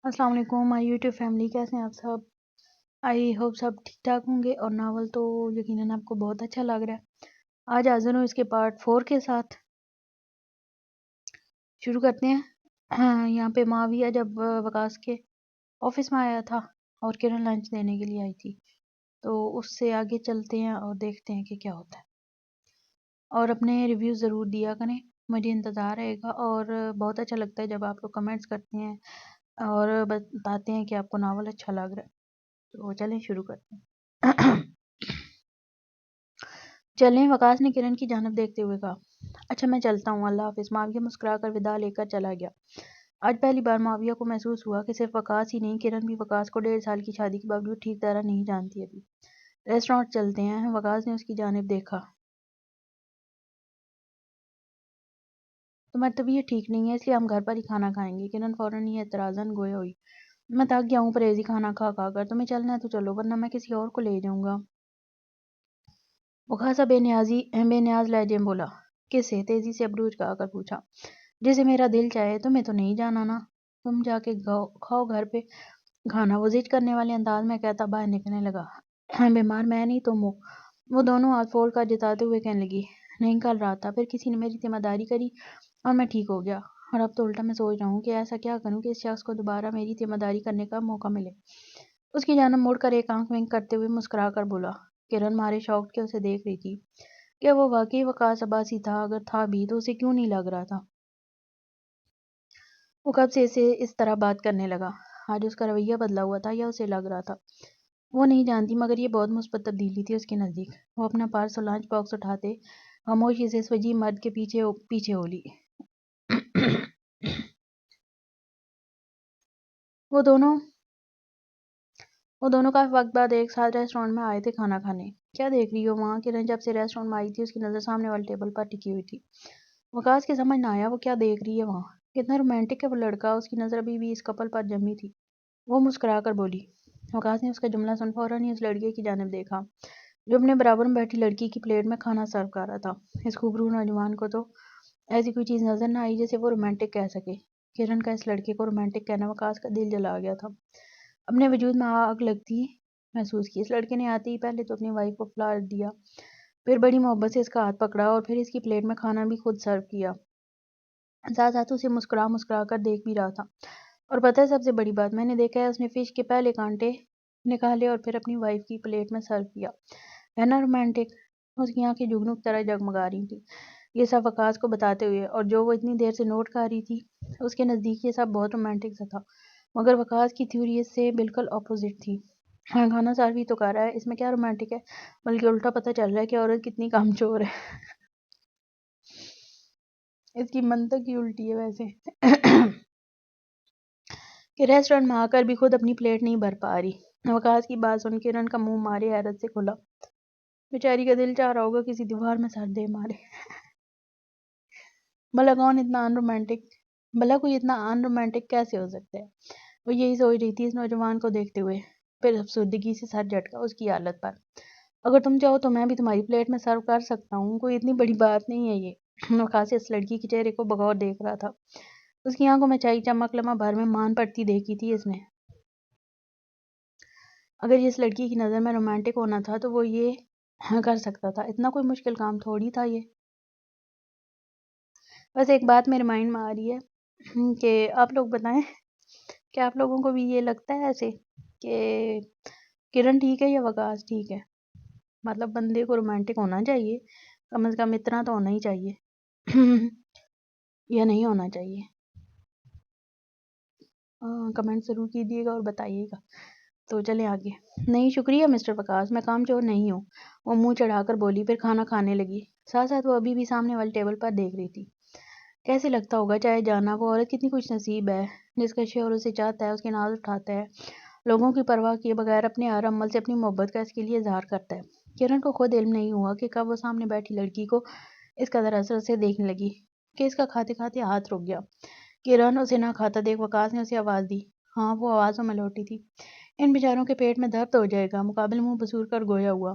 السلام علیکم مائی YouTube family, کیسے ہیں آپ سب؟ آئی ہوپ سب ٹھیک ٹھاک ہوں گے، اور ناول تو یقیناً آپ کو بہت اچھا لگ رہا ہے۔ آج حاضر ہوں اس کے پارٹ 4 کے ساتھ۔ شروع کرتے ہیں۔ یہاں پہ معاویہ جب وقاص کے آفس میں آیا تھا اور کرن لنچ دینے کے لیے آئی تھی، تو اس سے آگے چلتے ہیں اور دیکھتے ہیں کہ کیا ہوتا ہے، اور اپنے ریویو ضرور دیا کریں، مجھے انتظار رہے گا۔ اور بہت اچھا لگتا ہے جب آپ لوگ کمنٹس کرتے ہیں اور بتاتے ہیں کہ آپ کو ناول اچھا لگ رہا ہے۔ تو چلیں شروع کرتے ہیں۔ چلیں، وقاص نے کرن کی جانب دیکھتے ہوئے کہا، اچھا میں چلتا ہوں، اللہ حافظ۔ معاویہ مسکرا کر وداع لے کر چلا گیا۔ آج پہلی بار معاویہ کو محسوس ہوا کہ صرف وقاص ہی نہیں، کرن بھی وقاص کو 1.5 سال کی شادی کے باوجود ٹھیک طرح نہیں جانتی ابھی۔ ریسٹورانٹ چلتے ہیں۔ وقاص نے اس کی جانب دیکھا۔ تمہاری طبیعت ٹھیک نہیں ہے، اس لیے ہم گھر پر ہی کھانا کھائیں گے۔ کرن فوراً ہی اعتراضاً گویا ہوئی، میں تھک گیا ہوں پرہیزی کھانا کھا کھا کر، تمہیں چلنا ہے تو چلو، ورنہ میں کسی اور کو لے جاؤں گا۔ وقاص بے نیاز لہجے میں بولا، کس سے؟ تیزی سے ابروج کا کر پوچھا۔ جسے میرا دل چاہے، تمہیں تو نہیں جانا نا، تم جا کے کھاؤ گھر پہ کھانا۔ وہ ضد کرنے والے انداز میں کہتا باہر نکلنے لگا۔ بیمار میں نہیں تم ہو، وہ دونوں ہاتھ فوڑ کر جتاتے ہوئے کہنے لگی۔ نہیں کل رات تھا، پھر کسی نے میری ذمہ داری کری اور میں ٹھیک ہو گیا، اور اب تو الٹا میں سوچ رہا ہوں کہ ایسا کیا کروں کہ اس شخص کو دوبارہ میری ذمہ داری کرنے کا موقع ملے۔ اس کی جانب مڑ کر ایک آنکھ ونک کرتے ہوئے مسکرا کر بولا۔ کرن مارے شوق کے اسے دیکھ رہی تھی کہ وہ واقعی وقاص عباسی تھا، اگر تھا بھی تو اسے کیوں نہیں لگ رہا تھا؟ وہ کب سے اسے اس طرح بات کرنے لگا؟ آج اس کا رویہ بدلا ہوا تھا یا اسے لگ رہا تھا؟ وہ نہیں جانتی، مگر یہ بہت مثبت تبدیلی تھی اس کے نزدیک۔ وہ اپنا پارس اور لنچ باکس اٹھاتے خاموشی سے اس وجیح مرد کے پیچھے ہو لی۔ وہ دونوں کافی وقت بعد ایک ساتھ ریسٹورانٹ میں آئے تھے کھانا کھانے۔ کیا دیکھ رہی ہو وہاں؟ کرن جب سے ریسٹورانٹ میں آئی تھی اس کی نظر سامنے والے ٹیبل پر ٹکی ہوئی تھی۔ وقاص کی سمجھ نہ آیا وہ کیا دیکھ رہی ہے وہاں، کتنا رومانٹک ہے وہ لڑکا۔ اس کی نظر ابھی بھی اس کپل پر جمی تھی۔ وہ مسکرا کر بولی۔ وقاص نے اس کا جملہ سن فوراً ہی اس لڑکے کی جانب دیکھا جو اپنے برابر میں بیٹھی لڑکی کی پلیٹ میں کھانا سرو کر رہا تھا۔ اس خوبصورت نوجوان کو تو ایسی کوئی چیز نظر نہ آئی جسے وہ رومانٹک کہہ سکے۔ کرن کا اس لڑکے کو رومانٹک کہنا وقاص کا دل جلا گیا تھا۔ اپنے وجود میں آگ لگتی محسوس کی۔ اس لڑکے نے آتے ہی پہلے تو اپنی وائف کو فلاور دیا، پھر بڑی محبت سے اس کا ہاتھ پکڑا اور پھر اس کی پلیٹ میں کھانا بھی خود سرو کیا۔ ساتھ ساتھ اسے مسکرا کر دیکھ بھی رہا تھا۔ اور پتہ ہے سب سے بڑی بات، میں نے دیکھا ہے اس نے فش کے پہلے کانٹے نکالے اور پھر اپنی وائف کی پلیٹ میں سرو کیا۔ ہے نا رومانٹک؟ اس کی آنکھیں جگنو کی طرح جگمگا رہی تھیں یہ سب وقاص کو بتاتے ہوئے، اور جو وہ اتنی دیر سے نوٹ کر رہی تھی اس کے نزدیک یہ سب بہت رومانٹک سا تھا، مگر وقاص کی تھیوری اس سے بالکل اپوزٹ تھی۔ ہاں کھانا سرو ہی تو کر رہا ہے، اس میں کیا رومانٹک ہے؟ بلکہ الٹا پتہ چل رہا ہے کہ عورت کتنی کامچور ہے۔ اس کی منطق ہی الٹی ہے ویسے کہ ریسٹورانٹ میں آ کر بھی خود اپنی پلیٹ نہیں بھر پا رہی۔ وقاص کی بات سن کرن کا منہ مارے حیرت سے کھلا۔ بیچاری کا دل چاہ رہا ہوگا کسی دیوار میں سر دے مارے۔ بھلا کوئی اتنا ان رومانٹک کیسے ہو سکتا ہے؟ وہ یہی سوچ رہی تھی اس نوجوان کو دیکھتے ہوئے، پھر افسردگی سے سر جھٹکا اس کی حالت پر۔ اگر تم چاہو تو میں بھی تمہاری پلیٹ میں سرو کر سکتا ہوں، کوئی اتنی بڑی بات نہیں ہے یہ۔ وقاص اس لڑکی کے چہرے کو بغور دیکھ رہا تھا۔ اس کی آنکھوں میں چھائی چمک لمحہ بھر میں مان پڑتی دیکھی تھی اس نے۔ اگر یہ اس لڑکی کی نظر میں رومانٹک ہونا تھا تو وہ یہ کر سکتا تھا، اتنا کوئی مشکل کام تھوڑی تھا یہ۔ بس ایک بات میرے مائنڈ میں آ رہی ہے کہ آپ لوگ بتائیں کہ آپ لوگوں کو بھی یہ لگتا ہے ایسے کہ کرن ٹھیک ہے یا وقاص ٹھیک ہے؟ مطلب بندے کو رومانٹک ہونا چاہیے، کم از کم اتنا تو ہونا ہی چاہیے یا نہیں ہونا چاہیے؟ کمنٹ ضرور کیجیے گا اور بتائیے گا۔ تو چلیں آگے۔ نہیں شکریہ مسٹر وقاص، میں کام چور نہیں ہوں، وہ منہ چڑھا کر بولی، پھر کھانا کھانے لگی۔ ساتھ ساتھ وہ ابھی بھی سامنے والے ٹیبل پر دیکھ رہی تھی۔ کیسے لگتا ہوگا چاہے جانا، وہ عورت کتنی خوش نصیب ہے جس کا شوہر اسے چاہتا ہے، اس کے ناز اٹھاتا ہے، لوگوں کی پرواہ کیے بغیر اپنے ہر عمل سے اپنی محبت کا اس کے لیے اظہار کرتا ہے۔ کرن کو خود علم نہیں ہوا کہ کب وہ سامنے بیٹھی لڑکی کو اس قدر حسرت سے دیکھنے لگی کہ اس کا کھاتے کھاتے ہاتھ رک گیا۔ کرن اسے نہ کھاتا دیکھ وقاص نے اسے آواز دی۔ ہاں وہ آوازوں میں لوٹی تھی۔ ان بیچاروں کے پیٹ میں درد ہو جائے گا، مقابل منہ بسور کر گویا ہوا۔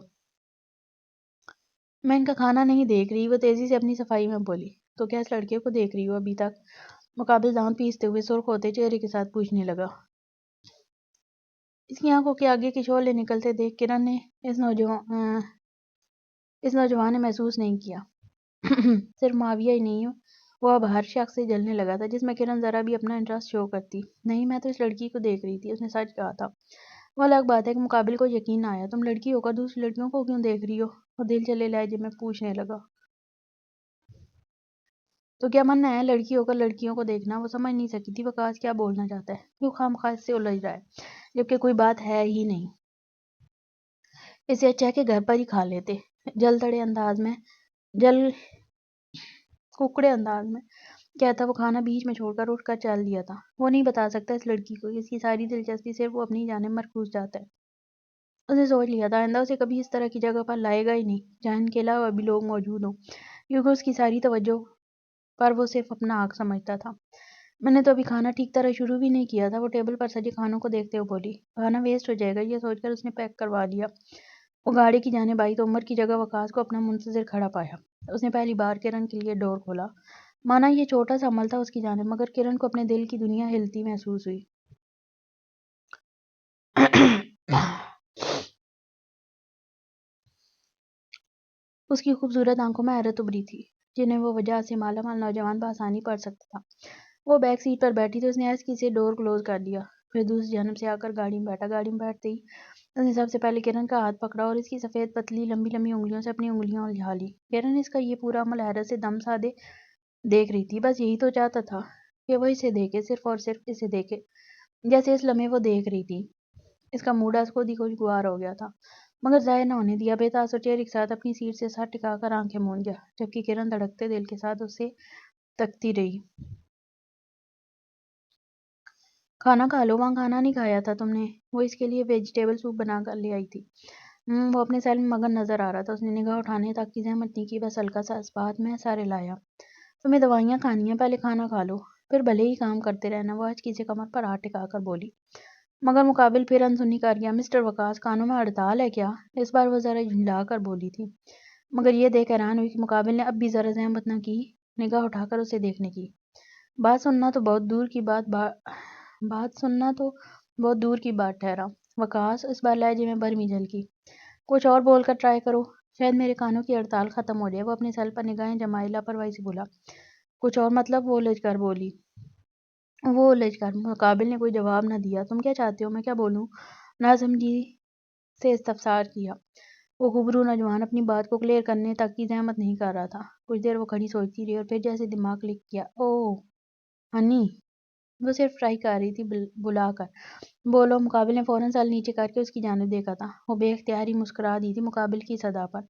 میں ان کا کھانا نہیں دیکھ رہی، وہ تیزی سے اپنی صفائی میں بولی۔ تو کیا اس لڑکے کو دیکھ رہی ہو ابھی تک؟ مقابل دانت پیستے ہوئے سرخ ہوتے چہرے کے ساتھ پوچھنے لگا۔ اس کی آنکھوں کے آگے کے شعلے نکلتے دیکھ کرن نے اس نوجوان نے محسوس نہیں کیا صرف معاویہ ہی نہیں ہو، وہ اب ہر شخص سے جلنے لگا تھا جس میں کرن ذرا بھی اپنا انٹرسٹ شو کرتی. نہیں، میں تو اس لڑکی کو دیکھ رہی تھی، اس نے سچ کہا تھا. وہ الگ بات ہے کہ مقابل کو یقین نہ آیا. تم لڑکی ہو کر دوسری لڑکیوں کو کیوں دیکھ رہی ہو؟ وہ دل چلے لہجے میں پوچھنے لگا. تو کیا مننا ہے لڑکی ہو کر لڑکیوں کو دیکھنا؟ وہ سمجھ نہیں سکی تھی وقاص کیا بولنا چاہتا ہے، کیوں خواہ اس سے الجھ رہا ہے جبکہ کوئی بات ہے ہی نہیں. اسے اچھا ہے کہ گھر پر ہی کھا لیتے. جل ککڑے انداز میں کہتا وہ کھانا بیچ میں چھوڑ کر اٹھ کر چل دیا تھا. وہ نہیں بتا سکتا اس لڑکی کو، اس کی ساری دلچسپی صرف وہ اپنی جانب مرکوز چاہتا ہے. اس نے سوچ لیا تھا آئندہ اسے کبھی اس طرح کی جگہ پر لائے گا ہی نہیں جہاں ان کے علاوہ بھی لوگ موجود ہوں، کیونکہ اس کی ساری توجہ پر وہ صرف اپنا حق سمجھتا تھا. میں نے تو ابھی کھانا ٹھیک طرح شروع بھی نہیں کیا تھا. وہ ٹیبل پر سجے کھانوں کو دیکھتے ہوئے بولی. کھانا ویسٹ ہو جائے گا یہ سوچ کر اس نے پیک کروا لیا. وہ گاڑی کی جانب آئی تو عمر کی جگہ وقاص کو اپنا منتظر کھڑا پایا. اس نے پہلی بار کرن کے لیے ڈور کھولا. مانا یہ چھوٹا سا عمل تھا اس کی جانب، مگر کرن کو اپنے دل کی دنیا ہلتی محسوس ہوئی. اس کی خوبصورت آنکھوں میں حیرت ابھری تھی جنہیں وہ وجہ سے مالا مال نوجوان بآسانی پڑھ سکتا تھا. وہ بیک سیٹ پر بیٹھی تو اس نے ایسکی سے ڈور کلوز کر دیا. پھر دوسری جانب سے آ کر گاڑی میں بیٹھا. گاڑی میں بیٹھتے ہی اس نے سب سے پہلے کرن کا ہاتھ پکڑا اور اس کی سفید پتلی لمبی لمبی انگلیوں سے اپنی انگلیاں الجھا لی. کرن اس کا یہ پورا عمل حیرت سے دم سادے دیکھ رہی تھی. بس یہی تو چاہتا تھا کہ وہ اسے دیکھے، صرف اور صرف اسے دیکھے جیسے اس لمحے وہ دیکھ رہی تھی. اس کا موڈ آج خود ہی خوشگوار ہو گیا تھا، مگر ظاہر نہ ہونے دیا. بے تاثر چہرے کے ساتھ اپنی سیٹ سے سر ٹکا کر آنکھیں مون گیا، جبکہ کرن دھڑکتے دل کے ساتھ اسے تکتی رہی. کھانا کھا لو. وہاں کھانا نہیں کھایا تھا تم نے؟ وہ اس کے لیے ویجیٹیبل سوپ بنا کر لے آئی تھی. وہ اپنے سیل میں مگن نظر آ رہا تھا. اس نے نگاہ اٹھانے تک کی زحمت نہیں کی، بس ہلکا سا اسبات میں سارے لایا. تمہیں دوائیاں کھانی ہیں، پہلے کھانا کھا لو، پھر بھلے ہی کام کرتے رہنا. وہ ہچکی سے کمر پر ہاتھ ٹکا کر بولی. مگر مقابل پھر انسنی کر گیا. مسٹر وقاص، کانوں میں ہڑتال ہے کیا؟ اس بار وہ ذرا جھنجلا کر بولی تھی، مگر یہ دیکھ حیران ہوئی کہ مقابل نے اب بھی ذرا زحمت نہ کی نگاہ اٹھا کر اسے دیکھنے کی. بات سننا تو بہت دور کی بات ٹھہرا. وقاص اس بار لہجے میں برمی جھلکی. کچھ اور بول کر ٹرائی کرو، شاید میرے کانوں کی ہڑتال ختم ہو جائے. وہ اپنے سیل پر نگاہیں جمائے لاپرواہی سے بولا. کچھ اور مطلب؟ وہ الجھ کر مقابل نے کوئی جواب نہ دیا. تم کیا چاہتے ہو؟ میں کیا بولوں؟ ناسمجھی سے استفسار کیا. وہ غبرو نوجوان اپنی بات کو کلیئر کرنے تک کی زحمت نہیں کر رہا تھا. کچھ دیر وہ کھڑی سوچتی رہی اور پھر جیسے دماغ کلک کیا. اوہ ہنی. وہ صرف ٹرائی کر رہی تھی بلا کر. بولو. مقابل نے فوراً سر نیچے کر کے اس کی جانب دیکھا تھا. وہ بے اختیار ہی مسکرا دی تھی مقابل کی صدا پر.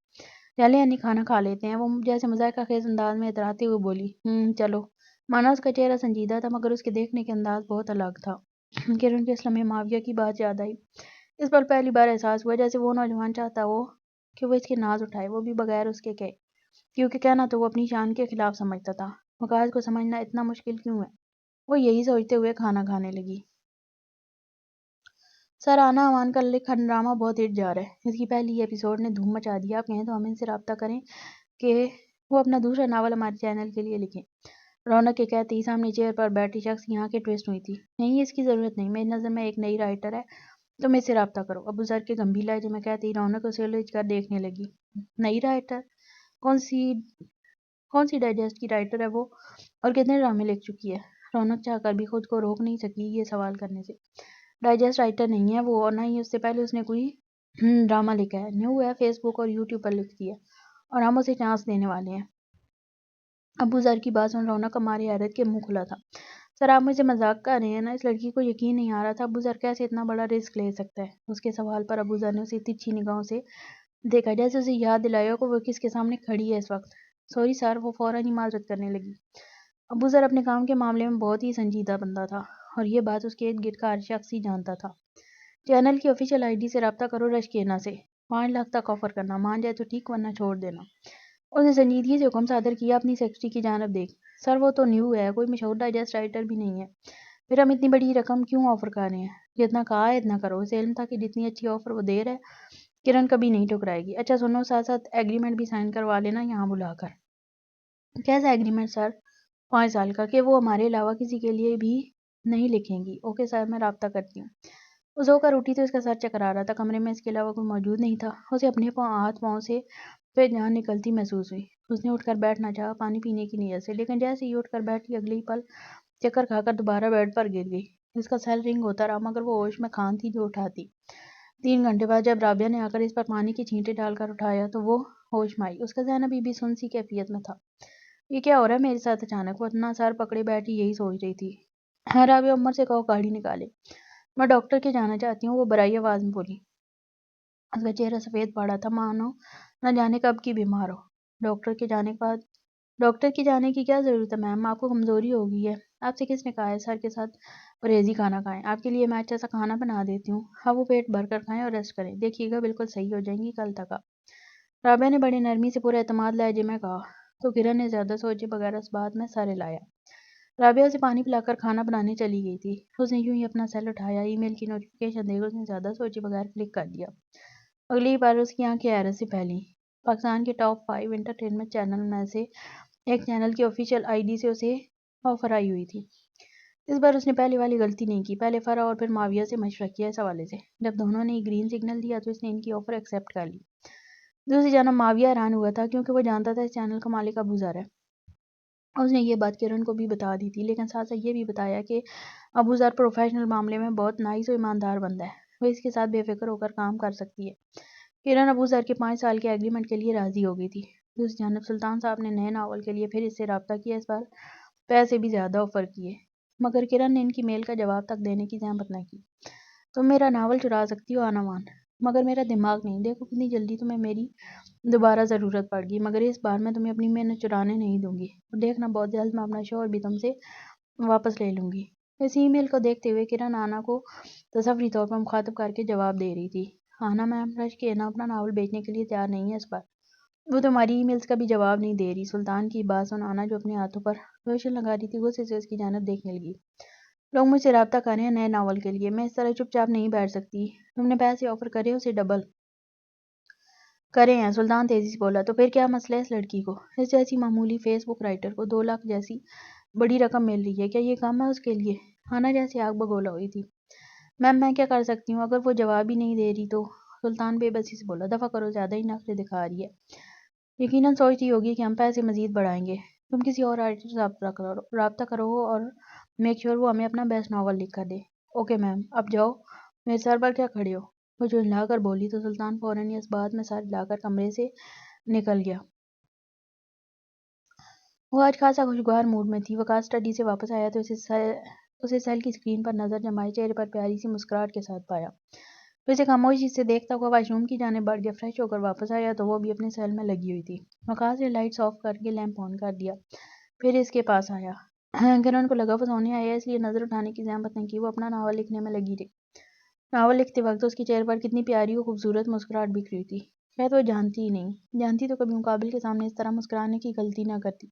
چلیں ہنی، کھانا کھا لیتے ہیں. وہ جیسے مذائقہ خیز انداز میں اتراتے ہوئے بولی. چلو. مانا اس کا چہرہ سنجیدہ تھا، مگر اس کے دیکھنے کے انداز بہت الگ تھا. کرن کے اس لمحے معاویہ کی بات یاد آئی. اس پر پہلی بار احساس ہوا جیسے وہ نوجوان چاہتا ہو کہ وہ اس کے ناز اٹھائے، وہ بھی بغیر اس کے کہے، کیونکہ کہنا تو وہ اپنی شان کے خلاف سمجھتا تھا. وقاص کو سمجھنا اتنا مشکل کیوں ہے؟ وہ یہی سوچتے ہوئے کھانا کھانے لگی. سر آنا امان کا لکھن ڈرامہ بہت ہٹ جا رہا ہے. اس کی پہلی ایپیسوڈ نے دھوم مچا دیا. آپ کہیں تو ہم ان سے رابطہ کریں کہ وہ اپنا دوسرا ناول ہمارے چینل کے لیے لکھیں. رونق کے کہتے ہی سامنے چیئر پر بیٹھی شخص کی آنکھیں ٹوسٹ ہوئی تھی. نہیں، اس کی ضرورت نہیں. میری نظر میں ایک نئی رائٹر ہے، تم اس سے رابطہ کرو. ابو ذر کے گمبھیر لہجے میں کہتے ہی رونق اسے الجھ کر دیکھنے لگی. نئی رائٹر؟ کون سی ڈائجسٹ کی رائٹر ہے وہ، اور کتنے ڈرامے لکھ چکی ہے؟ رونق چاہ کر بھی خود کو روک نہیں سکی یہ سوال کرنے سے. ڈائجسٹ رائٹر نہیں ہے وہ، اور نہ ہی اس سے پہلے اس نے کوئی ڈرامہ لکھا ہے. نیو ہے، فیس بک اور یوٹیوب پر لکھتی ہے، اور ہم اسے چانس دینے والے ہیں. ابو ذر کی بات سن رونق کا مارے حیرت کے منہ کھلا تھا. سر آپ مجھے مذاق کر رہے ہیں نا؟ اس لڑکی کو یقین نہیں آ رہا تھا ابو ذر کیسے اتنا بڑا رسک لے سکتا ہے. اس کے سوال پر ابو ذر نے اسے ترچھی نگاہوں سے دیکھا، جیسے اسے یاد دلایا کہ وہ کس کے سامنے کھڑی ہے اس وقت. Sorry sir. وہ فوراً ہی معذرت کرنے لگی. ابو ذر اپنے کام کے معاملے میں بہت ہی سنجیدہ بندہ تھا، اور یہ بات اس کے ارد گرد کا ہر شخص ہی جانتا تھا. چینل کی آفیشیل آئی ڈی سے رابطہ کرو رشکینہ سے. 5 لاکھ تک آفر کرنا. مان جائے تو ٹھیک، ورنہ چھوڑ دینا. اس نے سنجیدگی سے حکم صادر کیا. اپنی سیکرٹری کی جانب دیکھ. سر وہ تو نیو ہے، کوئی مشہور ڈائجسٹ رائٹر بھی نہیں ہے. پھر ہم اتنی بڑی رقم کیوں آفر کر رہے ہیں؟ جتنا کہا ہے اتنا کرو. اسے علم تھا کہ جتنی اچھی آفر وہ دے رہا ہے کرن کبھی نہیں ٹھکرائے گی. اچھا سنو، ساتھ ساتھ ایگریمنٹ بھی سائن کروا لینا یہاں بلا کر. کیسا ایگریمنٹ سر؟ 5 سال کا، کہ وہ ہمارے علاوہ کسی کے لیے بھی نہیں لکھیں گی. اوکے سر، میں رابطہ کرتی ہوں. وہ سو کر اٹھی تو اس کا سر چکرا رہا تھا. کمرے میں اس کے علاوہ کوئی موجود نہیں تھا. اسے اپنے ہاتھ پاؤں سے پھر جان نکلتی محسوس ہوئی. اس نے اٹھ کر بیٹھنا چاہا پانی پینے کی نیت سے، لیکن جیسے ہی اٹھ کر بیٹھی اگلے ہی پل چکر کھا کر دوبارہ بیڈ پر گر گئی. اس کا سیل رنگ ہوتا رہا مگر وہ ہوش میں کھان تھی جو اٹھاتی. 3 گھنٹے بعد جب رابعہ نے آ کر اس پر پانی کی چھینٹیں ڈال کر اٹھایا تو وہ ہوش میں آئی. اس کا ذہن ابھی بھی سن سی کیفیت میں تھا. یہ کیا ہو رہا ہے میرے ساتھ اچانک؟ وہ اتنا سر پکڑے بیٹھی یہی سوچ رہی تھی. رابعہ عمر سے کہو گاڑی نکالے، میں ڈاکٹر کے جانا چاہتی ہوں، وہ برائی آواز میں بولی. اس کا چہرہ سفید پڑا تھا مانو نہ جانے کب کی بیمار ہو. ڈاکٹر کے جانے کی کیا ضرورت ہے میم؟ آپ کو کمزوری ہو گئی ہے. آپ سے کس نے کہا ہے سر کے ساتھ پرہیزی کھانا کھائیں؟ آپ کے لیے میں اچھا سا کھانا بنا دیتی ہوں، آپ وہ پیٹ بھر کر کھائیں اور ریسٹ کریں، دیکھیے گا بالکل صحیح ہو جائیں گی کل تک. رابعہ نے بڑی نرمی سے پورے اعتماد لہجے میں کہا تو کرن نے زیادہ سوچے بغیر اس بات میں سر ہلایا. رابعہ اسے پانی پلا کر کھانا بنانے چلی گئی تھی. اس نے یوں ہی اپنا سیل اٹھایا، ای میل کی نوٹیفکیشن دیکھ اس نے زیادہ سوچے بغیر کلک کر دیا. اگلی بار اس کی آنکھیں حیرت سے پھیلی. پاکستان کے ٹاپ 5 انٹرٹینمنٹ چینل میں سے ایک چینل کی آفیشیل آئی ڈی سے اسے آفر آئی ہوئی تھی. اس بار اس نے پہلے والی غلطی نہیں کی، پہلے فرح اور پھر معاویہ سے مشورہ کیا اس حوالے سے. جب دونوں نے گرین سگنل دیا تو اس نے ان کی آفر ایکسیپٹ کر لی. دوسری جانب معاویہ حیران ہوا تھا کیونکہ وہ جانتا تھا اس چینل کا مالک ابوذر ہے. اس نے یہ بات کرن کو بھی بتا دی تھی، لیکن ساتھ ساتھ یہ بھی بتایا کہ ابوذر پروفیشنل معاملے میں بہت نائس و ایماندار بندہ ہے، وہ اس کے ساتھ بے فکر ہو کر کام کر سکتی ہے. کرن ابوذر کے 5 سال کے ایگریمنٹ کے لیے راضی ہو گئی تھی. دوسری جانب سلطان صاحب نے نئے ناول کے لیے پھر اس سے رابطہ کیا، اس بار پیسے بھی زیادہ آفر کیے، مگر کرن نے ان کی میل کا جواب تک دینے کی زحمت نہ کی. تم میرا ناول چرا سکتی ہو آناوان، مگر میرا دماغ نہیں. دیکھو کتنی جلدی تمہیں میری دوبارہ ضرورت پڑ گئی، مگر اس بار میں تمہیں اپنی محنت چرانے نہیں دوں گی، اور دیکھنا بہت جلد میں اپنا شوہر بھی تم سے واپس لے لوں گی. اس ای میل کو دیکھتے ہوئے کرن آنا کو تصوری طور پر مخاطب کر کے جواب دے رہی تھی. آنا میم رش کے نا اپنا ناول بیچنے کے لیے تیار نہیں ہے اس بار، وہ تمہاری ای میلز کا بھی جواب نہیں دے رہی. سلطان کی بات سن آنا جو اپنے ہاتھوں پر لوشن لگا رہی تھی غصے سے اس کی جانب دیکھنے لگی. لوگ مجھ سے رابطہ کر رہے ہیں نئے ناول کے لیے، میں اس طرح چپ چاپ نہیں بیٹھ سکتی. تم نے پیسے آفر کرے اسے ڈبل کرے ہیں. سلطان تیزی سے بولا. تو پھر کیا مسئلہ ہے اس لڑکی کو؟ اس جیسی معمولی فیس بک رائٹر کو 2 لاکھ جیسی بڑی رقم مل رہی ہے، کیا یہ کم ہے اس کے لیے؟ آنا جیسے آگ بگولا ہوئی تھی. میم میں کیا کر سکتی ہوں اگر وہ جواب ہی نہیں دے رہی تو؟ سلطان بے بسی سے بولا. دفع کرو، زیادہ ہی نخرے دکھا رہی ہے، یقیناً سوچتی ہوگی کہ ہم پیسے مزید بڑھائیں گے. تم کسی اور رائٹر سے رابطہ کرو اور میک شور وہ ہمیں اپنا بیسٹ ناول لکھ کر دے. اوکے میم، اب جاؤ، میرے سر پر کیا کھڑے ہو؟ وہ جو ہلا کر بولی تو سلطان فوراً اس بات میں سر ہلا کر کمرے سے نکل گیا. وہ آج خاصا خوشگوار موڈ میں تھی. وقاص اسٹڈی سے واپس آیا تو اسے سیل کی اسکرین پر نظر جمائے چہرے پر پیاری سی مسکراہٹ کے ساتھ پایا. پھر اسے خاموشی سے دیکھتا ہوا واش روم کی جانب بڑھ گیا. فریش ہو کر واپس آیا تو وہ بھی اپنے سیل میں لگی ہوئی تھی. وقاص نے لائٹس آف کر کے لیمپ آن کر دیا، پھر اس کے پاس آیا. کرن کو لگا وہ سونے آیا اس لیے نظر اٹھانے کی زحمت نہیں کی. وہ اپنا ناول لکھنے میں لگی رہی. ناول لکھتے وقت اس کے چہرے پر کتنی پیاری و خوبصورت مسکراہٹ بکھری ہوئی تھی. شاید وہ جانتی ہی نہیں، جانتی تو کبھی مقابل کے سامنے اس طرح مسکرانے کی غلطی نہ کرتی.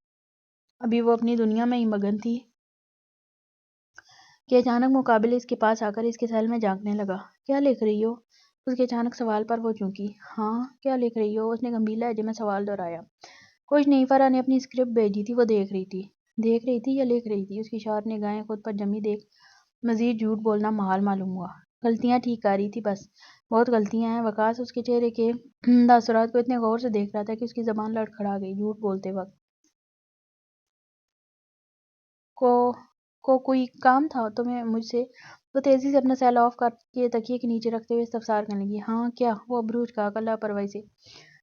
ابھی وہ اپنی دنیا میں ہی مگن تھی کہ اچانک مقابل اس کے پاس آ کر اس کے سیل میں جھانکنے لگا. کیا لکھ رہی ہو؟ اس کے اچانک سوال پر وہ چونکی. ہاں کیا لکھ رہی ہو؟ اس نے گمبھیر لہجے میں سوال دہرایا. کچھ نہیں، فرح نے اپنی اسکرپٹ بھیجی تھی، وہ دیکھ رہی تھی یا لکھ رہی تھی؟ اس کی شارپ نگاہیں خود پر جمی دیکھ مزید جھوٹ بولنا محال معلوم ہوا. غلطیاں ٹھیک کر رہی تھی بس، بہت غلطیاں ہیں. وقاص اس کے چہرے کے تاثرات کو اتنے غور سے دیکھ رہا تھا کہ اس کی زبان لڑکھڑا گئی. جھوٹ بولتے وقت کو کوئی کام تھا تمہیں مجھ سے؟ تو تیزی سے اپنا سیل آف کر کے تکیے کے نیچے رکھتے ہوئے استفسار کرنے لگی. ہاں کیا؟ وہ ابروج کہا کر لاپرواہی سے.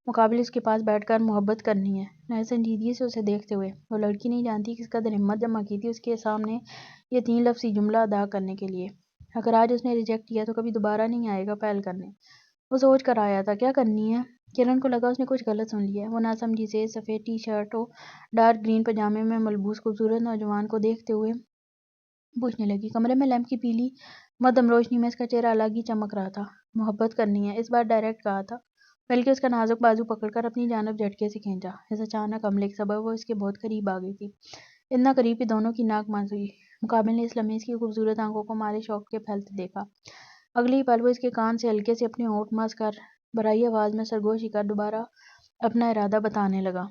مقابل اس کے پاس بیٹھ کر محبت کرنی ہے. نئے سنجیدگی سے اسے دیکھتے ہوئے. وہ لڑکی نہیں جانتی کس قدر ہمت جمع کی تھی اس کے سامنے یہ 3 لفظی جملہ ادا کرنے کے لیے. اگر آج اس نے ریجیکٹ کیا تو کبھی دوبارہ نہیں آئے گا پہل کرنے. وہ سوچ کر آیا تھا کیا کرنی ہے. کرن کو لگا اس نے کچھ غلط سن لیا ہے. وہ ناسمجھی سے سفید ٹی شرٹ اور ڈارک گرین پاجامے میں ملبوس خوبصورت نوجوان کو دیکھتے ہوئے پوچھنے لگی. کمرے میں لیمپ کی پیلی مدھم روشنی میں اس کا چہرہ الگ ہی چمک رہا تھا. محبت کرنی ہے، اس بار ڈائریکٹ کہا تھا، بلکہ اس کا نازک بازو پکڑ کر اپنی جانب جھٹکے سے کھینچا. اس اچانک حملے کے سبب وہ اس کے بہت قریب آ گئی تھی، اتنا قریب کہ دونوں کی ناک منس ہوئی. مقابل نے اس لمحے اس کی خوبصورت آنکھوں کو مارے شوق کے پھیلتے دیکھا. اگلی ہی پل وہ اس کے کان سے ہلکے سے اپنے ہونٹ مس کر برائی آواز میں سرگوشی کر دوبارہ اپنا ارادہ بتانے لگا.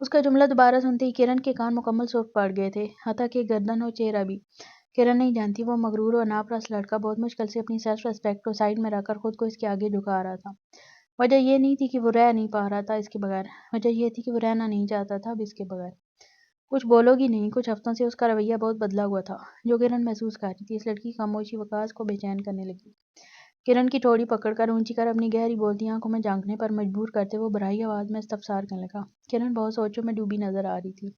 اس کا جملہ دوبارہ سنتے ہی کرن کے کان مکمل سرخ پڑ گئے تھے، حتیٰ کہ گردن اور چہرہ بھی. کرن نہیں جانتی وہ مغرور اور ناپرست لڑکا بہت مشکل سے اپنی سیلف ریسپیکٹ کو سائڈ میں رکھ کر خود کو اس کے آگے جھکا رہا تھا۔ وجہ یہ نہیں تھی کہ وہ رہ نہیں پا رہا تھا اس کے بغیر، وجہ یہ تھی کہ وہ رہنا نہیں چاہتا تھا اب اس کے بغیر۔ کچھ بولو گی نہیں؟ کچھ ہفتوں سے اس کا رویہ بہت بدلا ہوا تھا جو کرن محسوس کر رہی تھی۔ اس لڑکی کی خاموشی وقاص کو بے چین کرنے لگی۔ کرن کی ٹوڑی پکڑ کر اونچی کر اپنی گہری بولتی آنکھوں میں جھانکنے پر مجبور کرتے وہ برائی آواز میں استفسار کرنے لگا۔ کرن بہت سوچوں میں ڈوبی نظر آ رہی تھی،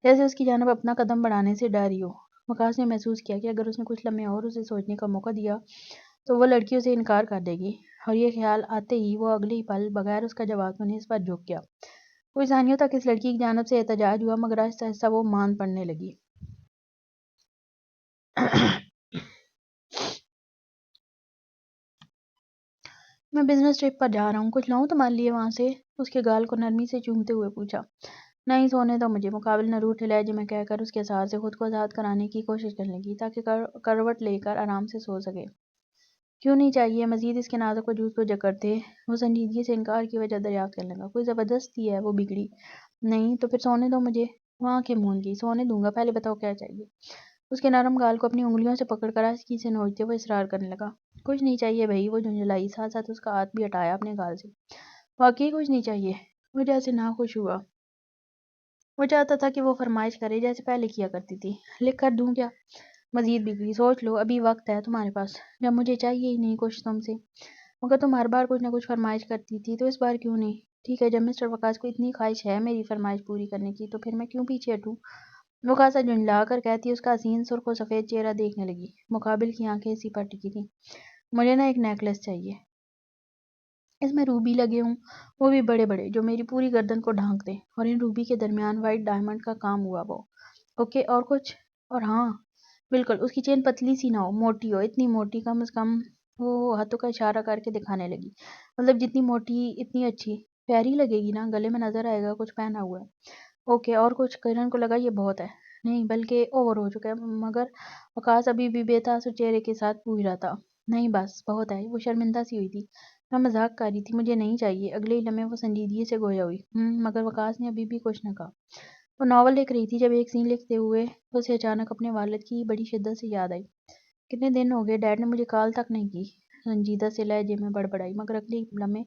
جیسے اس کی جانب اپنا قدم بڑھانے سے ڈر رہی ہو۔ وقاص نے محسوس کیا کہ اگر اس نے کچھ لمحے اور اسے سوچنے کا موقع دیا تو وہ لڑکی اسے انکار کر دے گی، اور یہ خیال آتے ہی وہ اگلے ہی پل بغیر اس کا جواب سنے اس پر جھک گیا۔ کچھ ثانیوں تک اس لڑکی کی جانب سے احتجاج ہوا، مگر آہستہ آہستہ وہ مان پڑنے لگی۔ میں بزنس ٹرپ پر جا رہا ہوں، کچھ لاؤں تمہارے لیے وہاں سے؟ اس کے گال کو نرمی سے چومتے ہوئے پوچھا۔ نہیں، سونے دو مجھے، مقابل نہ روٹھے لہجے میں کہہ کر اس کے سہار سے خود کو آزاد کرانے کی کوشش کرنے لگی تاکہ کروٹ لے کر آرام سے سو سکے۔ کیوں نہیں چاہیے؟ مزید اس کے نازک وجود کو جکڑتے وہ سنجیدگی سے انکار کی وجہ دریافت کرنے لگا۔ کوئی زبردستی ہے وہ بگڑی؟ نہیں تو پھر سونے دو مجھے۔ وہ آنکھیں موند گئی۔ سونے دوں گا، پہلے بتاؤ کیا چاہیے؟ اس کے نرم گال کو اپنی انگلیوں سے پکڑ کر آہستگی سے نوچتے وہ اصرار کرنے لگا۔ کچھ نہیں چاہیے بھائی، وہ جھنجھلائی، ساتھ ساتھ اس کا ہاتھ بھی ہٹایا اپنے گال سے۔ واقعی کچھ نہیں چاہیے؟ وہ جیسے ناخوش ہوا۔ وہ چاہتا تھا کہ وہ فرمائش کرے جیسے پہلے کیا کرتی تھی۔ لکھ کر دوں کیا؟ مزید بگڑی۔ سوچ لو، ابھی وقت ہے تمہارے پاس، جب مجھے چاہیے ہی نہیں کچھ تم سے۔ مگر تم ہر بار کچھ نہ کچھ فرمائش کرتی تھی، تو اس بار کیوں نہیں؟ ٹھیک ہے، جب مسٹر وقاص کو اتنی خواہش ہے میری فرمائش پوری کرنے کی تو پھر میں کیوں پیچھے ہٹوں؟ وقاصہ جھنجلا کر کہتی اس کا حسین سرخ و سفید چہرہ دیکھنے لگی۔ مقابل کی آنکھیں اسی پر ٹکی تھیں۔ مجھے نا ایک نیکلس چاہیے، اس میں روبی لگے ہوں، وہ بھی بڑے بڑے، جو میری پوری گردن کو ڈھانک دیں، اور ان روبی کے درمیان وائٹ ڈائمنڈ کا کام ہوا وہ۔ اوکے، اور کچھ؟ اور ہاں بالکل، اس کی چین پتلی سی نہ ہو، موٹی ہو، اتنی موٹی کم از کم۔ وہ ہاتھوں کا اشارہ کر کے دکھانے لگی۔ مطلب جتنی موٹی اتنی اچھی، پیاری لگے گی نا، گلے میں نظر آئے گا کچھ پہنا ہوا ہے۔ اوکے، اور کچھ؟ کرن کو لگا یہ بہت ہے، نہیں بلکہ اوور ہو چکا ہے، مگر وقاص ابھی بھی بے تاثر چہرے کے ساتھ پوچھ رہا تھا۔ نہیں بس بہت ہے۔ وہ شرمندہ سی ہوئی تھی۔ میں مذاق کر رہی تھی، مجھے نہیں چاہیے۔ اگلے ہی لمحے وہ سنجیدگی سے گویا ہوئی۔ مگر وقاص نے ابھی بھی کچھ نہ کہا۔ وہ ناول لکھ رہی تھی جب ایک سین لکھتے ہوئے اسے اچانک اپنے والد کی بڑی شدت سے یاد آئی۔ کتنے دن ہو گئے ڈیڈ نے مجھے کال تک نہیں کی، سنجیدہ سے لہجے میں بڑبڑائی، مگر اگلے ہی لمحے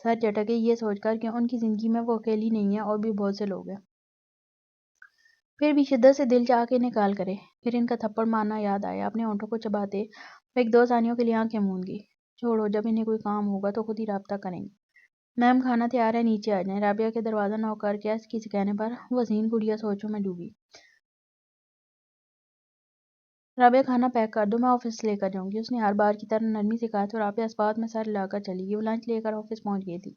سر جھٹکے یہ سوچ کر کہ ان کی زندگی میں وہ اکیلی نہیں ہے، اور بھی بہت سے لوگ ہیں۔ پھر بھی شدت سے دل چاہ کے نکال کرے، پھر ان کا تھپڑ مارنا یاد آیا۔ اپنے ہونٹوں کو چباتے وہ ایک دو ثانیوں کے لیے آنکھیں موند گئی۔ چھوڑو، جب انہیں کوئی کام ہوگا تو خود ہی رابطہ کریں گے۔ میم کھانا تیار ہے، نیچے آ جائیں۔ رابعہ کے دروازہ نوک کر کے ایس کسی کہنے پر وہ حسین گڑیا سوچوں میں ڈوبی۔ رابعہ کھانا پیک کر دو، میں آفس لے کر جاؤں گی، اس نے ہر بار کی طرح نرمی سے کہا تو رابعہ اسبات میں سر ہلا کر چلی گئی۔ وہ لنچ لے کر آفس پہنچ گئی تھی۔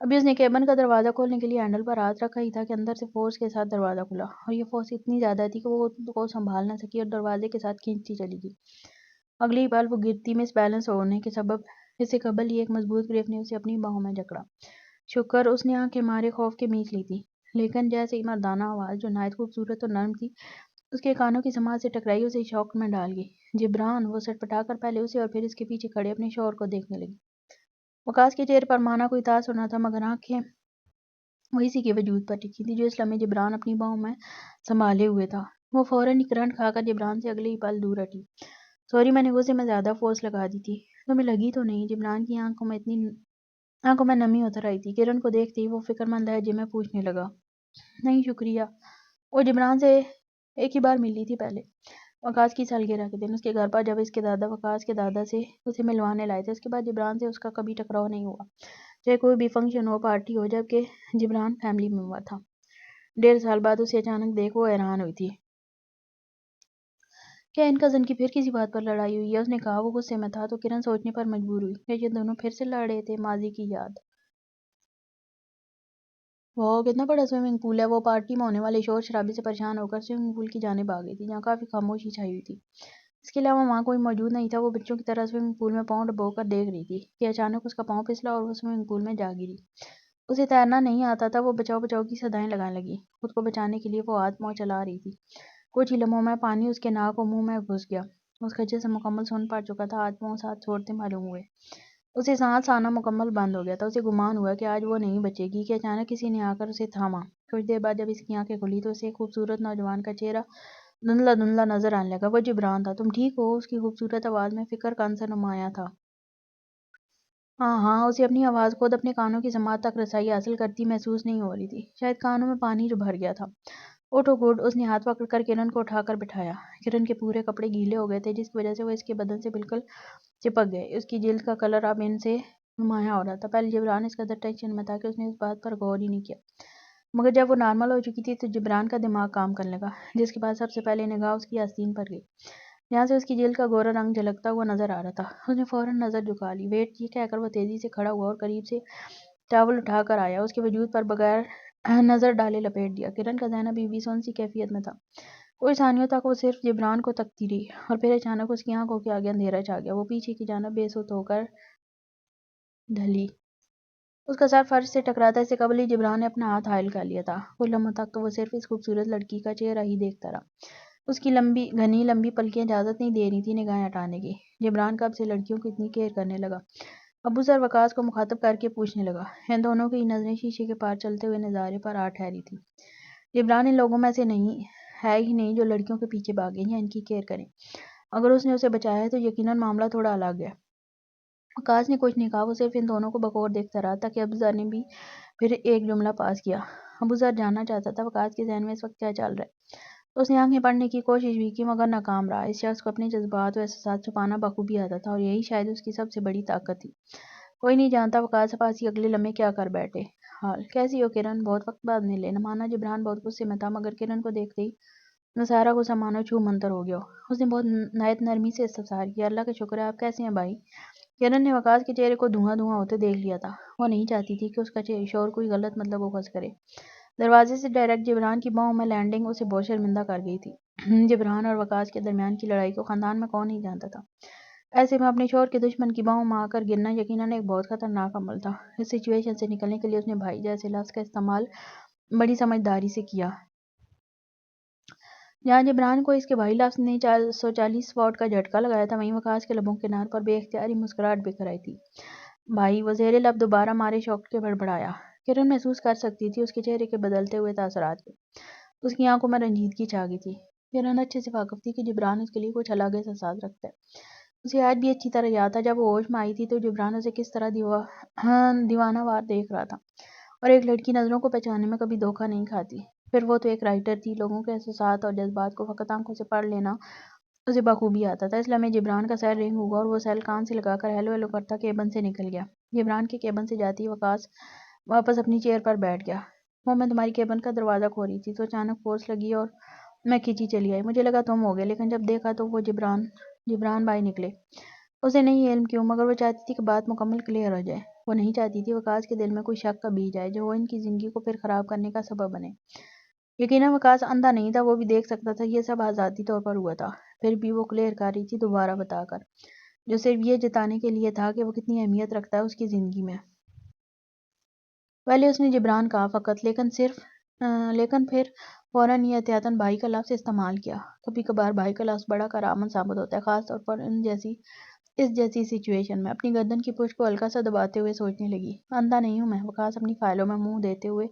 ابھی اس نے کیبن کا دروازہ کھولنے کے لیے ہینڈل پر ہاتھ رکھا ہی تھا کہ اندر سے فورس کے ساتھ دروازہ کھلا، اور یہ فورس اتنی زیادہ تھی کہ وہ خود کو سنبھال نہ سکی اور دروازے کے ساتھ کھینچتی چلی گئی۔ اگلی ہی پل وہ گرتی مس بیلنس ہونے کے سبب اس سے قبل ہی ایک مضبوط گریپ نے اسے اپنی باہوں میں جکڑا۔ شکر اس نے آنکھیں مارے خوف کے میچ لی تھی، لیکن جیسے ہی مردانہ آواز جو نہایت خوبصورت اور نرم تھی اس کے کانوں کی سماعت سے ٹکرائی اسے شوق میں ڈال گئی۔ جبران! وہ سٹپٹا کر پہلے اسے اور پھر اس کے پیچھے کھڑے اپنے شوہر کو دیکھنے لگی۔ وقاص کے چہرے پر مانا کوئی تاثر نہ تھا، مگر آنکھیں وہ اسی کے وجود پر ٹکی تھی جو اس لمحے جبران اپنی باہوں میں سنبھالے ہوئے تھا۔ وہ فوراً ہی کرنٹ کھا کر جبران سے اگلے ہی پل دور ہٹی۔ سوری، میں نے غصے میں زیادہ فورس لگا دی تھی، تمہیں لگی تو نہیں؟ جبران کی آنکھوں میں نمی اتر آئی تھی۔ کرن کو دیکھتے ہی وہ فکرمند لہجے میں پوچھنے لگا۔ نہیں شکریہ۔ وہ جبران سے ایک ہی بار ملی تھی پہلے، وقاص کی سالگرہ کے دن اس کے گھر پر، جب اس کے دادا وقاص کے دادا سے اسے ملوانے لائے تھے۔ اس کے بعد جبران سے اس کا کبھی ٹکراؤ نہیں ہوا، چاہے کوئی بھی فنکشن ہو، پارٹی ہو، جبکہ جبران فیملی ممبر تھا۔ 1.5 سال بعد اسے اچانک دیکھ وہ حیران ہوئی تھی۔ کیا ان کزن کی پھر کسی بات پر لڑائی ہوئی ہے؟ اس نے کہا۔ وہ غصے میں تھا تو کرن سوچنے پر مجبور ہوئی، کیا یہ دونوں پھر سے لڑ رہے تھے؟ ماضی کی یاد۔ واہ، کتنا بڑا سوئمنگ پول ہے! وہ پارٹی میں ہونے والے شور شرابے سے پریشان ہو کر سوئمنگ پول کی جانب آ گئی تھی، جہاں کافی خاموشی چھائی ہوئی تھی۔ اس کے علاوہ وہاں کوئی موجود نہیں تھا۔ وہ بچوں کی طرح سوئمنگ پول میں پاؤں ڈبو کر دیکھ رہی تھی کہ اچانک اس کا پاؤں پھسلا اور وہ سوئمنگ پول میں جا گری۔ اسے تیرنا نہیں آتا تھا۔ وہ بچاؤ بچاؤ کی صدائیں لگانے لگی۔ خود کو بچانے کے لیے وہ ہاتھ پاؤں چلا رہی تھی۔ کچھ ہی لمحوں میں پانی اس کے ناک و منہ میں گھس گیا۔ اس کا جسم مکمل سن پڑ چکا تھا، ہاتھ پاؤں ساتھ چھوڑتے معلوم ہوئے۔ اسے سانس آنا مکمل بند ہو گیا تھا۔ اسے گمان ہوا کہ آج وہ نہیں بچے گی کہ اچانک کسی نے آ کر اسے تھاما۔ کچھ دیر بعد جب اس کی آنکھیں کھلی تو اسے ایک خوبصورت نوجوان کا چہرہ دھندلا دھندلا نظر آنے لگا. وہ جبران تھا. تم ٹھیک ہو؟ اس کی خوبصورت آواز میں فکر کا عنصر نمایاں تھا. ہاں ہاں. اسے اپنی آواز خود اپنے کانوں کی سماعت تک رسائی حاصل کرتی محسوس نہیں ہو رہی تھی. شاید کانوں میں پانی جو بھر گیا تھا. اٹھو گڈ. اس نے ہاتھ پکڑ کر کرن کو اٹھا کر بٹھایا. کرن کے پورے کپڑے گیلے ہو گئے تھے جس کی وجہ سے وہ اس کے بدن سے بالکل چپک گئے. اس کی جلد کا کلر اب ان سے نمایاں ہو رہا تھا. پہلے جبران اس قدر ٹینشن میں تھا کہ اس نے اس بات پر غور ہی نہیں کیا. مگر جب وہ نارمل ہو چکی تھی تو جبران کا دماغ کام کرنے لگا جس کے بعد سب سے پہلے نگاہ اس کی آستین پر گئی جہاں سے اس کی جلد کا گورا رنگ جھلکتا ہوا نظر آ رہا تھا. اس نے فوراً نظر جھکا لی. ویٹ یہ کہہ کر وہ تیزی سے کھڑا ہوا اور قریب سے ٹاول اٹھا کر آیا. اس کے وجود پر بغیر نظر ڈالے لپیٹ دیا. کرن کا ذہن ابھی بھی سون سی کیفیت میں تھا. کچھ ثانیوں تک وہ صرف جبران کو تکتی رہی اور پھر اچانک اس کی آنکھوں کے آگے اندھیرا چھا گیا. وہ پیچھے کی جانب بے سوت ہو کر ڈھلی. اس کا سر فرش سے ٹکراتا اس سے قبل ہی جبران نے اپنا ہاتھ حائل کر لیا تھا. کچھ لمحوں تک تو وہ صرف اس خوبصورت لڑکی کا چہرہ ہی دیکھتا رہا. اس کی گھنی لمبی پلکیں اجازت نہیں دے رہی تھی نگاہیں ہٹانے کی. جبران کب سے لڑکیوں کو اتنی کیئر کرنے لگا؟ ابو ذر وقاص کو مخاطب کر کے پوچھنے لگا. ان دونوں کی نظریں شیشے کے پار چلتے ہوئے نظارے پر آ ٹھہری تھی. جبران ان لوگوں میں سے ہے ہی نہیں جو لڑکیوں کے پیچھے بھاگیں یا ان کی کیئر کریں. اگر اس نے اسے بچایا ہے تو یقیناً معاملہ تھوڑا الگ ہے. وقاص نے کچھ نہیں کہا. وہ صرف ان دونوں کو بغور دیکھتا رہا تاکہ ابو ذر نے بھی پھر ایک جملہ پاس کیا. ابو ذر جاننا چاہتا تھا وقاص کے ذہن میں اس وقت کیا چل رہا ہے. تو اس نے آنکھیں پڑھنے کی کوشش بھی کی مگر ناکام رہا. اس شخص کو اپنے جذبات و احساسات چھپانا بخوبی آتا تھا اور یہی شاید اس کی سب سے بڑی طاقت تھی. کوئی نہیں جانتا وقاص عباسی اگلے لمحے کیا کر بیٹھے. حال کیسی ہو کرن؟ بہت وقت بعد ملے. نہ مانا جبران بہت غصے میں تھا مگر کرن کو دیکھتے ہی وہ سارا غصہ مانو چھو منتر ہو گیا. اس نے بہت نہایت نرمی سے استفسار کیا. اللہ کا شکر ہے. آپ کیسے ہیں بھائی؟ کرن نے وقاص کے چہرے کو دھواں دھواں ہوتے دیکھ لیا تھا. وہ نہیں چاہتی تھی کہ اس کا شوہر کوئی غلط مطلب اخذ کرے. دروازے سے ڈائریکٹ جبران کی باہوں میں لینڈنگ اسے بہت شرمندہ کر گئی تھی. جبران اور وقاص کے درمیان کی لڑائی کو خاندان میں کون نہیں جانتا تھا. ایسے میں اپنے شوہر کے دشمن کی باہوں میں آ کر گرنا یقیناً ایک بہت خطرناک عمل تھا. اس سچویشن سے نکلنے کے لیے اس نے بھائی جیسے لفظ کا استعمال بڑی سمجھداری سے کیا. جہاں جبران کو اس کے بھائی لفظ نے 140 واٹ کا جھٹکا لگایا تھا وہیں وقاص کے لبوں کے کنار پر بے اختیاری مسکراہٹ بکھر آئی تھی. بھائی. وہ زیر لب دوبارہ مارے شوق کے بڑبڑایا. کرن محسوس کر سکتی تھی اس کے چہرے کے بدلتے ہوئے تاثرات کو. اس کی آنکھوں میں رنجیدگی چھا گئی تھی. کرن اچھے سے واقف تھی کہ جبران اس کے لیے کچھ الگ احساسات رکھتا ہے. اسے آج بھی اچھی طرح یاد تھا جب وہ ہوش میں آئی تھی تو جبران اسے کس طرح دیوانہ وار دیکھ رہا تھا اور ایک لڑکی نظروں کو پہچاننے میں کبھی دھوکہ نہیں کھاتی. پھر وہ تو ایک رائٹر تھی. لوگوں کے احساسات اور جذبات کو فقط آنکھوں سے پڑھ لینا اسے بخوبی آتا تھا. اس لمحے جبران کا سر رنگ ہوا اور وہ سیل کان سے لگا کر ہیلو ہیلو کرتا کیبن سے نکل گیا. جبران کے کیبن سے جاتی وقاص واپس اپنی چیئر پر بیٹھ گیا. وہ میں تمہاری کیبن کا دروازہ کھول رہی تھی تو اچانک فورس لگی اور میں کھینچی چلی آئی. مجھے لگا تم ہو گے لیکن جب دیکھا تو وہ جبران بھائی نکلے. اسے نہیں علم کیوں مگر وہ چاہتی تھی کہ بات مکمل کلیئر ہو جائے. وہ نہیں چاہتی تھی وقاص کے دل میں کوئی شک کا بیج آئے جو وہ ان کی زندگی کو پھر خراب کرنے کا سبب بنے. یقیناً وقاص اندھا نہیں تھا. وہ بھی دیکھ سکتا تھا یہ سب آزادی طور پر ہوا تھا. پھر بھی وہ کلیئر کر رہی تھی دوبارہ بتا کر جو صرف یہ جتانے کے لیے تھا کہ وہ کتنی اہمیت رکھتا ہے اس کی زندگی میں. پہلے اس نے جبران کہا فقط لیکن پھر فوراً یہ احتیاطاً بھائی کا لفظ استعمال کیا. کبھی کبھار بھائی کا لفظ بڑا کارآمد ثابت ہوتا ہے خاص طور پر اس جیسی سچویشن میں. اپنی گردن کی پشت کو ہلکا سا دباتے ہوئے سوچنے لگی. اندھا نہیں ہوں میں. وقاص اپنی فائلوں میں منہ دیتے ہوئے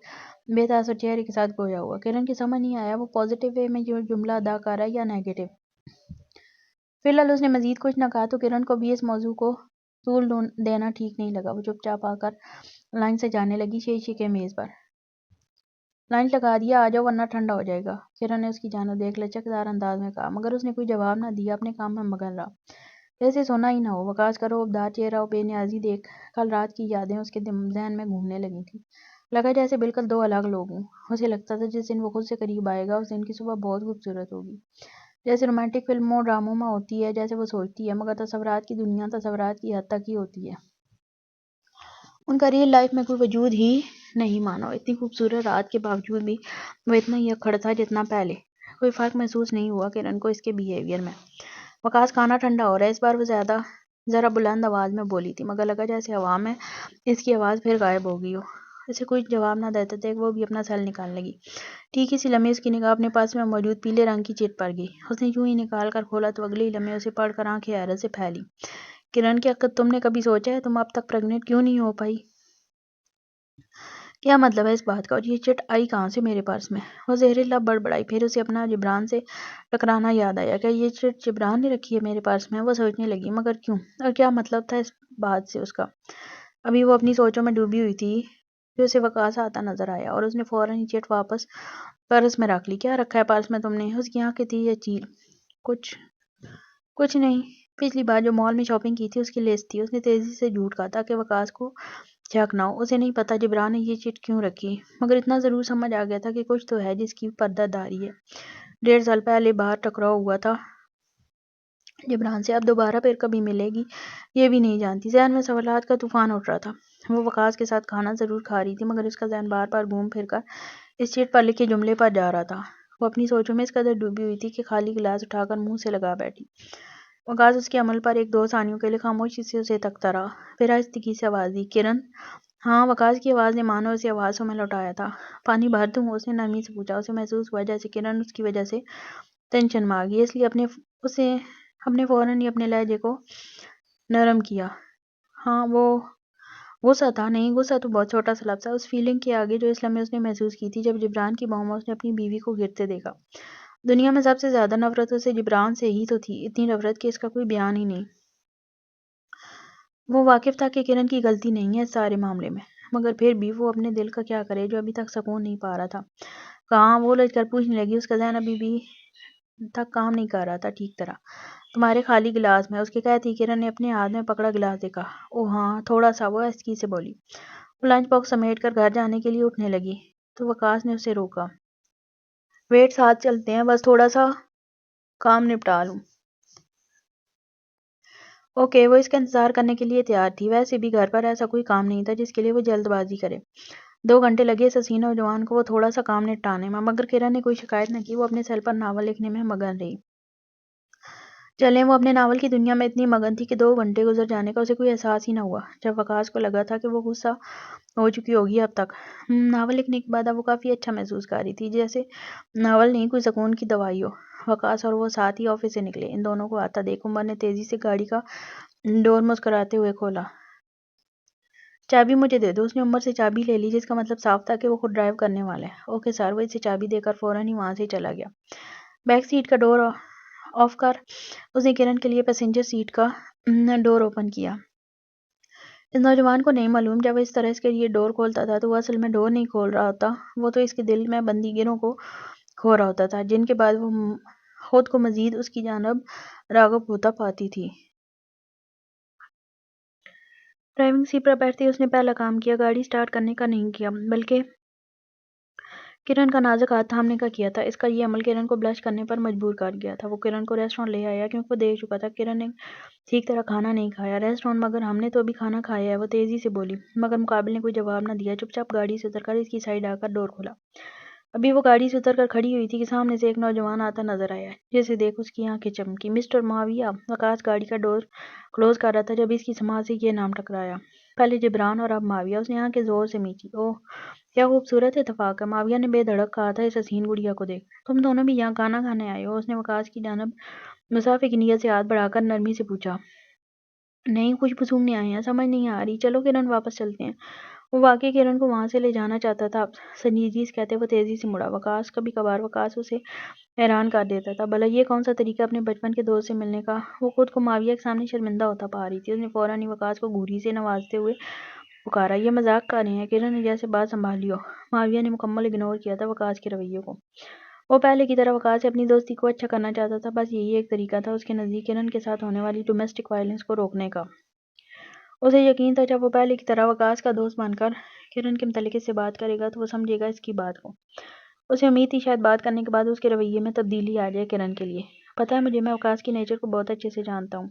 بے تاثر چہرے کے ساتھ گویا ہوا. کرن کی سمجھ نہیں آیا وہ پازیٹیو وے میں یہ جملہ ادا کر رہا ہے یا نیگیٹو. فی الحال اس نے مزید کچھ نہ کہا تو کرن کو بھی اس موضوع کو طول دینا ٹھیک نہیں لگا. وہ چپ چاپ آ کر لائن سے جانے لگی. شیشے کے میز پر لائن لگا دیا. آ جاؤ ورنہ ٹھنڈا ہو جائے گا. کرن نے اس کی جانب دیکھ لچکدار انداز میں کہا مگر اس نے کوئی جواب نہ دیا. اپنے کام میں مگن رہا جیسے سونا ہی نہ ہو. وقاص کا روبدار چہرہ اور بے نیازی دیکھ کل رات کی یادیں اس کے ذہن میں گھومنے لگی تھیں. لگا جیسے بالکل دو الگ لوگ ہوں. اسے لگتا تھا جس دن وہ خود سے قریب آئے گا اس دن کی صبح بہت خوبصورت ہوگی جیسے رومانٹک فلموں ڈراموں میں ہوتی ہے. جیسے وہ سوچتی ہے مگر تصورات کی دنیا تصورات کی حد تک ہی ہوتی ہے. ان کا ریئل لائف میں کوئی وجود ہی نہیں. مانو اتنی خوبصورت رات کے باوجود بھی وہ اتنا ہی اکھڑ تھا جتنا پہلے. کوئی فرق محسوس نہیں ہوا کرن کو اس کے بیہیویئر میں. وقاص کھانا ٹھنڈا ہو رہا ہے. اس بار وہ ذرا بلند آواز میں بولی تھی مگر لگا جیسے ہوا میں اس کی آواز پھر غائب ہو گئی ہو. اسے کوئی جواب نہ دیتے دیکھ وہ بھی اپنا سیل نکالنے لگی. ٹھیک اسی لمحے اس کی نگاہ اپنے پاس میں موجود پیلے رنگ کی چٹ پر گئی. اس نے یوں ہی نکال کر کھولا تو اگلے ہی لمحے اسے پڑھ کر آنکھیں حیرت سے پھیلی. کرن کیا تم نے کبھی سوچا ہے تم اب تک پریگننٹ کیوں نہیں ہو پائی؟ کیا مطلب ہے اس بات کا؟ اور یہ چٹ آئی کہاں سے میرے پرس میں؟ وہ زہریلا بڑبڑائی، پھر اسے اپنا جبران سے ٹکرانا یاد آیا۔ کیا یہ چٹ جبران نے رکھی ہے میرے پرس میں؟ وہ سوچنے لگی، مگر کیوں؟ اور کیا مطلب تھا اس بات سے اس کا؟ ابھی وہ اپنی سوچوں میں ڈوبی ہوئی تھی کہ اسے وقاص آتا نظر آیا، اور اس نے فوراً ہی چٹ واپس پرس میں رکھ لی۔ کیا رکھا ہے پرس میں تم نے؟ اس کی آنکھیں تھی یا چیل؟ کچھ نہیں، پچھلی بار جو مال میں شاپنگ کی تھی اس کی لسٹ تھی۔ اس نے تیزی سے جھوٹ کہا تاکہ وقاص کو شک نہ ہو۔ اسے نہیں پتا جبران نے یہ چٹ کیوں رکھی، مگر اتنا ضرور سمجھ آ گیا تھا کہ کچھ تو ہے جس کی پردہ داری ہے۔ 1.5 سال پہلے باہر ٹکراؤ ہوا تھا جبران سے، اب دوبارہ پھر کبھی ملے گی یہ بھی نہیں جانتی۔ ذہن میں سوالات کا طوفان اٹھ رہا تھا۔ وہ وقاص کے ساتھ کھانا ضرور کھا رہی تھی، مگر اس کا ذہن بار بار گھوم پھر کر اس چٹ پر لکھے جملے پر جا رہا تھا۔ وہ اپنی سوچوں میں اس قدر ڈوبی ہوئی تھی کہ خالی گلاس اٹھا کر منہ سے لگا بیٹھی۔ وقاص اس کے عمل پر 1-2 ثانیوں کے لیے خاموشی سے اسے تکتا رہا، پھر آہستگی سے آواز دی، کرن۔ ہاں، وقاص کی آواز نے مانو اسے آوازوں میں لوٹایا تھا۔ پانی بھر دوں؟ اس نے نرمی سے پوچھا۔ اسے محسوس ہوا جیسے کرن اس کی وجہ سے ٹینشن میں آ گئی، اس لیے اپنے فوراً ہی اپنے لہجے کو نرم کیا۔ ہاں، وہ غصہ تھا؟ نہیں، غصہ تو بہت چھوٹا سا لفظ ہے اس فیلنگ کے آگے جو اس لمحے اس نے محسوس کی تھی جب جبران کی باہوں میں اس نے اپنی بیوی کو گرتے دیکھا۔ دنیا میں سب سے زیادہ نفرت اسے جبران سے ہی تو تھی، اتنی نفرت کہ اس کا کوئی بیان ہی نہیں۔ وہ واقف تھا کہ کرن کی غلطی نہیں ہے اس سارے معاملے میں، مگر پھر بھی وہ اپنے دل کا کیا کرے جو ابھی تک سکون نہیں پا رہا تھا۔ کہاں؟ وہ لج کر پوچھنے لگی۔ اس کا ذہن ابھی بھی تک کام نہیں کر رہا تھا ٹھیک طرح۔ تمہارے خالی گلاس میں، اس کے کہتے ہی کرن نے اپنے ہاتھ میں پکڑا گلاس دیکھا۔ اوہ ہاں، تھوڑا سا، وہ آہستگی سے بولی۔ وہ لنچ باکس سمیٹ کر گھر جانے کے لیے اٹھنے لگی تو وقاص نے اسے روکا۔ ویٹ، ساتھ چلتے ہیں، بس تھوڑا سا کام نپٹا لوں۔ اوکے، وہ اس کا انتظار کرنے کے لیے تیار تھی۔ ویسے بھی گھر پر ایسا کوئی کام نہیں تھا جس کے لیے وہ جلد بازی کرے۔ 2 گھنٹے لگے اس حسین نوجوان کو وہ تھوڑا سا کام نپٹانے میں، مگر کرن نے کوئی شکایت نہ کی۔ وہ اپنے سیل پر ناول لکھنے میں مگن رہی۔ چلیں، وہ اپنے ناول کی دنیا میں اتنی مگن تھی کہ 2 گھنٹے گزر جانے کا اسے کوئی احساس ہی نہ ہوا۔ جب وقاص کو لگا تھا کہ وہ غصہ ہو چکی ہوگی اب تک۔ ناول لکھنے کے بعد اب وہ کافی اچھا محسوس کر رہی تھی، جیسے ناول نہیں، کوئی سکون کی دوائی ہو۔ وقاص اور وہ ساتھ ہی آفس سے نکلے۔ ان دونوں کو آتا دیکھ عمر نے تیزی سے گاڑی کا ڈور مسکراتے ہوئے کھولا۔ چابی مجھے دے دو۔ اس نے عمر سے چابی لے لی، جس کا مطلب صاف تھا کہ وہ خود ڈرائیو کرنے والا ہے۔ Okay sir. وہ اسے چابی دے کر فوراً ہی وہاں سے چلا گیا۔ بیک سیٹ کا ڈور آف کر اس نے کرن کے لیے پیسنجر سیٹ کا ڈور اوپن کیا۔ اس نوجوان کو نہیں معلوم جب وہ اس طرح اس کے لیے ڈور کھولتا تھا تو وہ اصل میں ڈور نہیں کھول رہا ہوتا، وہ تو اس کے دل میں بندی گیروں کو کھو رہا ہوتا تھا، جن کے بعد وہ خود کو مزید اس کی جانب راغب ہوتا پاتی تھی۔ ڈرائیونگ سیٹ پر بیٹھتے ہی اس نے پہلا کام کیا گاڑی سٹارٹ کرنے کا نہیں کیا، بلکہ کرن کا نازک ہاتھ تھامنے کا کیا تھا۔ اس کا یہ عمل کرن کو بلش کرنے پر مجبور کر گیا تھا۔ وہ کرن کو ریسٹورانٹ لے آیا کیونکہ وہ دیکھ چکا تھا کرن نے ٹھیک طرح کھانا نہیں کھایا۔ ریسٹورانٹ؟ مگر ہم نے تو ابھی کھانا کھایا ہے، وہ تیزی سے بولی، مگر مقابل نے کوئی جواب نہ دیا۔ چپ چاپ گاڑی سے اتر کر اس کی سائیڈ آ کر ڈور کھولا۔ ابھی وہ گاڑی سے اتر کر کھڑی ہوئی تھی کہ سامنے سے ایک نوجوان آتا نظر آیا، جسے دیکھ اس کی آنکھیں چمکی۔ مسٹر معاویہ۔ وقاص گاڑی کا ڈور کلوز کر رہا تھا جب اس کی سماعت سے یہ نام ٹکرایا۔ پہلے جبران اور اب معاویہ۔ اس نے آنکھیں زور سے میچی۔ اوہ، کیا خوبصورت اتفاق ہے، معاویہ نے بے دھڑک کہا تھا اس حسین گڑیا کو دیکھ۔ تم دونوں بھی یہاں کھانا کھانے آئے ہو؟ اس نے وقاص کی جانب مسافے کی نیت سے ہاتھ بڑھا کر نرمی سے پوچھا۔ نہیں، کچھ وصولنے آئے ہیں، سمجھ نہیں آ رہی۔ چلو کرن، واپس چلتے ہیں۔ وہ واقعی کرن کو وہاں سے لے جانا چاہتا تھا۔ سنجیدگی سے کہتے وہ تیزی سے مڑا۔ وقاص، کبھی کبھار وقاص اسے حیران کر دیتا تھا۔ بھلا یہ کون سا طریقہ اپنے بچپن کے دوست سے ملنے کا؟ وہ خود کو معاویہ کے سامنے شرمندہ ہوتا پا رہی تھی۔ اس نے فوراً ہی وقاص کو گھوری سے نوازتے ہوئے پکارا۔ یہ مذاق کر رہے ہیں؟ کرن نے جیسے بات سنبھالی ہو۔ معاویہ نے مکمل اگنور کیا تھا وقاص کے رویے کو۔ وہ پہلے کی طرح وقاص سے اپنی دوستی کو اچھا کرنا چاہتا تھا، بس یہی ایک طریقہ تھا اس کے نزدیک کرن کے ساتھ ہونے والی ڈومیسٹک وائلنس کو روکنے کا۔ اسے یقین تھا جب وہ پہلے کی طرح وقاص کا دوست بن کر کرن کے متعلق اس سے بات کرے گا تو وہ سمجھے گا اس کی بات کو۔ اسے امید تھی شاید بات کرنے کے بعد اس کے رویے میں تبدیلی آ جائے کرن کے لیے۔ پتہ ہے مجھے، میں وقاص کی نیچر کو بہت اچھے سے جانتا ہوں،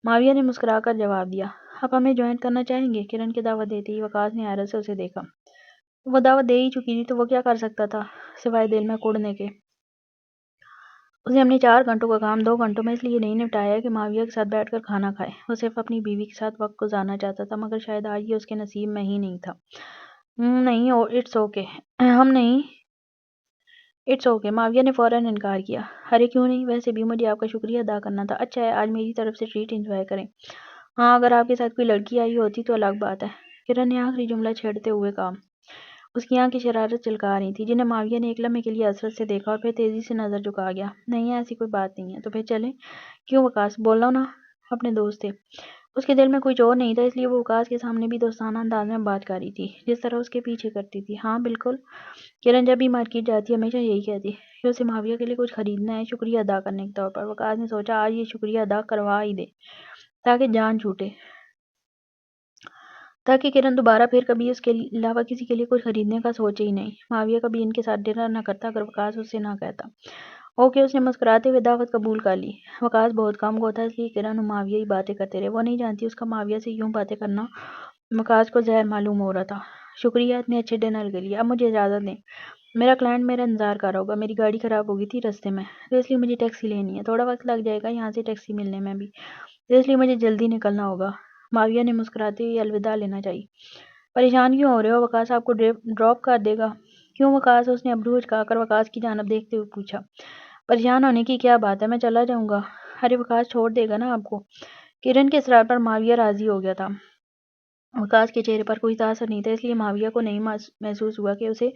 معاویہ نے مسکرا کر جواب دیا۔ آپ ہمیں جوائن کرنا چاہیں گے؟ کرن کی دعوت دیتے ہی وقاص نے حیرت سے اسے دیکھا۔ وہ دعوت دے ہی چکی تھی تو وہ کیا کر سکتا تھا سوائے دل میں کوڑنے کے۔ اس نے اپنے 4 گھنٹوں کا کام 2 گھنٹوں میں اس لیے نہیں نپٹایا کہ معاویہ کے ساتھ بیٹھ کر کھانا کھائے۔ وہ صرف اپنی بیوی کے ساتھ وقت گزارنا چاہتا تھا، مگر شاید آج یہ اس کے نصیب میں ہی نہیں تھا۔ نہیں، اٹس اوکے، ہم نہیں۔ اٹس اوکے، معاویہ نے فوراً انکار کیا۔ ارے کیوں نہیں، ویسے بھی مجھے آپ کا شکریہ ادا کرنا تھا۔ اچھا ہے، آج میری طرف سے ٹریٹ انجوائے کریں۔ ہاں، اگر آپ کے ساتھ کوئی لڑکی آئی ہوتی تو الگ بات ہے، کرن نے آخری جملہ چھیڑتے ہوئے کہا۔ اس کی آنکھیں شرارت چلکا رہی تھی، جنہیں معاویہ نے ایک لمحے کے لیے حسرت سے دیکھا اور پھر تیزی سے نظر جھکا گیا۔ نہیں، ایسی کوئی بات نہیں ہے، تو پھر چلیں؟ کیوں وقاص؟ بولو نا، اپنے دوست تھے۔ اس کے دل میں کوئی اور نہیں تھا، اس لیے وہ وقاص کے سامنے بھی دوستانہ انداز میں بات کر رہی تھی، جس طرح اس کے پیچھے کرتی تھی۔ ہاں بالکل، کرن جب بھی مارکیٹ جاتی ہمیشہ یہی کہتی کہ اسے معاویہ کے لیے کچھ خریدنا ہے، شکریہ ادا کرنے کے طور پر۔ وقاص نے سوچا آج یہ شکریہ ادا کروا ہی دے تاکہ جان چھوٹے، تاکہ کرن دوبارہ پھر کبھی اس کے علاوہ کسی کے لیے کچھ خریدنے کا سوچے ہی نہیں۔ معاویہ کبھی ان کے ساتھ ڈنر نہ کرتا اگر وقاص اس سے نہ کہتا۔ اوکے، اس نے مسکراتے ہوئے دعوت قبول کر لی۔ وقاص بہت کم گو تھا، اس لیے کرن اور معاویہ ہی باتیں کرتے رہے۔ وہ نہیں جانتی اس کا معاویہ سے یوں باتیں کرنا وقاص کو زہر معلوم ہو رہا تھا۔ شکریہ اتنے اچھے ڈنر کے لیے، اب مجھے اجازت دیں، میرا کلائنٹ میرا انتظار کر رہا ہوگا۔ میری گاڑی خراب ہو گئی تھی رستے میں، تو اس لیے مجھے ٹیکسی لینی ہے، تھوڑا وقت لگ جائے گا یہاں سے ٹیکسی ملنے میں بھی، تو اس لیے مجھے جلدی نکلنا ہوگا۔ معاویہ نے مسکراتے ہوئے الوداع لینا چاہی۔ پریشان کیوں ہو رہے ہو؟ وقاص آپ کو ڈراپ کر دے گا؟ کیوں وقاص؟ اس نے ابرو اچکا کر وقاص کی جانب دیکھتے ہوئے پوچھا۔ پریشان ہونے کی کیا بات ہے، میں چلا جاؤں گا۔ ارے وقاص چھوڑ دے گا نا آپ کو؟ کرن کے اصرار پر معاویہ راضی ہو گیا تھا۔ وقاص کے چہرے پر کوئی تاثر نہیں تھا، اس لیے معاویہ کو نہیں محسوس ہوا کہ اسے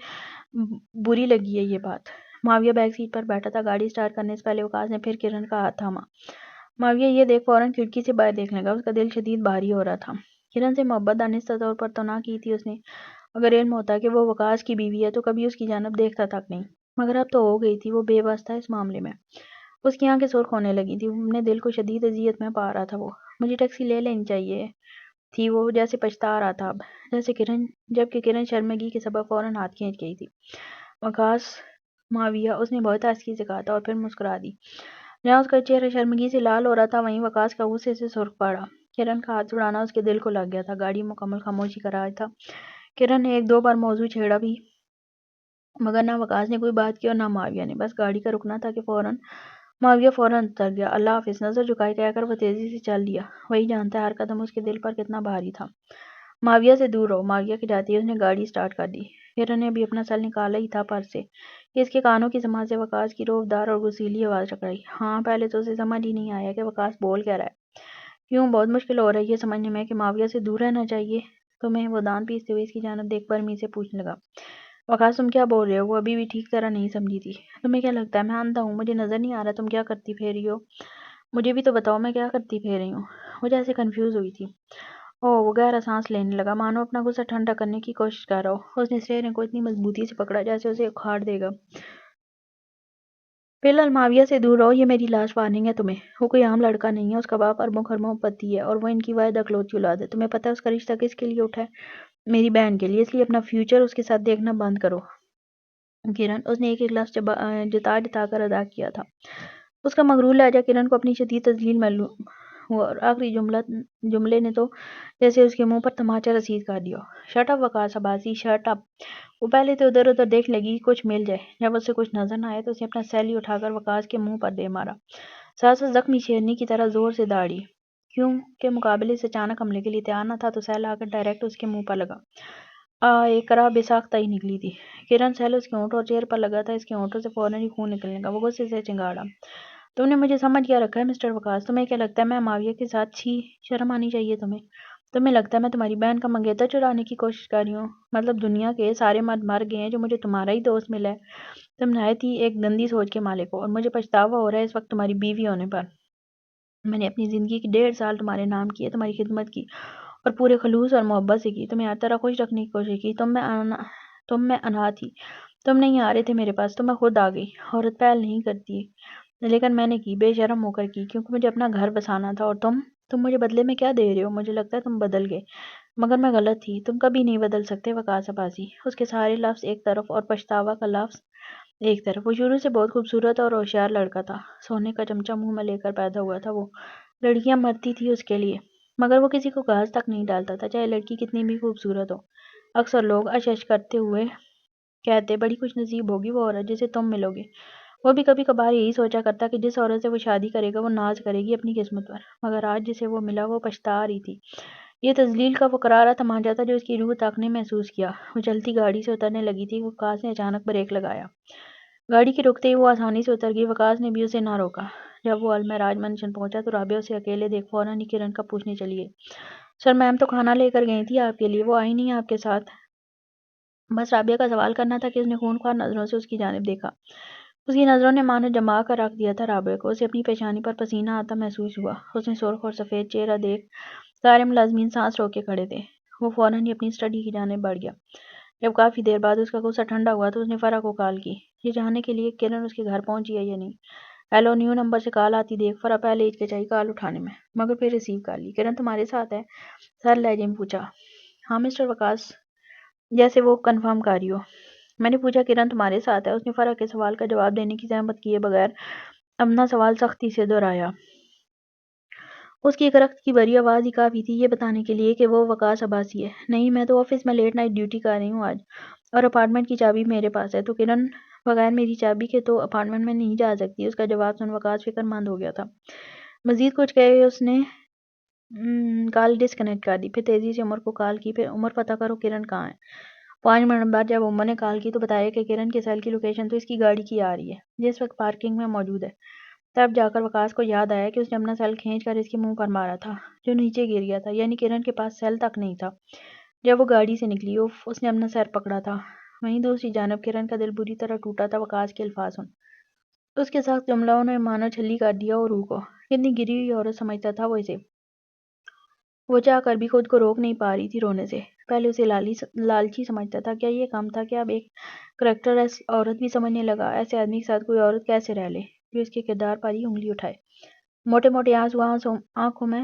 بری لگی ہے یہ بات۔ معاویہ بیک سیٹ پر بیٹھا تھا، گاڑی سٹارٹ کرنے سے پہلے وقاص نے پھر کرن کا ہاتھ تھاما۔ معاویہ یہ دیکھ فوراً کھڑکی سے باہر دیکھنے لگا، اس کا دل شدید بھاری ہو رہا تھا۔ کرن سے محبت دانستہ طور پر تو نہ کی تھی اس نے، اگر علم ہوتا کہ وہ وقاص کی بیوی ہے تو کبھی اس کی جانب دیکھتا تک نہیں، مگر اب تو ہو گئی تھی، وہ بے بس تھا اس معاملے میں۔ اس کی آنکھیں سرخ ہونے لگی تھی، اپنے دل کو شدید اذیت میں پا رہا تھا وہ۔ مجھے ٹیکسی لے لینی چاہیے تھی، وہ جیسے پچھتا رہا تھا اب، جبکہ کرن شرمندگی کے سبب فوراً ہاتھ کھینچ گئی تھی۔ وقاص معاویہ، اس نے بہت آہستگی سے کہا تھا اور پھر مسکرا دی۔ جہاں اس کا چہرہ شرمندگی سے لال ہو رہا تھا، وہیں وقاص کا غصے سے سرخ پڑا۔ کرن کا ہاتھ چھڑانا اس کے دل کو لگ گیا تھا۔ گاڑی مکمل خاموشی کا راج تھا۔ کرن نے ایک دو بار موضوع چھیڑا بھی، مگر نہ وقاص نے کوئی بات کی اور نہ معاویہ نے۔ بس گاڑی کا رکنا تھا کہ معاویہ فوراً اتر گیا۔ اللہ حافظ، نظر جھکائے کہہ کر وہ تیزی سے چل دیا۔ وہی جانتا ہے ہر قدم اس کے دل پر کتنا بھاری تھا۔ معاویہ سے دور رہو، معاویہ کے جاتے ہی اس نے گاڑی سٹارٹ کر دی۔ کرن نے ابھی اپنا سر نکالا ہی تھا پرس سے کہ اس کے کانوں کی سماعت سے وقاص کی روبدار اور غصیلی آواز ٹکرائی۔ ہاں، پہلے تو اسے سمجھ ہی نہیں آیا کہ وقاص بول کیا رہا ہے۔ کیوں؟ بہت مشکل ہو رہی ہے سمجھنے میں کہ معاویہ سے دور رہنا چاہیے تمہیں؟ وہ دانت پیستے ہوئے اس کی جانب دیکھ برہمی سے پوچھنے لگا۔ وقاص تم کیا بول رہے ہو؟ وہ ابھی بھی ٹھیک طرح نہیں سمجھی تھی۔ تمہیں کیا لگتا ہے میں اندھا ہوں؟ مجھے نظر نہیں آ رہا تم کیا کرتی پھر رہی ہو؟ مجھے بھی تو بتاؤ میں کیا کرتی پھر رہی ہوں؟ وہ جیسے کنفیوز ہوئی تھی۔ وہ گہرا سانس لینے لگا، مانو اپنا غصہ ٹھنڈا کرنے کی کوشش کر رہا ہو۔ اس نے اسٹیئرنگ کو اتنی مضبوطی سے پکڑا جیسے اسے اکھاڑ دے گا۔ فی الحال معاویہ سے دور رہو، یہ میری لاسٹ وارننگ ہے تمہیں۔ وہ کوئی عام لڑکا نہیں ہے، اس کا باپ اربوں خربوں پتی ہے اور وہ ان کی واحد اکلوتی اولاد ہے۔ تمہیں پتہ ہے اس کا رشتہ کس کے لیے اٹھا ہے؟ میری بہن کے لیے، اس لیے اپنا فیوچر اس کے ساتھ دیکھنا بند کرو۔ کرن، اس نے ایک ایک لفظ جتا جتا کر ادا کیا تھا۔ اس کا مغرور لہجہ کرن کو اپنی شدید تذلیل معلوم ہوا اور آخری جملے نے تو جیسے اس کے منہ پر تماچا رسید کر دیا۔ شٹ اپ وقاص عباسی، شٹ اپ۔ وہ پہلے تو ادھر ادھر دیکھ لگی کچھ مل جائے، جب اسے کچھ نظر نہ آئے تو اس نے اپنا سیلی اٹھا کر وقاص کے منہ پر دے مارا، ساتھ ساتھ زخمی شیرنی کی طرح زور سے داڑھی۔ کیوں کہ مقابلے سے اچانک حملے کے لیے تیار نہ تھا تو سیل آ کر ڈائریکٹ اس کے منہ پر لگا۔ ایک کرا بے ساختہ ہی نکلی تھی۔ کرن، سیل اس کے ہونٹ اور چہرے پر لگا تھا، اس کے ہونٹوں سے فوراً ہی خون نکلنے لگا۔ وہ غصے سے چنگاڑا۔ تم نے مجھے سمجھ کیا رکھا ہے مسٹر وقاص؟ تمہیں کیا لگتا ہے میں معاویہ کے ساتھ؟ چھی، شرم آنی چاہیے تمہیں۔ تمہیں لگتا ہے میں تمہاری بہن کا منگیتر چرانے کی کوشش کر رہی ہوں؟ مطلب دنیا کے سارے مرد مر گئے ہیں جو مجھے تمہارا ہی دوست ملا ہے؟ تم نہایت ہی ایک گندی سوچ کے مالک ہو، اور مجھے پچھتاوا ہو رہا ہے اس وقت تمہاری بیوی ہونے پر۔ میں نے اپنی زندگی کی 1.5 سال تمہارے نام کیے، تمہاری خدمت کی اور پورے خلوص اور محبت سے کی، تمہیں ہر طرح خوش رکھنے کی کوشش کی۔ تم میں انا تھی، تم نہیں آ رہے تھے میرے پاس تو میں خود آ گئی۔ عورت پہل نہیں کرتی لیکن میں نے کی، بے شرم ہو کر کی، کیونکہ مجھے اپنا گھر بسانا تھا۔ اور تم مجھے بدلے میں کیا دے رہے ہو؟ مجھے لگتا ہے تم بدل گئے، مگر میں غلط تھی، تم کبھی نہیں بدل سکتے وقاص عباسی۔ اس کے سارے لفظ ایک طرف اور پچھتاوا کا لفظ ایک طرف۔ وہ شروع سے بہت خوبصورت اور ہوشیار لڑکا تھا، سونے کا چمچہ منہ میں لے کر پیدا ہوا تھا وہ۔ لڑکیاں مرتی تھی اس کے لیے، مگر وہ کسی کو گھاس تک نہیں ڈالتا تھا، چاہے لڑکی کتنی بھی خوبصورت ہو۔ اکثر لوگ اش اش کرتے ہوئے کہتے بڑی خوش نصیب ہوگی وہ عورت جسے تم ملو گے۔ وہ بھی کبھی کبھار یہی سوچا کرتا کہ جس عورت سے وہ شادی کرے گا وہ ناز کرے گی اپنی قسمت پر، مگر آج جسے وہ ملا وہ پچھتا رہی تھی۔ یہ تذلیل کا وہ کرارا تمانچہ تھا جو اس کی روح تک نے محسوس کیا۔ وہ چلتی گاڑی سے اترنے لگی تھی، وقاص نے اچانک بریک لگایا۔ گاڑی کے رکتے ہی وہ آسانی سے اتر گئی، وقاص نے بھی اسے نہ روکا۔ جب وہ المعراج منشن پہنچا تو رابعہ اسے اکیلے دیکھ فوراً ہی کرن کا پوچھنے چلی گئی۔ سر میم تو کھانا لے کر گئی تھی آپ کے لیے، وہ آئی نہیں آپ کے ساتھ؟ بس رابعہ کا سوال کرنا تھا کہ اس نے خونخوار نظروں سے اس کی جانب دیکھا۔ اس کی نظروں نے مانو جما کر رکھ دیا تھا رابعہ کو۔ اسے اپنی پیشانی پر پسینہ آتا محسوس ہوا۔ اس نے سرخ اور سفید چہرہ دیکھ سارے ملازمین سانس روک کے کھڑے تھے۔ وہ فوراً ہی اپنی اسٹڈی کی جانب بڑھ گیا۔ جب کافی دیر بعد اس کا غصہ ٹھنڈا ہوا تو اس نے فرح کو کال کی، یہ جاننے کے لیے کہ کرن اس کے گھر پہنچی ہے یا نہیں۔ ہیلو نیو نمبر سے کال آتی دیکھ فرح پہلے ہچکچائی کال اٹھانے میں، مگر پھر ریسیو کر لی۔ کرن تمہارے ساتھ ہے؟ سر لہجے میں پوچھا۔ ہاں مسٹر وقاص، جیسے وہ کنفرم کر رہی ہو۔ میں نے پوچھا کرن تمہارے ساتھ ہے؟ اس نے فرح کے سوال کا جواب دینے کی زحمت کیے بغیر اپنا سوال سختی سے دہرایا۔ اس کی ایک رخت کی بھری آواز ہی کافی تھی یہ بتانے کے لیے کہ وہ وقاص عباسی ہے۔ نہیں، میں تو آفس میں لیٹ نائٹ ڈیوٹی کر رہی ہوں آج، اور اپارٹمنٹ کی چابی میرے پاس ہے۔ تو کرن بغیر میری چابی کے تو اپارٹمنٹ میں نہیں جا سکتی۔ اس کا جواب سن وقاص فکر مند ہو گیا تھا۔ مزید کچھ کہے اس نے کال ڈسکنیکٹ کر دی، پھر تیزی سے عمر کو کال کی۔ پھر عمر پتہ کرو کرن کہاں ہے۔ 5 منٹ بعد جب عمر نے کال کی تو بتایا کہ کرن کے سیل کی لوکیشن تو اس کی گاڑی کی آ رہی ہے، جس وقت پارکنگ میں موجود ہے۔ تب جا کر وقاص کو یاد آیا کہ اس نے اپنا سیل کھینچ کر اس کے منہ پر مارا تھا جو نیچے گر گیا تھا، یعنی کرن کے پاس سیل تک نہیں تھا جب وہ گاڑی سے نکلی۔ اف، اس نے اپنا سر پکڑا تھا۔ وہیں دوسری جانب کرن کا دل بری طرح ٹوٹا تھا وقاص کے الفاظ سن۔ اس کے ساتھ جملوں نے مانا چھلی کر دیا اور روح کو۔ کتنی گری ہوئی عورت سمجھتا تھا وہ اسے۔ وہ چاہ کر بھی خود کو روک نہیں پا رہی تھی رونے سے۔ پہلے اسے لالچی سمجھتا تھا، کیا یہ کم تھا کہ اب ایک کریکٹرلیس عورت بھی سمجھنے لگا ایسے آدمی کے ساتھ کوئی عورت کیسے رہ لے جو اس کے کردار پر ہی انگلی اٹھائے۔ موٹے موٹے آنسو آنکھوں میں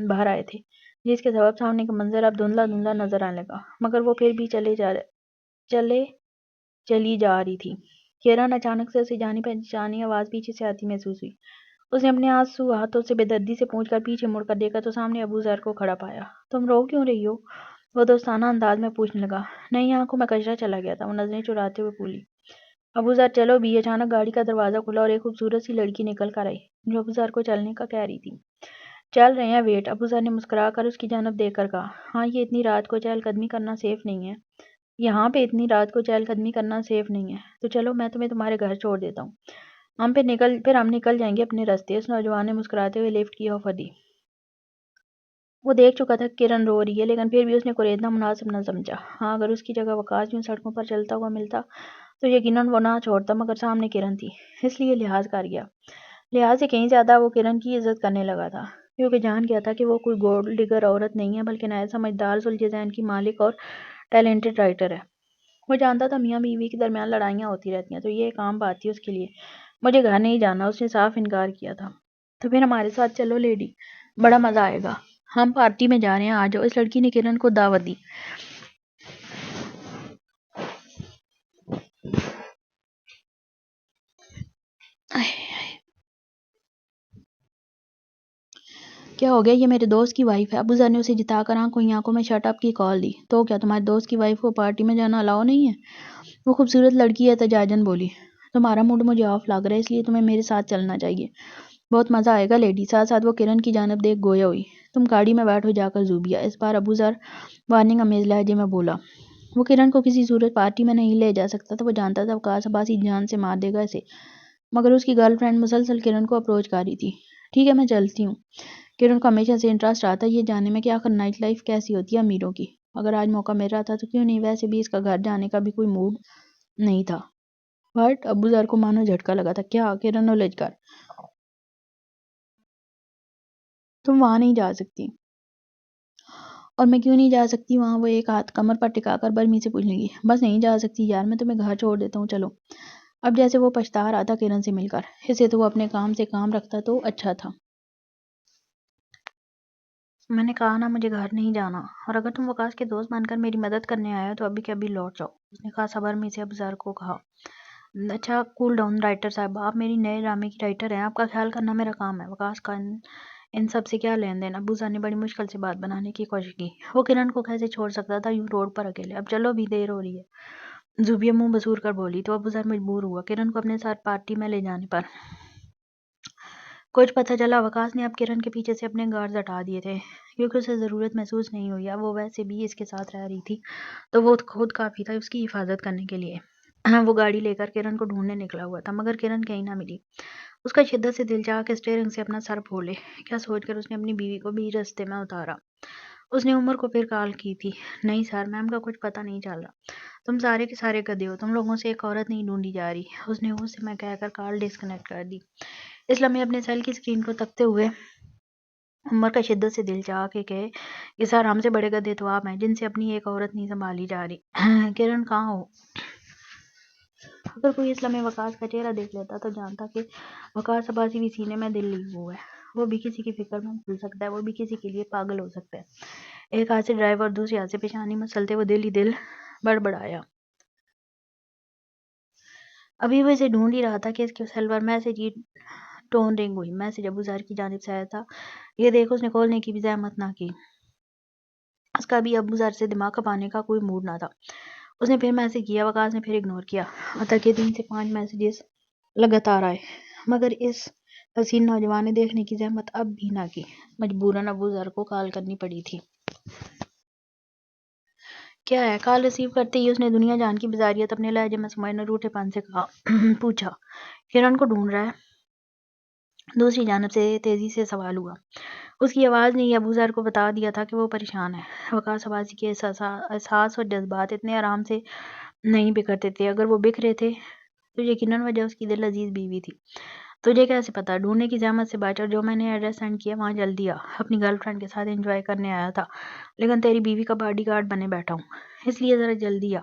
باہر آئے تھے، جس کے سبب سامنے کا منظر اب دھندلا دھندلا نظر آنے لگا، مگر وہ پھر بھی چلی جا رہی تھی۔ کرن اچانک سے اسے جانی پہچانی آواز پیچھے سے آتی محسوس ہوئی۔ اس نے اپنے آنسو ہاتھوں سے بے دردی سے پوچھ کر پیچھے مڑ کر دیکھا تو سامنے ابو ذر کو کھڑا پایا۔ تم رو کیوں رہی ہو؟ وہ دوستانہ انداز میں پوچھنے لگا۔ نہیں، آنکھوں میں کجرا چلا گیا تھا، وہ نظریں چراتے ہوئے بولی۔ ابو ذر چلو بھی۔ اچانک گاڑی کا دروازہ کھلا اور ایک خوبصورت سی لڑکی نکل کر آئی جو ابو ذر کو چلنے کا کہہ رہی تھی۔ چل رہے ہیں ویٹ، ابو ذر نے مسکرا کر اس کی جانب دیکھ کر کہا۔ ہاں، یہ اتنی رات کو چہل قدمی کرنا سیف نہیں ہے۔ یہاں پہ اتنی رات کو چہل قدمی کرنا سیف نہیں ہے، تو چلو میں تمہیں تمہارے گھر چھوڑ دیتا ہوں، پھر ہم نکل جائیں گے اپنے راستے۔ اس نوجوان نے مسکراتے ہوئے لفٹ کی آفر دی۔ وہ دیکھ چکا تھا کہ کرن رو رہی ہے، لیکن پھر بھی اس نے کوریدنا مناسب نہ سمجھا۔ ہاں، اگر اس کی جگہ وقاص یوں سڑکوں پر چلتا ہوا ملتا تو یقیناً وہ نہ چھوڑتا، مگر سامنے کرن تھی، اس لیے لحاظ کر گیا۔ لحاظ سے کہیں زیادہ وہ کرن کی عزت کرنے لگا تھا، کیونکہ جان گیا تھا کہ وہ کوئی گولڈ ڈگر عورت نہیں ہے بلکہ نہایت سمجھدار سلجھے ذہن کی مالک اور ٹیلنٹڈ رائٹر ہے۔ وہ جانتا تھا میاں بیوی کے درمیان لڑائیاں ہوتی رہتی ہیں تو یہ ایک عام بات تھی اس کے لیے۔ مجھے گھر نہیں جانا، اس نے صاف انکار کیا تھا۔ تو پھر ہمارے ساتھ چلو لیڈی، بڑا مزہ آئے گا، ہم پارٹی میں جا رہے ہیں، آ جاؤ۔ اس لڑکی نے کرن کو دعوت دی۔ کیا ہو گیا؟ یہ میرے دوست کی وائف ہے۔ ابو ذر نے اسے جتا کر آنکھوں ہی آنکھوں میں شٹ اپ کی کال دی۔ تو کیا تمہارے دوست کی وائف کو پارٹی میں جانا الاؤ نہیں ہے؟ وہ خوبصورت لڑکی احتجاجاً بولی۔ تمہارا موڈ مجھے آف لگ رہا ہے، اس لیے تمہیں میرے ساتھ چلنا چاہیے، بہت مزہ آئے گا لیڈی۔ ساتھ ساتھ وہ کرن کی جانب دیکھ گویا ہوئی۔ تم گاڑی میں بیٹھو جا کر زوبیا، اس بار ابو ذر وارننگ آمیز لہجے میں بولا۔ وہ کرن کو کسی صورت پارٹی میں نہیں لے جا سکتا تھا۔ وہ جانتا تھا وقاص عباسی جان سے مار دے گا اسے، مگر اس کی گرل فرینڈ مسلسل کرن کو اپروچ کر رہی تھی۔ ٹھیک ہے، میں چلتی ہوں۔ کرن کو ہمیشہ سے انٹرسٹ رہا تھا یہ جاننے میں کہ آخر نائٹ لائف کیسی ہوتی ہے امیروں کی۔ اگر آج موقع مل رہا تھا تو کیوں نہیں، ویسے بھی اس کا گھر جانے کا بھی کوئی موڈ نہیں تھا۔ بٹ ابو ذر کو مانو جھٹکا لگا تھا۔ کیا؟ کرن الجھ کر۔ تم وہاں نہیں جا سکتی۔ اور میں کیوں نہیں جا سکتی وہاں؟ وہ ایک ہاتھ کمر پر ٹکا کر برمی سے پوچھنے لگی۔ بس نہیں جا سکتی یار، میں تمہیں گھر چھوڑ دیتا ہوں، چلو۔ اب جیسے وہ پچھتا رہا تھا کرن سے مل کر، اسے تو وہ اپنے کام سے کام رکھتا تو اچھا تھا۔ میں نے کہا نا مجھے گھر نہیں جانا، اور اگر تم وقاص کے دوست بن کر میری مدد کرنے آئے ہو تو ابھی کے ابھی لوٹ جاؤ، اس نے خاصا برمی سے ابو ذر کو کہا۔ اچھا کول ڈاؤن رائٹر صاحبہ، آپ میری نئے ڈرامے کی رائٹر ہیں، آپ کا خیال کرنا میرا کام ہے۔ وقاص کا ان سب سے کیا لین دین؟ ابو ذر نے بڑی مشکل سے بات بنانے کی کوشش کی۔ وہ کرن کو کیسے چھوڑ سکتا تھا یوں روڈ پر اکیلے؟ اب چلو بھی، دیر ہو رہی ہے، زوبیا منہ بسور کر بولی۔ تو ابو ذر مجبور ہوا کرن کو اپنے ساتھ پارٹی میں لے جانے پر۔ کچھ پتہ چلا وقاص نے اب کرن کے پیچھے سے اپنے گارڈز ہٹا دیے تھے، کیونکہ اسے ضرورت محسوس نہیں ہوئی۔ اب وہ ویسے بھی اس کے ساتھ رہ رہی تھی تو وہ خود کافی تھا اس کی حفاظت کرنے کے لیے۔ وہ گاڑی لے کر کرن کو ڈھونڈنے نکلا ہوا تھا، مگر کرن کہیں نہ ملی۔ اس کا شدت سے دل چاہا کہ اسٹیئرنگ سے اپنا سر پھوڑ لے۔ کیا سوچ کر اس نے اپنی بیوی کو بھی رستے میں اتارا اس نے عمر کو پھر کال کی تھی۔ نہیں سر، میم کا کچھ پتہ نہیں چل رہا، تم سارے کے سارے گدھے ہو، تم لوگوں سے ایک عورت نہیں ڈھونڈی جا رہی۔ اس نے اس سے میں کہہ کر کال ڈسکنیکٹ کر دی۔ اس لمحے اپنے سیل کی اسکرین کو تکتے ہوئے عمر کا شدت سے دل چاہ کے کہے کہ سر، ہم سے بڑے گدھے تو آپ ہیں جن سے اپنی ایک عورت نہیں سنبھالی جا رہی۔ کرن کہاں ہو؟ اگر کوئی اس لمحے وقاص کا چہرہ دیکھ لیتا تو جانتا کہ وقاص عباسی بھی سینے میں دل لیے ہوئے ہے۔ وہ بھی کسی کی فکر میں بھول سکتا ہے، وہ بھی کسی کے لیے پاگل ہو سکتا ہے۔ ایک ہاتھ سے ڈرائیو اور دوسرے ہاتھ سے پیشانی مسلتے وہ دل ہی دل بڑبڑایا۔ ابھی وہ اسے ڈھونڈ ہی رہا تھا کہ اس کے سیل پر میسج کی ٹون رنگ ہوئی۔ میسج ابو ظہر کی جانب سے آیا تھا۔ یہ دیکھ اس نے کھولنے کی بھی زحمت نہ کی۔ اس کا بھی ابو ظہر سے دماغ کھپانے کا کوئی موڈ نہ تھا۔ اس نے پھر میسج کیا، وقاص نے پھر اگنور کیا۔ تک یہ 3 سے 5 میسیجز لگاتار آئے، مگر اس حسین نوجوان نے دیکھنے کی زحمت اب بھی نہ کی۔ مجبوراً ابو ظہر کو کال کرنی پڑی تھی۔ کیا ہے؟ کال ریسیو کرتے ہی اس نے دنیا جان کی بزاریت اپنے لہجے میں سمجھنا روٹھے پن سے کہا۔ پوچھا، کرن کو ڈھونڈ رہا ہے؟ دوسری جانب سے تیزی سے سوال ہوا۔ اس کی آواز نے یہ ابو ظہر کو بتا دیا تھا کہ وہ پریشان ہے۔ وقاص عباسی کے احساس اور جذبات اتنے آرام سے نہیں بکھرتے تھے۔ اگر وہ بکھرے تھے تو یقیناً وجہ اس کی دل عزیز بیوی تھی۔ تجھے کیسے پتا؟ ڈھونڈنے کی زحمت سے بچ، اور جو میں نے ایڈریس سینڈ کیا وہاں جلدی آ۔ اپنی گرل فرینڈ کے ساتھ انجوائے کرنے آیا تھا، لیکن تیری بیوی کا باڈی گارڈ بنے بیٹھا ہوں، اس لیے ذرا جلدی آ۔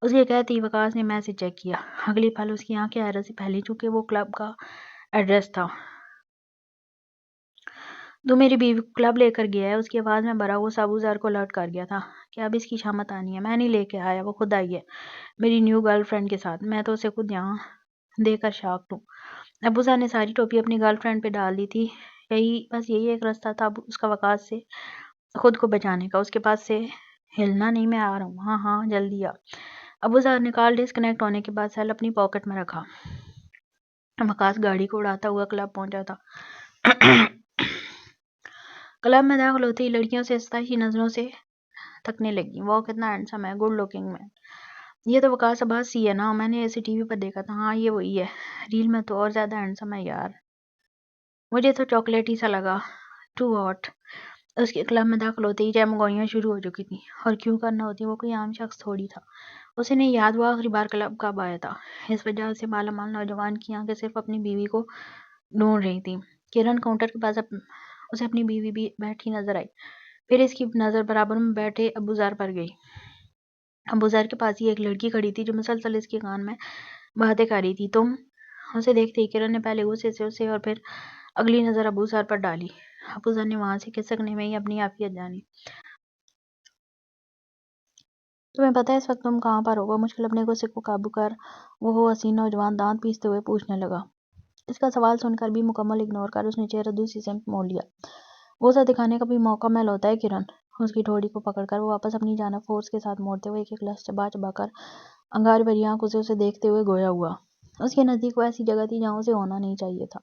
اس کے کہتے ہی وقاص نے میسج چیک کیا۔ اگلی پل اس کی آنکھیں حیرت سے پھیلی، چونکہ وہ کلب کا ایڈریس تھا۔ تو میری بیوی کو کلب لے کر گیا ہے؟ اس کی آواز میں بھرا غصہ ابو ظہر کو الرٹ کر گیا تھا کہ اب اس کی شامت آنی ہے۔ میں نہیں لے کے آیا، وہ خود آئی ہے میری نیو گرل فرینڈ کے ساتھ۔ میں تو اسے خود یہاں دے کر شاکڈ ہوں۔ ابو ظہر نے ساری ٹوپی اپنی گرل فرینڈ پہ ڈال دی تھی۔ بس یہی ایک راستہ تھا اس کا وقاص سے خود کو بچانے کا۔ اس کے پاس سے ہلنا نہیں، میں آ رہا ہوں۔ ہاں ہاں جلدی آ۔ ابو ظہر نے کال ڈسکنیکٹ ہونے کے بعد سیل اپنی پاکٹ میں رکھا۔ وقاص گاڑی کو اڑاتا ہوا کلب پہنچا تھا۔ کلب میں داخل ہوتے ہی لڑکیوں سے ستائشی نظروں سے تکنے لگی۔ وہ کتنا ہینڈسم ہے، گڈ لکنگ مین۔ یہ تو وقاص عباسی ہے نا، میں نے اسے ٹی وی پر دیکھا تھا۔ ہاں یہ وہی ہے، ریل میں تو اور زیادہ ہینڈسم ہے یار، مجھے تو چاکلیٹی سا لگا۔ To hot. اس کے کلب میں داخل ہوتے ہی چہمگوئیاں شروع ہو چکی تھیں، اور کیوں کرنا ہوتی، وہ کوئی عام شخص تھوڑی تھا۔ اسے نہیں یاد وہ آخری بار کلب کب آیا تھا۔ اس وجہ سے مالا مال نوجوان کی آنکھیں صرف اپنی بیوی کو ڈھونڈ رہی تھیں۔ کرن کاؤنٹر کے پاس اسے اپنی بیوی بھی بیٹھی نظر آئی، پھر اس کی نظر برابر میں بیٹھے ابو ظہر پر گئی۔ ابو ظہر کے پاس ہی ایک لڑکی کھڑی تھی جو مسلسل اس کے کان میں باتیں کر رہی تھی۔ تم؟ اسے دیکھتے ہی کرن نے پہلے غصے سے اسے اور پھر اگلی نظر ابو ظہر پر ڈالی۔ ابو ظہر نے وہاں سے کھسکنے میں ہی اپنی عافیت جانی۔ تمہیں پتہ ہے اس وقت تم کہاں پر ہو؟ وہ مشکل اپنے غصے کو قابو کر وہ حسین نوجوان دانت پیستے ہوئے پوچھنے لگا۔ اس کا سوال سن کر بھی مکمل اگنور کر اس نے چہرہ دوسری سمت موڑ لیا۔ غصہ دکھانے کا بھی موقع میل ہوتا ہے کرن؟ اس کی ٹھوڑی کو پکڑ کر وہ واپس اپنی جانب فورس کے ساتھ موڑتے ہوئے ایک ایک لفظ چبا چبا کر انگار بھری آنکھوں سے اسے دیکھتے ہوئے گویا ہوا۔ اس کے نزدیک وہ ایسی جگہ تھی جہاں اسے ہونا نہیں چاہیے تھا۔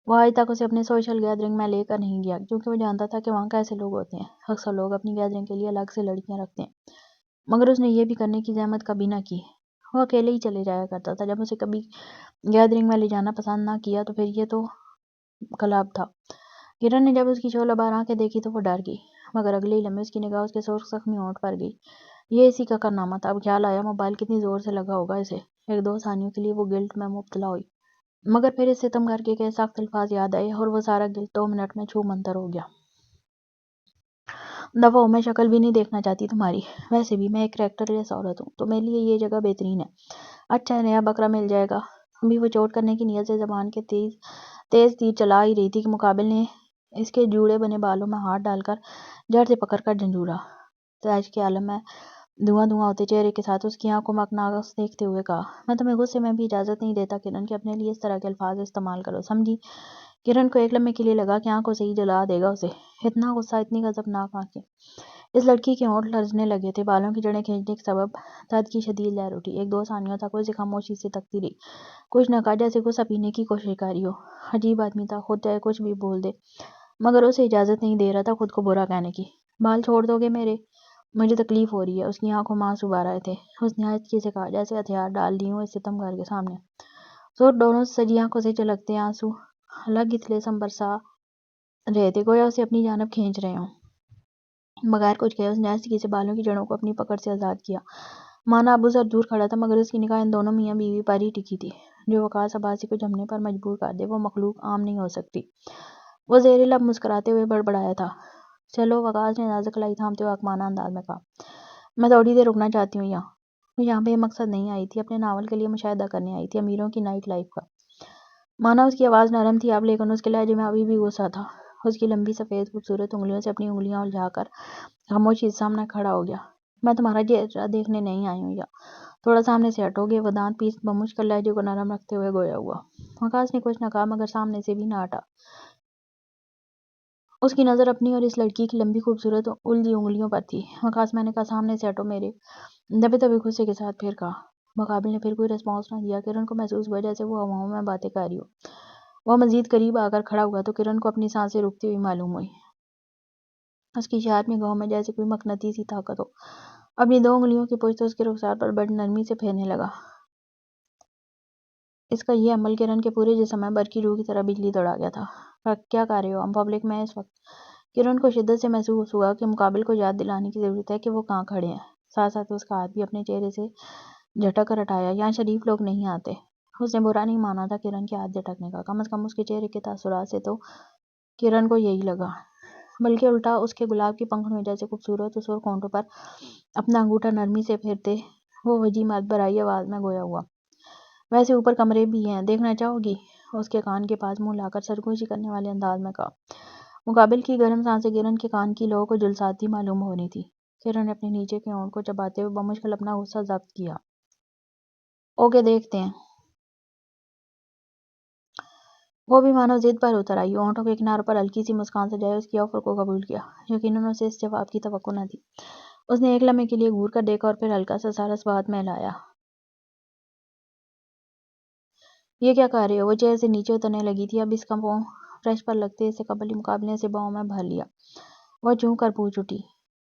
وہ آج تک اسے اپنے سوشل گیدرنگ میں لے کر نہیں گیا، کیونکہ وہ جانتا تھا کہ وہاں کیسے لوگ ہوتے ہیں۔ اکثر لوگ اپنی گیدرنگ کے لیے الگ سے لڑکیاں رکھتے ہیں، مگر اس نے یہ بھی کرنے کی زحمت کبھی نہ کی۔ وہ اکیلے ہی چلے جایا کرتا تھا۔ جب اسے کبھی گیدرنگ میں لے جانا پسند نہ کیا تو پھر یہ تو کلب تھا۔ کرن نے جب اس کی شعلہ بار آنکھیں دیکھی تو وہ ڈر گئی، مگر اگلے ہی لمحے اس کی نگاہ اس کے سرخ زخمی ہونٹ پر گئی۔ یہ اسی کا کارنامہ تھا۔ اب خیال آیا موبائل کتنی زور سے لگا ہوگا اسے۔ 1-2 ثانیوں کے لیے وہ گلٹ میں مبتلا ہوئی، مگر پھر اس ستم گر کے سخت الفاظ یاد آئے اور وہ سارا گلٹ 2 منٹ میں چھو منتر ہو گیا۔ دفعہ ہو، میں شکل بھی نہیں دیکھنا چاہتی تمہاری۔ ویسے بھی میں ایک کریکٹر لیس عورت ہوں، تو میرے لیے یہ جگہ بہترین ہے۔ اچھا نیا بکرا مل جائے گا۔ ابھی وہ چوٹ کرنے کی نیت سے زبان کے تیز تیر چلا ہی رہی تھی کہ مقابل نے اس کے جوڑے بنے بالوں میں ہاتھ ڈال کر جڑ سے پکڑ کر جھنجھوڑا۔ تیش کے عالم میں دھواں دھواں ہوتے چہرے کے ساتھ اس کی آنکھوں میں اکناس دیکھتے ہوئے کہا، میں تمہیں غصے میں بھی اجازت نہیں دیتا کرن کہ اپنے لیے اس طرح کے الفاظ استعمال کرو، سمجھی؟ کرن کو ایک لمحے کے لیے لگا کہ آنکھوں سے ہی جلا دے گا اسے۔ اتنا غصہ، اتنی غضبناک آنکھیں۔ اس لڑکی کے ہونٹ لرزنے لگے تھے، بالوں کی جڑیں کھینچنے کے سبب درد کی شدید لہر اٹھی۔ 1-2 ثانیوں تک وہ اسے خاموشی سے تکتی رہی، کچھ نہ کہا، جیسے غصہ پینے کی کوشش کر رہی ہو۔ عجیب آدمی تھا، خود چاہے کچھ بھی بول دے، مگر اسے اجازت نہیں دے رہا تھا خود کو برا کہنے کی۔ بال چھوڑ دو گے میرے؟ مجھے تکلیف ہو رہی ہے۔ اس کی آنکھوں میں آنسو بھر آئے تھے۔ اس نے آہستگی سے کہا، جیسے ہتھیار ڈال دی ہوں اس ستمگر کے سامنے۔ زور دونوں سجی آنکھوں سے چھلکتے آنسو الگ ہی طلسم برسا رہے تھے، گویا اسے اپنی جانب کھینچ رہے ہوں۔ بغیر کچھ کہے اس نے آہستگی سے بالوں کی جڑوں کو اپنی پکڑ سے آزاد کیا۔ مانا ابو ذر دور کھڑا تھا مگر اس کی نگاہ ان دونوں میاں بیوی پر ہی ٹکی تھی۔ جو وقاص عباسی کو جمنے پر مجبور کر دے وہ مخلوق عام نہیں ہو سکتی۔ وہ زیر لب مسکراتے ہوئے بڑبڑایا تھا۔ چلو، وقاص نے نازک کلائی تھامتے ہوئے حکمانہ انداز میں کہا۔ میں تھوڑی دیر رکنا چاہتی ہوں یہاں۔ وہ یہاں بے مقصد نہیں آئی تھی، اپنے ناول کے لیے مشاہدہ کرنے آئی تھی، امیروں کی نائٹ لائف کا۔ مانا اس کی آواز نرم تھی اب لیکن اس کے لہجے میں ابھی بھی غصہ تھا۔ اس کی لمبی سفید خوبصورت انگلیوں سے اپنی انگلیاں الجھا کر خاموشی سے سامنے کھڑا ہو گیا۔ میں تمہارا چہرہ دیکھنے نہیں آئی ہوں یا تھوڑا سامنے سے ہٹو گے؟ وہ دانت پیس بمشکل لہجے کو نرم رکھتے ہوئے گویا ہوا۔ وقاص نے کچھ نہ کہا مگر سامنے سے بھی نہ ہٹا۔ اس کی نظر اپنی اور اس لڑکی کی لمبی خوبصورت الجھی انگلیوں پر تھی۔ وقاص، میں نے کہا سامنے سے ہٹو، میرے دبے دبے غصے کے ساتھ پھر کہا۔ مقابل نے پھر کوئی رسپانس نہ دیا۔ کرن کو محسوس ہوا جیسے وہ ہواؤں میں باتیں کر رہی ہو۔ وہ مزید قریب آ کر کھڑا ہوا تو کرن کو اپنی سانسیں رکتی ہوئی معلوم ہوئی۔ اس کی شارپ نگاہوں میں جیسے کوئی مقناطیسی طاقت ہو۔ اپنی دو انگلیوں کی پشت اس کے رخسار پر بڑی نرمی سے پھیرنے لگا۔ اس کا یہ عمل کرن کے پورے جسم میں برقی رو کی طرح بجلی دوڑا گیا تھا۔ کیا کر رہے ہو؟ ہم پبلک میں اس وقت۔ کرن کو شدت سے محسوس ہوا کہ مقابل کو یاد دلانے کی ضرورت ہے کہ وہ کہاں کھڑے ہیں۔ ساتھ ساتھ اس کا ہاتھ بھی اپنے چہرے سے جھٹک کر ہٹایا۔ یہاں شریف لوگ نہیں آتے۔ اس نے برا نہیں مانا تھا کرن کے ہاتھ جھٹکنے کا، کم از کم اس کے چہرے کے تاثرات سے تو کرن کو یہی لگا، بلکہ الٹا اس کے گلاب کی پنکھڑیوں جیسے خوبصورت سرخ ہونٹوں پر اپنا انگوٹھا نرمی سے پھیرتے وہ وجیح مرد برائی آواز میں گویا ہوا۔ ویسے اوپر کمرے بھی ہیں، دیکھنا چاہو گی؟ اس کے کان کے پاس منہ لا کر سرگوشی کرنے والے انداز میں کہا۔ مقابل کی گرم سانسیں کرن کے کان کی لو کو جھلساتی معلوم ہو رہی تھی۔ کرن نے اپنے نیچے کے ہونٹ کو چباتے ہوئے بمشکل اپنا غصہ ضبط کیا۔ اوکے، دیکھتے ہیں۔ وہ بھی مانو ضد پر اتر آئی، ہونٹوں کے کناروں پر ہلکی سی مسکان سجائے اس کی آفر کو قبول کیا۔ یقیناً اسے اس جواب کی توقع نہ تھی۔ اس نے ایک لمحے کے لیے گھور کر دیکھا اور پھر ہلکا سا سارس بات میں ہلایا۔ یہ کیا کر رہے ہو؟ وہ چیئر سے نیچے اترنے لگی تھی۔ اب اس کا پاؤں فرش پر لگتے اس سے قبل ہی مقابل نے اسے باؤں میں بھر لیا۔ وہ چونک کر پوچھ اٹھی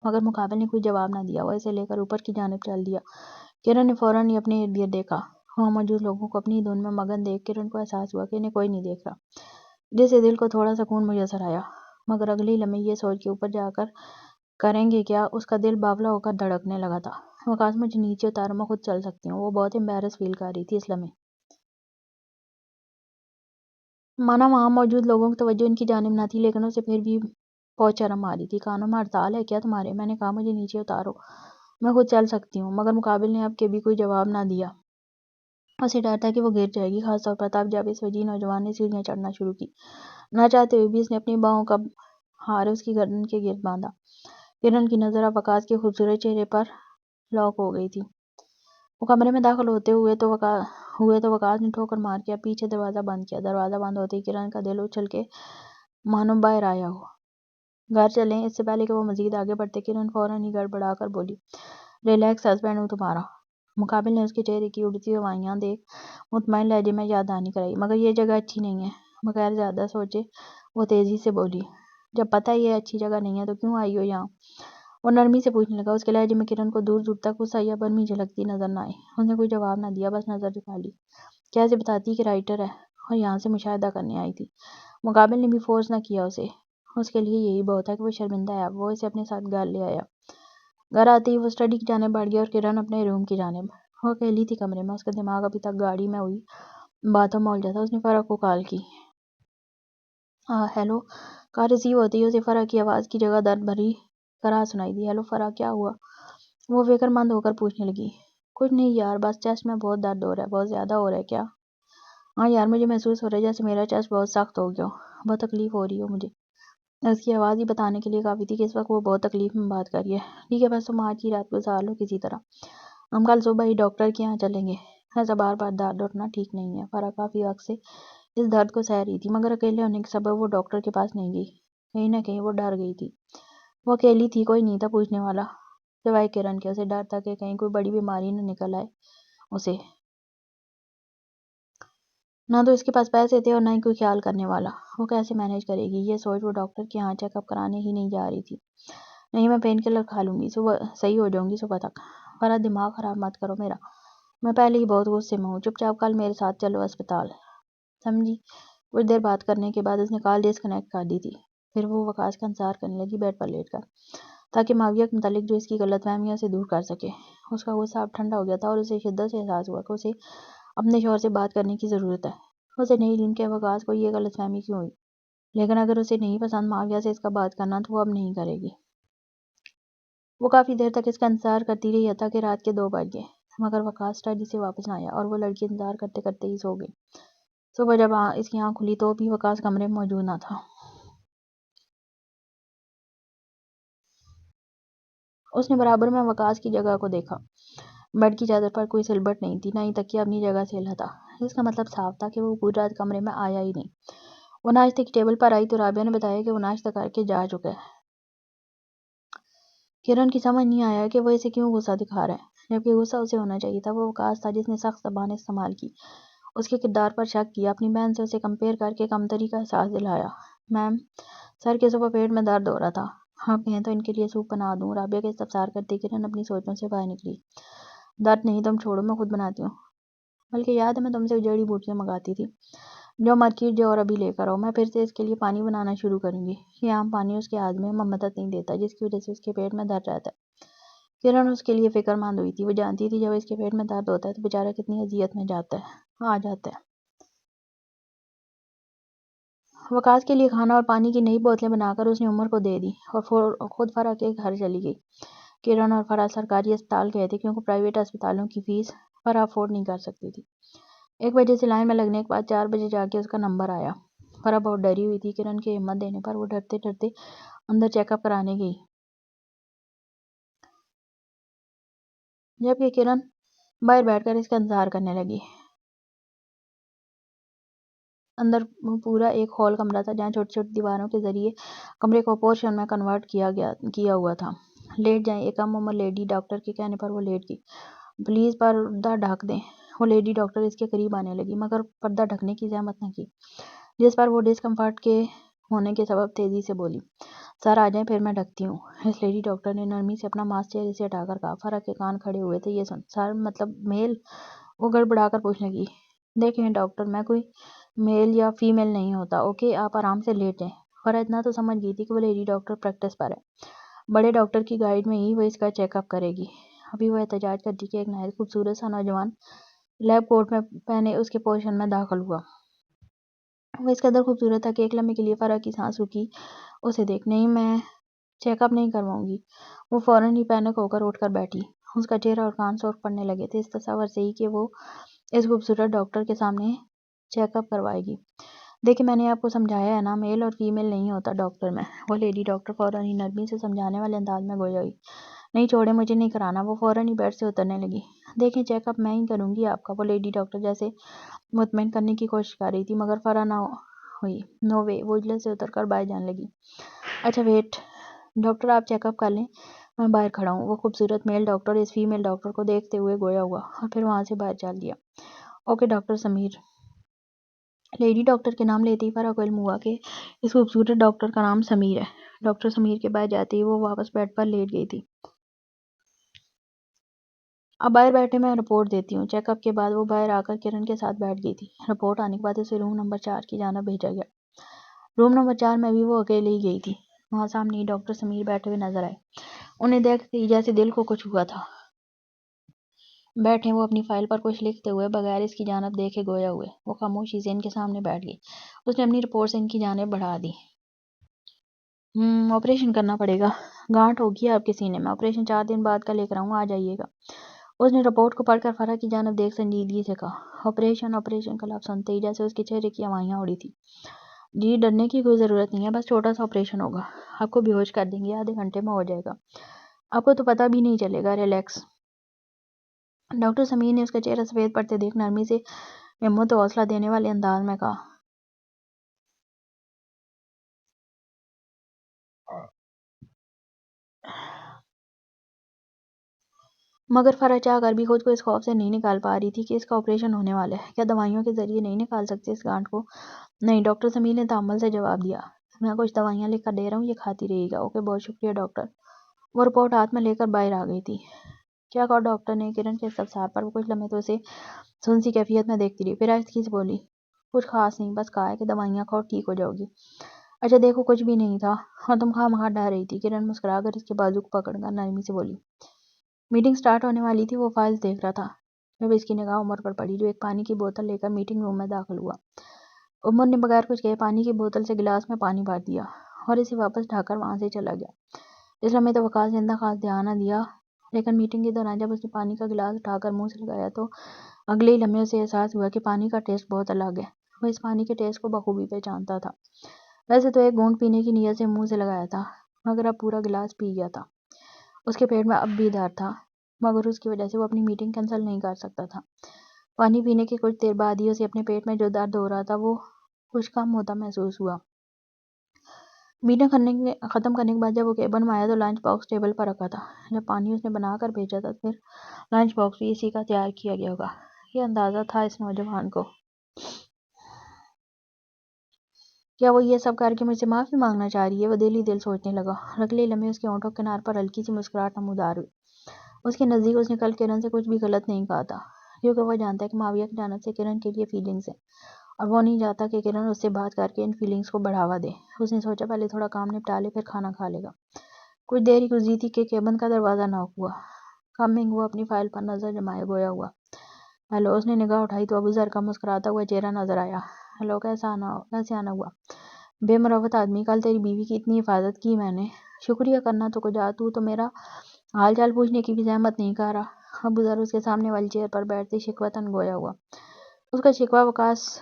مگر مقابل نے کوئی جواب نہ دیا۔ وہ اسے لے کر اوپر کی جانب چل دیا۔ کرن نے فوراً ہی اپنے ارد گرد دیکھا۔ وہاں موجود لوگوں کو اپنی دھن میں مگن دیکھ کرن کو احساس ہوا کہ انہیں کوئی نہیں دیکھ رہا، جس سے دل کو تھوڑا سکون میسر آیا۔ مگر اگلے ہی لمحے یہ سوچ کے اوپر جا کر کریں گے کیا، اس کا دل باولا ہو کر دھڑکنے لگا تھا۔ وقاص، مجھے نیچے اتارو، میں خود چل سکتی ہوں۔ وہ بہت امبیرس فیل کر رہی تھی اس لمحے۔ مانا وہاں موجود لوگوں کی توجہ ان کی جانب نہ تھی لیکن اسے پھر بھی بہت شرم آ رہی تھی۔ کانوں میں ہڑتال ہے کیا تمہارے؟ میں نے کہا مجھے نیچے اتارو، میں خود چل سکتی ہوں۔ مگر مقابل نے اب کے بھی کوئی جواب نہ دیا۔ اسے ڈر تھا کہ وہ گر جائے گی، خاص طور پر تب جب اس وجیح نوجوان نے سیڑھیاں چڑھنا شروع کی۔ نہ چاہتے ہوئے بھی اس نے اپنی باہوں کا ہار اس کی گردن کے گرد باندھا۔ کرن کی نظر اب وقاص کے خوبصورت چہرے پر لاک ہو گئی تھی۔ وہ کمرے میں داخل ہوتے ہوئے تو وقاص نے ٹھوکر مار کے پیچھے دروازہ بند کیا۔ دروازہ بند ہوتے ہی کرن کا دل اچھل کے مانو باہر آیا ہو۔ گھر چلیں؟ اس سے پہلے کہ وہ مزید آگے بڑھتے کرن فوراً ہی گڑبڑا کر بولی، ریلیکس، ہسبینڈ ہوں تمہارا۔ مقابل نے اس کے چہرے کی اڑتی ہوائیاں دیکھ مطمئن لہجے میں یاد دہانی کرائی، مگر یہ جگہ اچھی نہیں ہے۔ بغیر زیادہ سوچے وہ تیزی سے بولی، جب پتہ یہ اچھی جگہ نہیں ہے تو کیوں آئی ہو یہاں؟ وہ نرمی سے پوچھنے لگا۔ اس کے لہجے میں کرن کو دور دور تک غصہ یا برمی جھلکتی نظر نہ آئی۔ اس نے کوئی جواب نہ دیا، بس نظر جھکا لی۔ کیسے بتاتی کہ رائٹر ہے اور یہاں سے مشاہدہ کرنے آئی تھی؟ مقابل نے بھی فورس نہ کیا اسے، اس کے لیے یہی بہت ہے کہ وہ شرمندہ ہے۔ اب وہ اسے اپنے ساتھ گھر لے آیا۔ گھر آتے ہی وہ اسٹڈی کی جانب بڑھ گیا اور کرن اپنے روم کی جانب۔ وہ اکیلی تھی کمرے میں، اس کا دماغ ابھی تک گاڑی میں ہوئی باتوں میں الجھا تھا۔ اس نے فرح کو کال کی۔ ہیلو۔ کال ریسیو ہوتے ہی اسے فرح کی آواز کی جگہ درد بھری کراہٹ سنائی دی۔ ہیلو فرح، کیا ہوا؟ وہ فکر مند ہو کر پوچھنے لگی۔ کچھ نہیں یار، بس چیسٹ میں بہت درد ہو رہا ہے۔ بہت زیادہ ہو رہا ہے کیا؟ ہاں یار، مجھے محسوس ہو رہا ہے جیسے میرا چیسٹ بہت سخت ہو گیا ہو، بہت تکلیف ہو رہی ہو مجھے۔ اس کی آواز ہی بتانے کے لیے کافی تھی کہ اس وقت وہ بہت تکلیف میں بات کر رہی ہے۔ ٹھیک ہے، بس تم آج کی رات گزار لو کسی طرح، ہم کل صبح ہی ڈاکٹر کے یہاں چلیں گے۔ ایسا بار بار درد اٹھنا ٹھیک نہیں ہے۔ فرح کافی وقت سے اس درد کو سہ رہی تھی مگر اکیلے ہونے کے سبب وہ ڈاکٹر کے پاس نہیں گئی۔ کہیں نہ کہیں وہ ڈر گئی تھی۔ وہ اکیلی تھی، کوئی نہیں تھا پوچھنے والا سوائے کرن کے۔ اسے ڈر تھا کہ کہیں کوئی بڑی بیماری نہ نکل آئے اسے۔ نہ تو اس کے پاس پیسے تھے اور نہ ہی کوئی خیال کرنے والا۔ وہ کیسے مینیج کرے گی؟ یہ سوچ وہ ڈاکٹر کے یہاں چیک اپ کرانے ہی نہیں جا رہی تھی۔ نہیں، میں پین کلر کھا لوں گی، صحیح ہو جاؤں گی صبح تک۔ فرح، دماغ خراب مت کرو میرا، میں پہلے ہی بہت غصے میں ہوں۔ چپ چاپ کل میرے ساتھ چلو اسپتال، سمجھی؟ کچھ دیر بات کرنے کے بعد اس نے کال ڈسکنیکٹ کر دی تھی۔ پھر وہ وقاص کا انتظار کرنے لگی بیڈ پر لیٹ کر۔ تاکہ معاویہ کے متعلق جو اس کی غلط فہمیاں سے دور کر سکے۔ اس کا غصہ اب ٹھنڈا ہو گیا تھا اور اسے شدت سے احساس ہوا کہ اسے اپنے شوہر سے بات کرنے کی ضرورت ہے۔ اسے نہیں علم کہ وقاص کو یہ غلط فہمی کیوں ہوئی، لیکن اگر اسے نہیں پسند معاویہ سے اس کا بات کرنا تو وہ اب نہیں کرے گی۔ وہ کافی دیر تک اس کا انتظار کرتی رہی حتیٰ کہ رات کے 2 بج گئے، مگر وقاص اسٹڈی سے واپس نہ آیا اور وہ لڑکی انتظار کرتے کرتے ہی سو گئی۔ صبح جب اس کی آنکھ کھلی تو بھی وقاص کمرے میں موجود نہ تھا۔ اس نے برابر میں وقاص کی جگہ کو دیکھا۔ بیڈ کی چادر پر کوئی سلبٹ نہیں تھی، نہ ہی تکیہ اپنی جگہ سے ہلا تھا۔ اس کا مطلب صاف تھا کہ وہ پوری رات کمرے میں آیا ہی نہیں۔ وہ ناشتے کی ٹیبل پر آئی تو رابعہ نے بتایا کہ وہ ناشتہ کر کے جا چکا ہے۔ کرن کی سمجھ نہیں آیا کہ وہ اسے کیوں غصہ دکھا رہا ہے، جبکہ غصہ اسے ہونا چاہیے تھا۔ وہ وقاص تھا جس نے سخت زبان استعمال کی، اس کے کردار پر شک کیا، اپنی بہن سے اسے کمپیئر کر کے کمتری کا احساس دلایا۔ میم، سر کے صبح پیٹ میں درد ہو رہا تھا، آپ کہیں تو ان کے لیے سوپ بنا دوں؟ رابعہ کا استفسار کرتے کرن اپنی سوچوں سے باہر نکلی۔ درد نہیں، تم چھوڑو، میں خود بناتی ہوں۔ بلکہ یاد ہے میں تم سے جڑی بوٹیاں منگاتی تھی، جو مارکیٹ جاؤ اور ابھی لے کر آؤ۔ میں پھر سے اس کے لیے پانی بنانا شروع کروں گی۔ یہ عام پانی اس کے ہاضمے میں مدد نہیں دیتا، جس کی وجہ سے اس کے پیٹ میں درد رہتا ہے۔ کرن اس کے لیے فکر مند ہوئی تھی۔ وہ جانتی تھی جب اس کے پیٹ میں درد ہوتا ہے تو بیچارہ کتنی اذیت میں آ جاتا ہے۔ وقاص کے لیے کھانا اور پانی کی نئی بوتلیں بنا کر اس نے عمر کو دے دی اور خود فرح کے گھر چلی گئی۔ کرن اور فرح سرکاری اسپتال گئے تھے کیونکہ پرائیویٹ اسپتالوں کی فیس فرح افورڈ نہیں کر سکتی تھی۔ 1 بجے سے لائن میں لگنے کے بعد 4 بجے جا کے اس کا نمبر آیا۔ فرح بہت ڈری ہوئی تھی۔ کرن کے ہمت دینے پر وہ ڈرتے ڈرتے اندر چیک اپ کرانے گئی، جبکہ کرن باہر بیٹھ کر اس کا انتظار کرنے لگی۔ اندر پورا ایک ہال کمرہ تھا جہاں چھوٹی چھوٹی دیواروں کے ذریعے کمرے کو پورشن میں کنورٹ کیا ہوا تھا۔ لیٹ جائیں، ایک کم عمر لیڈی ڈاکٹر کے کہنے پر وہ لیٹ گئی۔ پلیز پردہ ڈھک دیں۔ وہ لیڈی ڈاکٹر اس کے قریب آنے لگی مگر پردہ ڈھکنے کی زحمت نہ کی، جس پر وہ ڈسکمفرٹ کے ہونے کے سبب تیزی سے بولی، سر آ جائیں پھر میں ڈھکتی ہوں۔ اس لیڈی ڈاکٹر نے نرمی سے اپنا ماسک چہرے سے ہٹا کر کہا۔ فرح کے کان کھڑے ہوئے تھے۔ یہ سن، سر مطلب میل؟ وہ گڑبڑا کر پوچھنے لگی۔ دیکھیں ڈاکٹر، میں کوئی میل یا فیمیل نہیں ہوتا، اوکے؟ آپ آرام سے لیٹ جائیں۔ فرح اتنا تو سمجھ گئی تھی کہ وہ لیڈی ڈاکٹر پریکٹس پر ہے، بڑے ڈاکٹر کی گائیڈ میں ہی وہ اس کا چیک اپ کرے گی۔ ابھی وہ احتجاج کرتی کہ ایک نہایت خوبصورت سا نوجوان لیب کوٹ میں پہنے اس کے پورشن میں داخل ہوا۔ وہ اس قدر خوبصورت تھا کہ ایک لمحے کے لیے فرح کی سانس رکی اسے دیکھ۔ نہیں، میں چیک اپ نہیں کرواؤں گی۔ وہ فوراً ہی پینک ہو کر اٹھ کر بیٹھی۔ اس کا چہرہ اور کان سرخ پڑنے لگے تھے اس تصور سے ہی کہ وہ اس خوبصورت ڈاکٹر کے سامنے چیک اپ کروائے گی۔ دیکھیں میں نے آپ کو سمجھایا ہے نا، میل اور فیمیل نہیں ہوتا ڈاکٹر میں۔ وہ لیڈی ڈاکٹر فوراً ہی نرمی سے سمجھانے والے انداز میں گویا ہوئی۔ نہیں چھوڑیں، مجھے نہیں کرانا۔ وہ فوراً ہی بیڈ سے اترنے لگی۔ دیکھیں چیک اپ میں ہی کروں گی آپ کا۔ وہ لیڈی ڈاکٹر جیسے مطمئن کرنے کی کوشش کر رہی تھی مگر فرح نہ ہوئی۔ نو وے۔ وہ اجلس سے اتر کر باہر جانے لگی۔ اچھا ویٹ ڈاکٹر، آپ چیک اپ کر لیں، میں باہر کھڑا ہوں۔ وہ خوبصورت میل ڈاکٹر اس فیمیل ڈاکٹر کو دیکھتے ہوئے گویا ہوا اور پھر وہاں سے باہر چل دیا۔ Okay doctor Sameer. Lady doctor کے نام لیتے ہی فرح کو علم ہوا کہ اس خوبصورت ڈاکٹر کا نام سمیر ہے۔ ڈاکٹر سمیر کے باہر جاتے ہی وہ واپس بیڈ پر لیٹ گئی تھی۔ اب باہر بیٹھے میں رپورٹ دیتی ہوں۔ چیک اپ کے بعد وہ باہر آ کر کرن کے ساتھ بیٹھ گئی تھی۔ رپورٹ آنے کے بعد اسے روم نمبر 4 کی جانب بھیجا گیا۔ روم نمبر 4 میں بھی وہ اکیلے ہی گئی تھی۔ وہاں سامنے ہی ڈاکٹر سمیر بیٹھے ہوئے نظر آئے۔ انہیں دیکھتے ہی جیسے دل کو کچھ ہوا تھا۔ بیٹھے وہ اپنی فائل پر کچھ لکھتے ہوئے بغیر اس کی جانب دیکھے گویا ہوئے۔ وہ خاموشی سے ان کے سامنے بیٹھ گئی۔ اس نے اپنی رپورٹ ان کی جانب بڑھا دی۔ آپریشن کرنا پڑے گا، گانٹھ ہوگی آپ کے سینے میں، آپریشن 4 دن بعد کا لے کر آؤں، آ جائیے گا۔ اس نے رپورٹ کو پڑھ کر فرح کی جانب دیکھ سنجیدگی سے کہا۔ آپریشن آپریشن کا لفظ سنتے ہی جیسے اس کے چہرے کی ہوائیاں اڑی تھی۔ جی ڈرنے کی کوئی ضرورت نہیں ہے، بس چھوٹا سا آپریشن ہوگا، آپ کو بے ہوش کر دیں گے، آدھے گھنٹے میں ہو جائے گا، آپ کو تو پتہ بھی نہیں چلے گا، ریلیکس۔ ڈاکٹر سمیر نے اس کا چہرہ سفید پڑتے دیکھ نرمی سے ہمت و حوصلہ دینے والے انداز میں کہا۔ مگر فرح چاہ کر بھی خود کو اس خوف سے نہیں نکال پا رہی تھی کہ اس کا آپریشن ہونے والا ہے۔ کیا دوائیوں کے ذریعے نہیں نکال سکتے اس گانٹھ کو؟ نہیں، ڈاکٹر سمیر نے تحمل سے جواب دیا۔ میں کچھ دوائیاں لکھ کر دے رہا ہوں، یہ کھاتی رہیے گا۔ اوکے، بہت شکریہ ڈاکٹر۔ وہ رپورٹ ہاتھ میں لے کر باہر آ گئی تھی۔ کیا کہا ڈاکٹر نے؟ کرن کے استفسار پر وہ کچھ لمحے تو اسے سن سی کیفیت میں دیکھتی رہی، پھر آہستگی سے بولی، کچھ خاص نہیں، بس کہا ہے کہ دوائیاں کھاؤ، ٹھیک ہو جاؤ گی۔ اچھا دیکھو کچھ بھی نہیں تھا، ہاں تم خواہ ڈر رہی تھی، کرن مسکرا کر اس کے بازو کو پکڑ کر نرمی سے بولی۔ میٹنگ سٹارٹ ہونے والی تھی، وہ فائلز دیکھ رہا تھا جب اس کی نگاہ عمر پر پڑی، جو ایک پانی کی بوتل لے کر میٹنگ روم میں داخل ہوا۔ عمر نے بغیر کچھ کہے پانی کی بوتل سے گلاس میں پانی بھر دیا اور اسے واپس ڈھا کر وہاں سے چلا گیا۔ اس لمحے تو وقاص نے اتنا خاص دھیان نہ دیا، لیکن میٹنگ کے دوران جب اس نے پانی کا گلاس اٹھا کر منہ سے لگایا تو اگلے ہی لمحے اسے احساس ہوا کہ پانی کا ٹیسٹ بہت الگ ہے۔ وہ اس پانی کے ٹیسٹ کو بخوبی پہچانتا تھا۔ ویسے تو ایک گھونٹ پینے کی نیت سے منہ سے لگایا تھا، مگر اب پورا گلاس پی گیا تھا۔ اس کے پیٹ میں اب بھی درد تھا، مگر اس کی وجہ سے وہ اپنی میٹنگ کینسل نہیں کر سکتا تھا۔ پانی پینے کے کچھ دیر بعد ہی اسے اپنے پیٹ میں جو درد ہو رہا تھا وہ کچھ کم ہوتا محسوس ہوا۔ میٹنگ ختم کرنے کے بعد جب وہ کیبن میں آیا تو لنچ باکس ٹیبل پر رکھا تھا۔ جب پانی اس نے بنا کر بھیجا تھا پھر لنچ باکس بھی اسی کا تیار کیا گیا ہوگا، یہ اندازہ تھا اس نوجوان کو۔ کیا وہ یہ سب کر کے مجھ سے معافی مانگنا چاہ رہی ہے؟ وہ دل ہی دل سوچنے لگا اور اگلے لمحے اس کے ہونٹوں کے کنار پر ہلکی سی مسکراہٹ نمودار ہوئی۔ اس کے نزدیک اس نے کل کرن سے کچھ بھی غلط نہیں کہا تھا، کیونکہ وہ جانتا ہے کہ معاویہ کی جانب سے کرن کے لیے فیلنگز ہیں اور وہ نہیں چاہتا کہ کرن اس سے بات کر کے ان فیلنگز کو بڑھاوا دے۔ اس نے سوچا پہلے تھوڑا کام نپٹا لے پھر کھانا کھا لے گا۔ کچھ دیر ہی گزری تھی کہ کیبن کا دروازہ ناک ہوا۔ کمنگ وہ اپنی فائل پر نظر جمائے گویا ہوا۔ ہیلو، اس نے نگاہ اٹھائی تو ابو ذر کا مسکراتا ہوا چہرہ نظر آیا۔ ہیلو، کیسے آنا ہوا؟ بے مروت آدمی، کل تیری بیوی کی اتنی حفاظت کی میں نے، شکریہ کرنا تو کجا، تو میرا حال چال پوچھنے کی بھی زحمت نہیں کر رہا۔ ابو ذر اس کے سامنے والی چیئر پر بیٹھتے شکوتاً گویا ہوا۔ اس کا شکوہ وقاص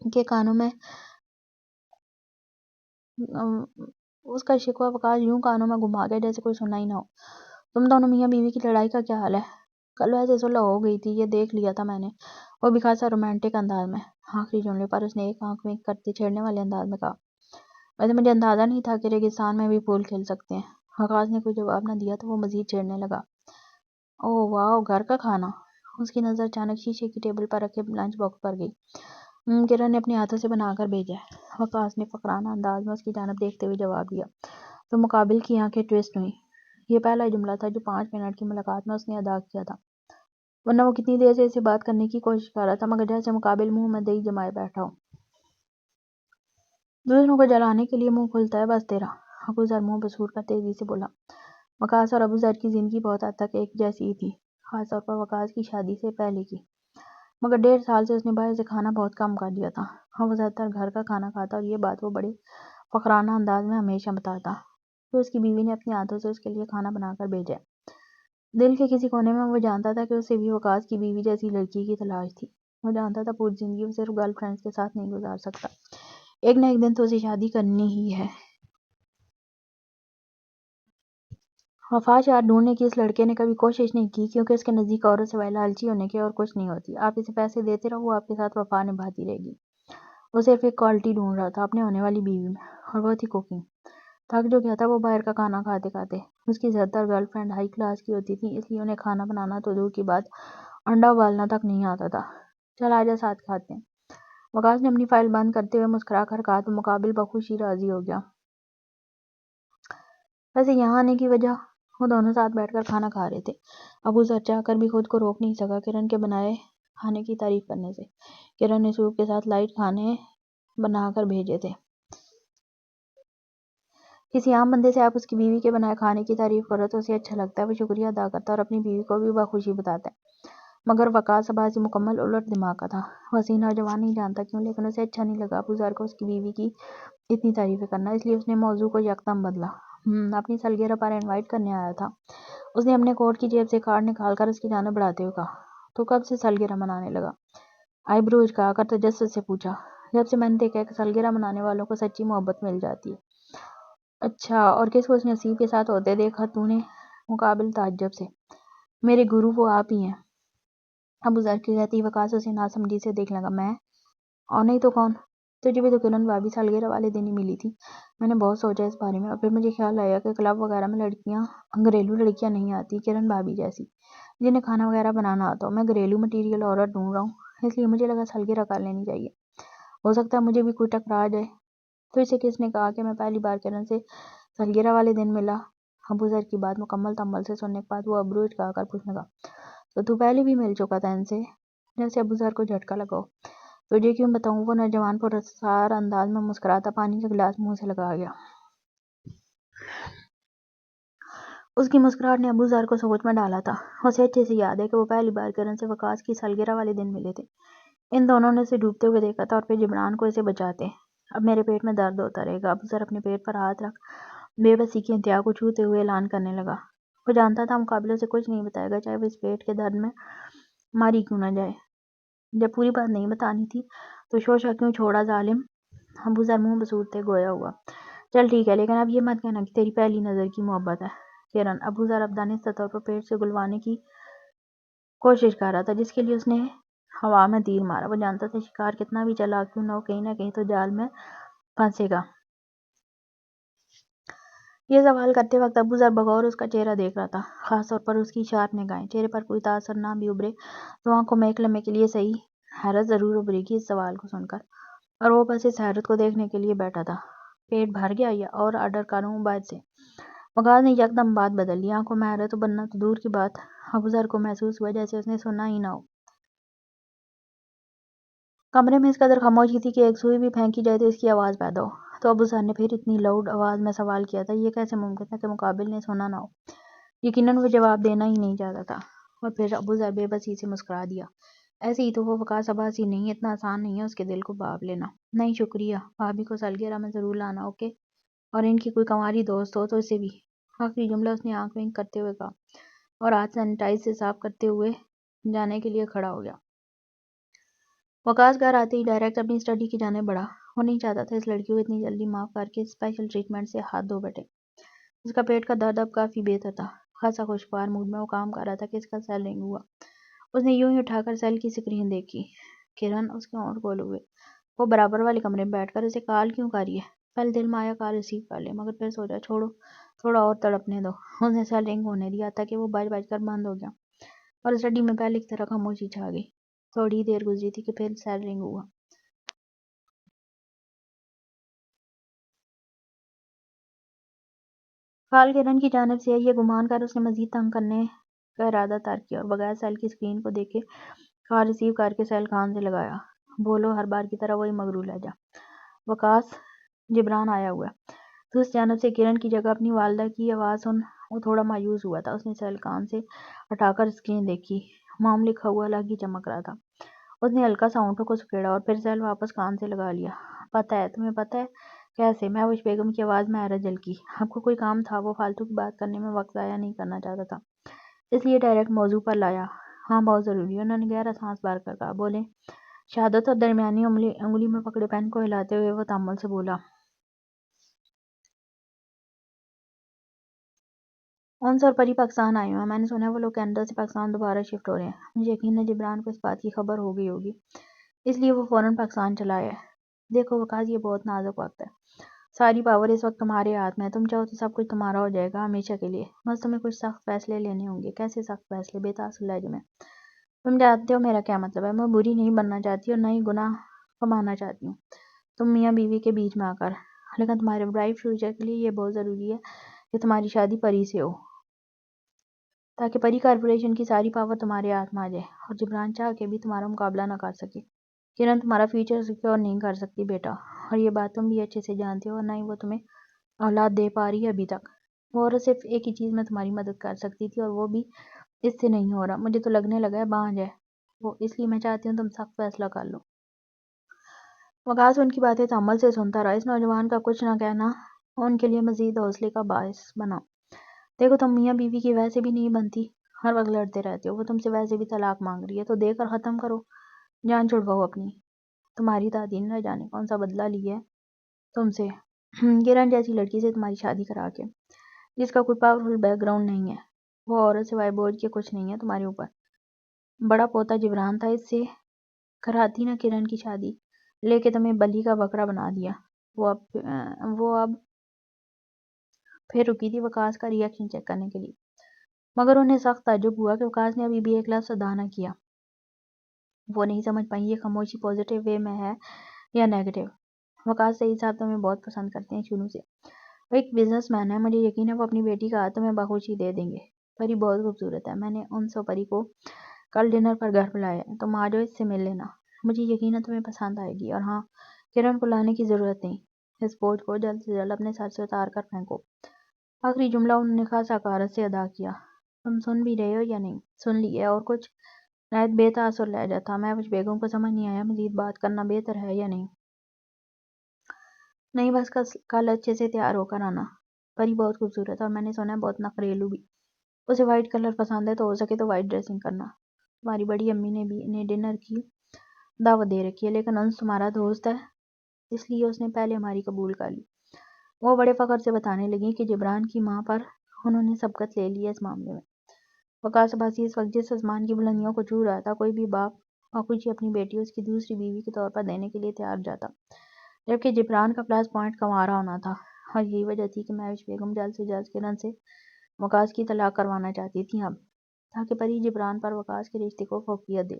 یوں کانوں میں گھما گیا جیسے کوئی سنا ہی نہ ہو۔ تم دونوں میاں بیوی کی لڑائی کا کیا حال ہے؟ کل ویسے صلح ہو گئی تھی، یہ دیکھ لیا تھا میں نے، وہ بھی خاصا رومانٹک انداز میں۔ آخری جملے پر اس نے ایک آنکھ ونک کرتے چھیڑنے والے انداز میں کہا۔ ویسے مجھے اندازہ نہیں تھا کہ ریگستان میں بھی پھول کھل سکتے ہیں۔ وقاص نے کوئی جواب نہ دیا تو وہ مزید چھیڑنے لگا۔ اوہ واو، گھر کا کھانا؟ اس کی نظر اچانک شیشے کی ٹیبل پر رکھے لنچ باکس پر گئی۔ کرن نے اپنے ہاتھوں سے بنا کر بھیجا ہے، وقاص نے فقرانہ انداز میں اس کی جانب دیکھتے ہوئے جواب دیا۔ تو مقابل کی آنکھیں ٹوسٹ ہوئیں۔ یہ پہلا جملہ تھا جو 5 منٹ کی ملاقات میں اس نے ادا کیا تھا، ورنہ وہ کتنی دیر سے اسے بات کرنے کی کوشش کر رہا تھا، مگر جیسے مقابل منہ میں دہی جمائے بیٹھا ہو۔ دوسروں کو جلانے کے لیے منہ کھلتا ہے بس تیرا، ابو ذر منہ بسور کر تیزی سے بولا۔ وقاص اور ابو ذر کی زندگی بہت حد تک ایک جیسی ہی تھی، خاص طور پر وقاص کی شادی سے پہلے کی، مگر 1.5 سال سے اس نے باہر سے کھانا بہت کم کر دیا تھا اور وہ زیادہ تر گھر کا کھانا کھاتا، اور یہ بات وہ بڑے فخرانہ انداز میں ہمیشہ بتاتا کہ اس کی بیوی نے اپنے ہاتھوں سے اس کے لیے کھانا بنا کر بھیجا ہے۔ دل کے کسی کونے میں وہ جانتا تھا کہ اسے بھی وقاص کی بیوی جیسی لڑکی کی تلاش تھی۔ وہ جانتا تھا پوری زندگی وہ صرف گرل فرینڈز کے ساتھ نہیں گزار سکتا، ایک نہ ایک دن تو اسے شادی کرنی ہی ہے۔ وفا شعار ڈھونڈنے کی اس لڑکے نے کبھی کوشش نہیں کی، کیونکہ اس کے نزدیک عورت سوائے لالچی ہونے کے اور کچھ نہیں ہوتی۔ آپ اسے پیسے دیتے رہو، وہ آپ کے ساتھ وفا نبھاتی رہے گی۔ وہ صرف ایک کوالٹی ڈھونڈ رہا تھا اپنے ہونے والی بیوی میں، اور وہ تھی کوکنگ۔ تھک جو گیا تھا وہ باہر کا کھانا کھاتے کھاتے۔ اس کی زیادہ تر گرل فرینڈ ہائی کلاس کی ہوتی تھیں، اس لیے انہیں کھانا بنانا تو دور کی بات انڈا ابالنا تک نہیں آتا تھا۔ چل آجا ساتھ کھاتے ہیں، وقاص نے اپنی فائل بند کرتے ہوئے مسکرا کر کہا تو مقابل بخوشی راضی ہو گیا۔ ویسے یہاں آنے کی وجہ، وہ دونوں ساتھ بیٹھ کر کھانا کھا رہے تھے۔ ابو ذر چاہ کر بھی خود کو روک نہیں سکا کرن کے بنائے کھانے کی تعریف کرنے سے۔ کرن نے سوپ کے ساتھ لائٹ کھانے بنا کر بھیجے تھے۔ کسی عام بندے سے آپ اس کی بیوی کے بنائے کھانے کی تعریف کرو تو اسے اچھا لگتا ہے، وہ شکریہ ادا کرتا ہے اور اپنی بیوی کو بھی بخوشی بتاتا ہے، مگر وقاص اباسی مکمل الٹ دماغ کا تھا۔ وسیع نوجوان نہیں جانتا کیوں، لیکن اسے اچھا نہیں لگا ابو ذر کو اس کی بیوی کی اتنی تعریفیں کرنا، اس لیے اس نے موضوع کو یکدم بدلا۔ اپنی سالگرہ پر انوائٹ کرنے آیا تھا، اس نے اپنے کوٹ کی جیب سے کارڈ نکال کر اس کی جانب بڑھاتے ہوئے کہا۔ تو کب سے سالگرہ منانے لگا؟ آئی برو اچکا کر تجسس سے پوچھا۔ جب سے میں نے دیکھا ہے کہ سالگرہ منانے والوں کو سچی محبت مل جاتی ہے۔ اچھا، اور کس کو اس نصیب کے ساتھ ہوتے دیکھا تو نے؟ مقابل تعجب سے۔ میرے گرو وہ آپ ہی ہیں، ابو ذر کی کہتی وقاص اسے ناسمجھی سے دیکھنے لگا۔ میں؟ اور نہیں تو کون؟ تجھے بھی تو کرن بھابی سالگرہ والے دن ہی ملی تھی۔ میں نے بہت سوچا اس بارے میں، اور پھر مجھے خیال آیا کہ کلب وغیرہ میں لڑکیاں، گھریلو لڑکیاں نہیں آتی کرن بھابی جیسی، جنہیں کھانا وغیرہ بنانا آتا ہو۔ میں گھریلو مٹیریل عورت ڈھونڈ رہا ہوں، اس لیے مجھے لگا سالگرہ کر لینی چاہیے، ہو سکتا ہے مجھے بھی کوئی ٹکرا جائے۔ تو اسے کس نے کہا کہ میں پہلی بار کرن سے سالگرہ والے دن ملا؟ ابو ذر کی بات مکمل تامل سے سننے کے بعد وہ ابرو اٹکا کر پوچھنے لگا۔ تو پہلے بھی مل چکا تھا ان سے؟ جیسے ابو ذر کو جھٹکا لگا ہو۔ تجھے کیوں بتاؤں؟ وہ نوجوان پرسرار انداز میں مسکراتا پانی کا گلاس منہ سے لگا گیا۔ اس کی مسکراہٹ نے ابو ذر کو سوچ میں ڈالا تھا۔ اسے اچھے سے یاد ہے کہ وہ پہلی بار کرن سے وقاص کی سالگرہ والے دن ملے تھے۔ ان دونوں نے اسے ڈوبتے ہوئے دیکھا تھا اور پھر جبران کو اسے بچاتے۔ اب میرے پیٹ میں درد ہوتا رہے گا۔ ابو ذر اپنے پیٹ پر ہاتھ رکھ بے بسی کی انتہا کو چھوتے ہوئے اعلان کرنے لگا۔ وہ جانتا تھا مقابلے سے کچھ نہیں بتائے گا، چاہے وہ اس پیٹ کے درد میں ماری کیوں نہ جائے۔ جب پوری بات نہیں بتانی تھی تو شوشہ کیوں چھوڑا ظالم؟ ابو ذر منہ بسودتے گویا ہوا۔ چل ٹھیک ہے، لیکن اب یہ مت کہنا کہ تیری پہلی نظر کی محبت ہے۔ کرن ابو ذر اب دانستہ طور پر پیٹ سے گلوانے کی کوشش کر رہا تھا، جس کے لیے اس نے ہوا میں تیر مارا۔ وہ جانتا تھا شکار کتنا بھی چالاک کیوں نہ ہو، کہیں نہ کہیں تو جال میں پھنسے گا۔ یہ سوال کرتے وقت ابو ذر بغور اس کا چہرہ دیکھ رہا تھا، خاص طور پر اس کی شارپ نگاہیں۔ چہرے پر کوئی تاثر نہ بھی ابھرے تو آنکھوں میں ایک لمحے کے لیے صحیح حیرت ضرور ابھری گی اس سوال کو سن کر، اور وہ بس اس حیرت کو دیکھنے کے لیے بیٹھا تھا۔ پیٹ بھر گیا یا اور آرڈر کروں باہر سے؟ وقاص نے یکدم بات بدل لی۔ آنکھوں میں حیرت ابھرنا تو دور کی بات، ابو ذر کو محسوس ہوا جیسے اس نے سنا ہی نہ ہو۔ کمرے میں اس قدر خاموشی تھی کہ ایک سوئی بھی پھینکی جائے تو اس کی آواز پیدا ہو۔ تو ابو ذر نے پھر اتنی لاؤڈ آواز میں سوال کیا تھا، یہ کیسے ممکن تھا کہ مقابل نے سنا نہ ہو؟ یقیناً وہ جواب دینا ہی نہیں چاہتا تھا۔ اور پھر ابو ذر بے بسی سے مسکرا دیا۔ ایسے ہی تو وہ وقاص عباسی نہیں، اتنا آسان نہیں ہے اس کے دل کو بھاپ لینا۔ نہیں شکریہ، بھابھی کو سالگرہ میں ضرور لانا، اوکے؟ اور ان کی کوئی کنواری دوست ہو تو اسے بھی۔ آخری جملہ اس نے آنکھ ونک کرتے ہوئے کہا اور ہاتھ سینیٹائز سے صاف کرتے ہوئے جانے کے لیے کھڑا ہو گیا۔ وقاص گھر آتے ہی ڈائریکٹ اپنی اسٹڈی کی جانب بڑھا۔ وہ نہیں چاہتا تھا اس لڑکی کو اتنی جلدی معاف کر کے اسپیشل ٹریٹمنٹ سے ہاتھ دھو بیٹھے۔ اس کا پیٹ کا درد اب کافی بہتر تھا۔ خاصا خوشگوار موڈ میں وہ کام کر رہا تھا کہ اس کا سیل رنگ ہوا۔ اس نے یوں ہی اٹھا کر سیل کی اسکرین دیکھی۔ کرن، اس کے ہونٹ گول ہوئے۔ وہ برابر والے کمرے میں بیٹھ کر اسے کال کیوں کر رہی ہے؟ پہلے دل میں آیا کال ریسیو کر لے، مگر پھر سوچا چھوڑو، تھوڑا اور تڑپنے دو۔ اس نے سیل رنگ ہونے دیا تاکہ وہ بج بج کر بند ہو گیا اور اسٹڈی میں پہلے کی طرح خاموشی چھا گئی۔ تھوڑی ہی دیر گزری تھی کہ پھر سیل رنگ ہوا۔ کال کرن کی جانب سے یہ گمان کر اس نے مزید تنگ کرنے کا ارادہ ترک کیا اور بغیر سیل کی اسکرین کو دیکھے کال ریسیو کر کے سیل کان سے لگایا۔ بولو، ہر بار کی طرح وہی مغرور لہجہ۔ وقاص، جبران آیا ہوا ہے۔ تو اس جانب سے کرن کی جگہ اپنی والدہ کی آواز سن وہ تھوڑا مایوس ہوا تھا۔ اس نے سیل کان سے ہٹا کر اسکرین دیکھی۔ نام لکھا ہوا الگ ہی چمک رہا تھا۔ اس نے ہلکا سا ہونٹوں کو سکیڑا اور پھر سیل واپس کان سے لگا لیا۔ پتہ ہے، تمہیں پتہ ہے کیسے؟ مہوش بیگم کی آواز میں حیرت جھلکی۔ آپ کو کوئی کام تھا؟ وہ فالتو کی بات کرنے میں وقت ضائع نہیں کرنا چاہتا تھا، اس لیے ڈائریکٹ موضوع پر لایا۔ ہاں، بہت ضروری ہے، انہوں نے گہرا سانس بھر کر کہا۔ بولیں۔ شہادت اور درمیانی انگلی میں پکڑے پین کو ہلاتے ہوئے وہ تامل سے بولا۔ انس اور پری پاکستان آئے ہوئے ہیں، میں نے سنا ہے وہ لوگ کینیڈا سے پاکستان دوبارہ شفٹ ہو رہے ہیں۔ مجھے یقین ہے جبران کو اس بات کی خبر ہو گئی ہوگی، اس لیے وہ فوراً پاکستان چلا آیا ہے۔ دیکھو وقاص، یہ بہت نازک وقت ہے۔ ساری پاور اس وقت تمہارے ہاتھ میں ہے۔ تم چاہو تو سب کچھ تمہارا ہو جائے گا ہمیشہ کے لیے، بس تمہیں کچھ سخت فیصلے لینے ہوں گے۔ کیسے سخت فیصلے؟ بے تاثر لہجے میں۔ تم جانتے ہو میرا کیا مطلب ہے۔ میں بری نہیں بننا چاہتی اور نہ ہی گناہ کمانا چاہتی ہوں تم میاں بیوی کے بیچ میں آ کر، لیکن تمہارے برائٹ فیوچر کے لیے یہ بہت ضروری ہے کہ تمہاری شادی پری سے ہو، تاکہ پری کارپوریشن کی ساری پاور تمہارے ہاتھ میں آ جائے اور جبران چاہ کے بھی تمہارا مقابلہ نہ کر سکے۔ کرن تمہارا فیوچر سیکیور نہیں کر سکتی بیٹا، اور یہ بات تم بھی اچھے سے جانتے ہو، اور نہ ہی وہ تمہیں اولاد دے پا رہی ہے ابھی تک۔ وہ عورت صرف ایک ہی چیز میں تمہاری مدد کر سکتی تھی اور وہ بھی اس سے نہیں ہو رہا۔ مجھے تو لگنے لگا ہے بانجھ ہے وہ، اس لیے میں چاہتی ہوں تم سخت فیصلہ کر لو۔ وقاص ان کی باتیں تامل سے سنتا رہا۔ اس نوجوان کا کچھ نہ کہنا ان کے لیے مزید حوصلے کا باعث بنا۔ دیکھو، تم میاں بیوی کی ویسے بھی نہیں بنتی، ہر وقت لڑتے رہتے ہو، وہ تم سے ویسے بھی طلاق مانگ رہی ہے، تو دے کر ختم کرو، جان چھڑواؤ اپنی۔ تمہاری دادی نے نہ جانے کون سا بدلہ لیا ہے تم سے، کرن جیسی لڑکی سے تمہاری شادی کرا کے، جس کا کوئی پاورفل بیک گراؤنڈ نہیں ہے۔ وہ عورت سوائے بوجھ کے کچھ نہیں ہے تمہارے اوپر۔ بڑا پوتا جبران تھا، اس سے کراتی نہ کرن کی شادی، لے کے تمہیں بلی کا بکرا بنا دیا۔ وہ اب پھر رکی تھی وقاص کا ری ایکشن چیک کرنے کے لیے، مگر انہیں سخت تعجب ہوا کہ وقاص نے ابھی بھی ایک لفظ ادا نہ کیا۔ وہ نہیں سمجھ پائیں یہ خاموشی پازیٹیو وے میں ہے یا نیگیٹو۔ وقاص سعید صاحب تمہیں بہت پسند کرتے ہیں شروع سے، وہ ایک بزنس مین ہے، مجھے یقین ہے وہ اپنی بیٹی کا ہاتھ تمہیں بخوشی دے دیں گے۔ پری بہت خوبصورت ہے، میں نے انس اور پری کو کل ڈنر پر گھر بلایا ہے، تم آ جاؤ، اس سے مل لینا۔ مجھے یقین ہے تمہیں پسند آئے گی، اور ہاں، کرن کو لانے کی ضرورت نہیں، اس بوجھ کو جلد سے جلد اپنے سر سے اتار کر پھینکو۔ آخری جملہ انہوں نے خاص حقارت سے ادا کیا۔ تم سن بھی رہے ہو یا نہیں؟ سن لیے، اور کچھ نہایت بے تاثر لہجہ تھا۔ مہوش بیگم کو سمجھ نہیں آیا مزید بات کرنا بہتر ہے یا نہیں۔ نہیں، بس کل اچھے سے تیار ہو کر آنا۔ پری بہت خوبصورت ہے، اور میں نے سنا ہے بہت نخریلو بھی۔ اسے وائٹ کلر پسند ہے، تو ہو سکے تو وائٹ ڈریسنگ کرنا۔ تمہاری بڑی امی نے بھی انہیں ڈنر کی دعوت دے رکھی ہے، لیکن انس تمہارا دوست ہے، اس لیے اس نے پہلے ہماری قبول کر لی۔ وہ بڑے فخر سے بتانے لگی کہ جبران کی ماں پر انہوں نے سبقت لے لی ہے اس معاملے میں۔ وقاص عباسی اس وقت جس آسمان کی بلندیوں کو چھو رہا تھا، کوئی بھی باپ خوشی اپنی بیٹی اس کی دوسری بیوی کے طور پر دینے کے لیے تیار جاتا، جبکہ جبران کا پلس پوائنٹ کنوارا ہونا تھا، اور یہی وجہ تھی کہ مہوش بیگم جلد سے جلد کرن سے وقاص کی طلاق کروانا چاہتی تھیں اب، تاکہ پری جبران پر وقاص کے رشتے کو فوقیت دے۔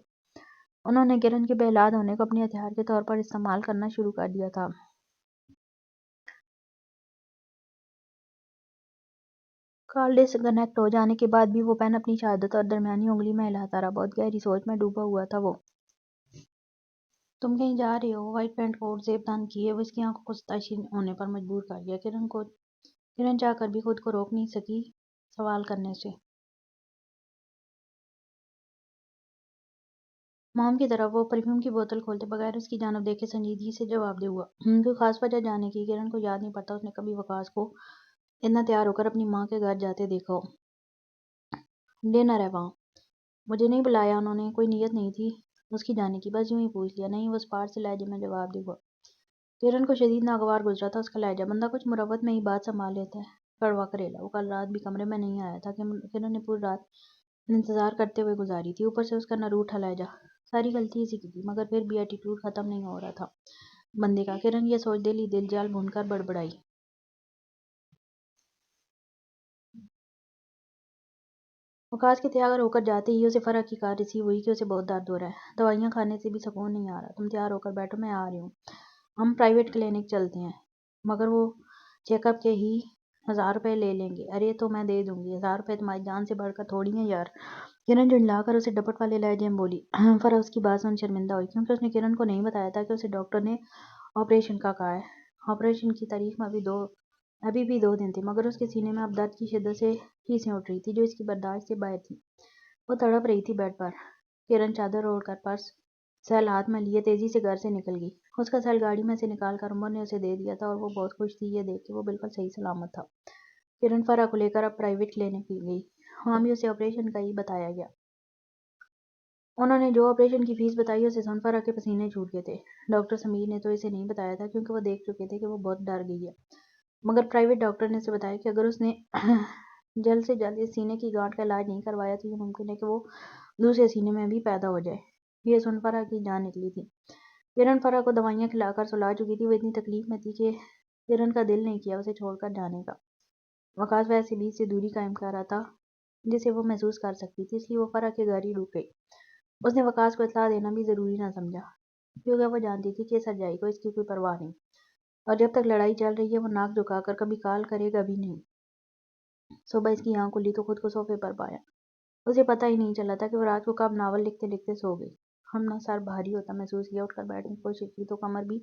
انہوں نے کرن کے بے اولاد ہونے کو اپنے ہتھیار کے طور پر استعمال کرنا شروع کر دیا تھا۔ کال ڈسکنیکٹ ہو جانے کے بعد بھی وہ پین اپنی شہادت اور درمیانی انگلی میں ہلاتا رہا، بہت گہری سوچ میں ڈوبا ہوا تھا وہ۔ تم کہیں جا رہے ہو؟ وائٹ پینٹ کوٹ زیب بند کیے وہ اس کی آنکھوں کو ستائشی ہونے پر مجبور کر دیا۔ کرن چاہ کر بھی خود کو روک نہیں سکی سوال کرنے سے۔ موم کی طرف وہ پرفیوم کی بوتل کھولتے بغیر اس کی جانب دیکھے سنجیدگی سے جواب دے ہوا۔ کوئی خاص وجہ جانے کی کرن کو یاد نہیں پڑتا اس نے کبھی وقاص کو اتنا تیار ہو کر اپنی ماں کے گھر جاتے دیکھا ہو۔ ڈنر ہے وہاں۔ مجھے نہیں بلایا انہوں نے؟ کوئی نیت نہیں تھی اس کی جانے کی، بس یوں ہی پوچھ لیا۔ نہیں، وہ اسپاٹ سے لہجے میں جواب دے ہوا۔ کرن کو شدید ناگوار گزرا تھا اس کا لہجہ، بندہ کچھ مروت میں ہی بات سنبھال لیتا ہے۔ کڑوا کریلا، وہ کل رات بھی کمرے میں نہیں آیا تھا۔ کرن نے پوری رات انتظار کرتے ہوئے گزاری تھی، اوپر سے اس کا نہ روٹھا لہجہ، ساری غلطی اسی کی تھی، مگر پھر بھی ایٹیٹیوڈ ختم نہیں ہو رہا تھا بندے کا۔ کرن یہ سوچ دل ہی دل جال بھون کر بڑبڑائی۔ وقاص کے تیار ہو کر جاتے ہی اسے فرح کی کال ریسیو ہوئی کہ اسے بہت درد ہو رہا ہے، دوائیاں کھانے سے بھی سکون نہیں آ رہا۔ تم تیار ہو کر بیٹھو، میں آ رہی ہوں۔ ہم پرائیویٹ کلینک چلتے ہیں، مگر وہ چیک اپ کے ہی 1000 روپے لے لیں گے۔ ارے تو میں دے دوں گی، 1000 روپے تمہاری جان سے بڑھ کر تھوڑی ہیں یار۔ کرن جھنجلا کر اسے ڈپٹ والے لہجے میں بولی۔ فرح اس کی بات سن شرمندہ ہوئی، کیونکہ اس نے کرن کو نہیں بتایا تھا کہ اسے ڈاکٹر نے آپریشن کا کہا ہے۔ آپریشن کی تاریخ میں ابھی بھی 2 دن تھے، مگر اس کے سینے میں اب درد کی شدت سے چیخیں اٹھ رہی تھی جو اس کی برداشت سے باہر تھی۔ وہ تڑپ رہی تھی بیڈ پر۔ کرن چادر اوڑھ کر پرس سیل ہاتھ میں لیے تیزی سے گھر سے نکل گئی۔ اس کا سیل گاڑی میں سے نکال کر عمر نے اسے دے دیا تھا، اور وہ بہت خوش تھی یہ دیکھ کہ وہ بالکل صحیح سلامت تھا۔ کرن فرح کو لے کر اب پرائیویٹ کلینک گئی، وہاں بھی اسے آپریشن کا ہی بتایا گیا۔ انہوں نے جو آپریشن کی فیس بتائی اسے سن فرح کے پسینے چھوٹ گئے تھے۔ ڈاکٹر سمیر نے تو اسے نہیں بتایا تھا کیونکہ وہ دیکھ چکے تھے کہ وہ بہت ڈر گئی ہے، مگر پرائیویٹ ڈاکٹر نے اسے بتایا کہ اگر اس نے جلد سے جلد اس سینے کی گانٹ کا علاج نہیں کروایا تو یہ ممکن ہے کہ وہ دوسرے سینے میں بھی پیدا ہو جائے۔ یہ سن فرح کی جان نکلی تھی۔ کرن فرح کو دوائیاں کھلا کر سلا چکی تھی، وہ اتنی تکلیف میں تھی کہ کرن کا دل نہیں کیا اسے چھوڑ کر جانے کا۔ وقاص ویسے بھی اس سے دوری قائم کر رہا تھا جسے وہ محسوس کر سکتی تھی، اس لیے وہ فرح کے گھر ہی رک گئی۔ اس نے وقاص کو اطلاع دینا بھی ضروری نہ سمجھا، کیونکہ وہ جانتی تھی کہ اس سرجائی کو اس کی کوئی پرواہ نہیں، اور جب تک لڑائی چل رہی ہے وہ ناک جھکا کر کبھی کال کرے گا بھی نہیں۔ صبح اس کی آنکھ کھلی تو خود کو صوفے پر پایا۔ اسے پتہ ہی نہیں چلا تھا کہ وہ رات کو کب ناول لکھتے لکھتے سو گئی۔ ہم نے سر بھاری ہوتا محسوس کیا، اٹھ کر بیٹھنے کی کوشش کی تو کمر بھی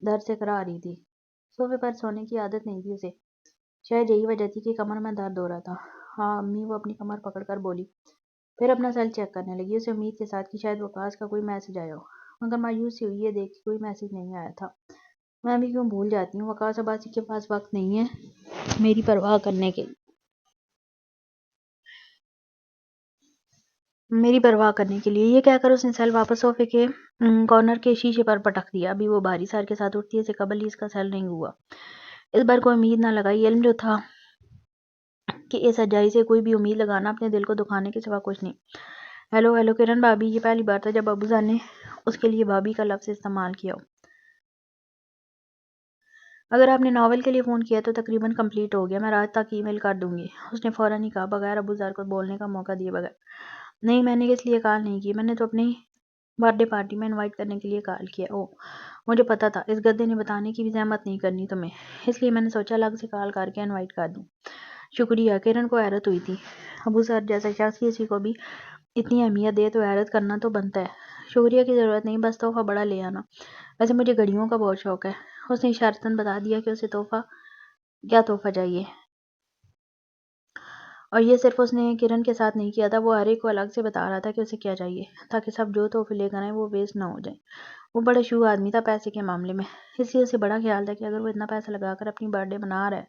درد سے کرا رہی تھی۔ صوفے پر سونے کی عادت نہیں تھی اسے، شاید یہی وجہ تھی کہ کمر میں درد ہو رہا تھا۔ ہاں امی، وہ اپنی کمر پکڑ کر بولی، پھر اپنا سیل چیک کرنے لگی، اسے امید کے ساتھ کہ شاید وقاص کا کوئی میسج آیا ہو، مگر مایوس سی ہوئی یہ دیکھ کہ کوئی میسج نہیں آیا تھا۔ میں بھی کیوں بھول جاتی ہوں، وقاص عباسی کے پاس وقت نہیں ہے میری پرواہ کرنے کے لیے۔ یہ کہہ کر اس نے سیل واپس صوفے کے کارنر کے شیشے پر پٹک دیا۔ ابھی وہ بھاری سر کے ساتھ اٹھتی ہے، اس سے قبل ہی اس کا سیل رنگ ہوا۔ اس بار کوئی امید نہ لگائی، علم جو تھا کہ اس سرجائی سے کوئی بھی امید لگانا اپنے دل کو دکھانے کے سوا کچھ نہیں۔ ہیلو ہیلو کرن بھابی، یہ پہلی بار تھا جب ابوزان نے اس کے لیے بھابی کا لفظ استعمال کیا ہو۔ اگر آپ نے ناول کے لیے فون کیا تو تقریباً کمپلیٹ ہو گیا، میں رات تک ای میل کر دوں گی، اس نے فوراً ہی کہا، بغیر ابوذر کو بولنے کا موقع دیے بغیر۔ نہیں، میں نے اس لیے کال نہیں کی، میں نے تو اپنی برتھ ڈے پارٹی میں انوائٹ کرنے کے لیے کال کیا۔ اوہ، مجھے پتا تھا، اس گدھے نے بتانے کی بھی زحمت نہیں کرنی تمہیں، اس لیے میں نے سوچا الگ سے کال کر کے انوائٹ کر دوں۔ شکریہ۔ کرن کو حیرت ہوئی تھی، ابوذر جیسا شخص کسی کو بھی اتنی اہمیت دے تو حیرت کرنا تو بنتا ہے۔ شکریہ کی ضرورت نہیں، بس تحفہ بڑا لے آنا۔ ویسے مجھے گھڑیوں کا بہت شوق ہے۔ اس نے اشارتاً بتا دیا کہ اسے کیا تحفہ چاہیے، اور یہ صرف اس نے کرن کے ساتھ نہیں کیا تھا، وہ ہر ایک کو الگ سے بتا رہا تھا کہ اسے کیا چاہیے، تاکہ سب جو تحفے لے کر آئیں وہ ویسٹ نہ ہو جائیں۔ وہ بڑا شو آدمی تھا پیسے کے معاملے میں، اس لیے اسے بڑا خیال تھا کہ اگر وہ اتنا پیسہ لگا کر اپنی برتھ ڈے منا رہا ہے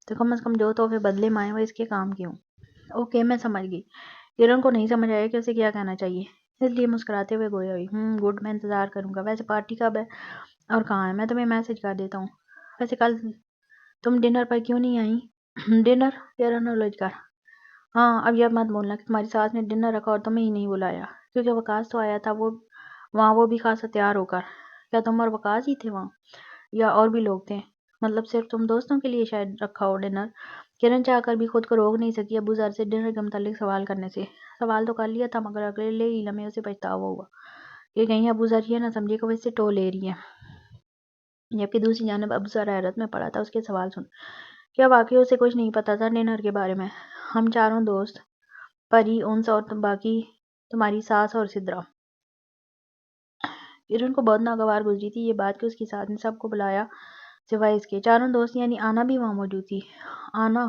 تو کم از کم جو تحفے بدلے میں آئیں وہ اس کے کام کے ہوں۔ اوکے، میں سمجھ گئی۔ کرن کو نہیں سمجھ آیا کہ اسے کیا کہنا چاہیے، اس لیے مسکراتے ہوئے گویا ہوئی، گڈ، میں انتظار کروں گا۔ ویسے پارٹی کب ہے اور کہاں ہے؟ میں تمہیں میسج کر دیتا ہوں۔ ویسے کل تم ڈنر پر کیوں نہیں آئی؟ ڈنر؟ کرن الجھ کر، ہاں، اب یہ مت بولنا کہ تمہاری ساس نے ڈنر رکھا اور تمہیں ہی نہیں بلایا، کیونکہ وقاص تو آیا تھا وہاں، وہ بھی خاصا تیار ہو کر۔ کیا تم اور وقاص ہی تھے وہاں، یا اور بھی لوگ تھے؟ مطلب صرف تم دوستوں کے لیے شاید رکھا ہو ڈنر۔ کرن چاہ کر بھی خود کو روک نہیں سکی ابو ذر سے ڈنر کے متعلق سوال کرنے سے۔ سوال تو کر لیا تھا، مگر اگلے ہی لمحے اسے پچھتاوا ہوا کہ کہیں ابو ذر یہ نہ سمجھے کہ وہ اس سے ٹو لے رہی ہے، جبکہ دوسری جانب ابو ذر حیرت میں پڑا تھا اس کے سوال سن۔ کیا واقعی اسے کچھ نہیں پتا تھا ڈنر کے بارے میں؟ ہم چاروں دوست، پری، انس اور باقی تمہاری ساس اور سدرا۔ کرن کو بہت ناگوار گزری تھی یہ بات کہ اس کی ساس نے سب کو بلایا سوائے اس کے۔ چاروں دوست یعنی آنا بھی وہاں موجود تھی۔ آنا؟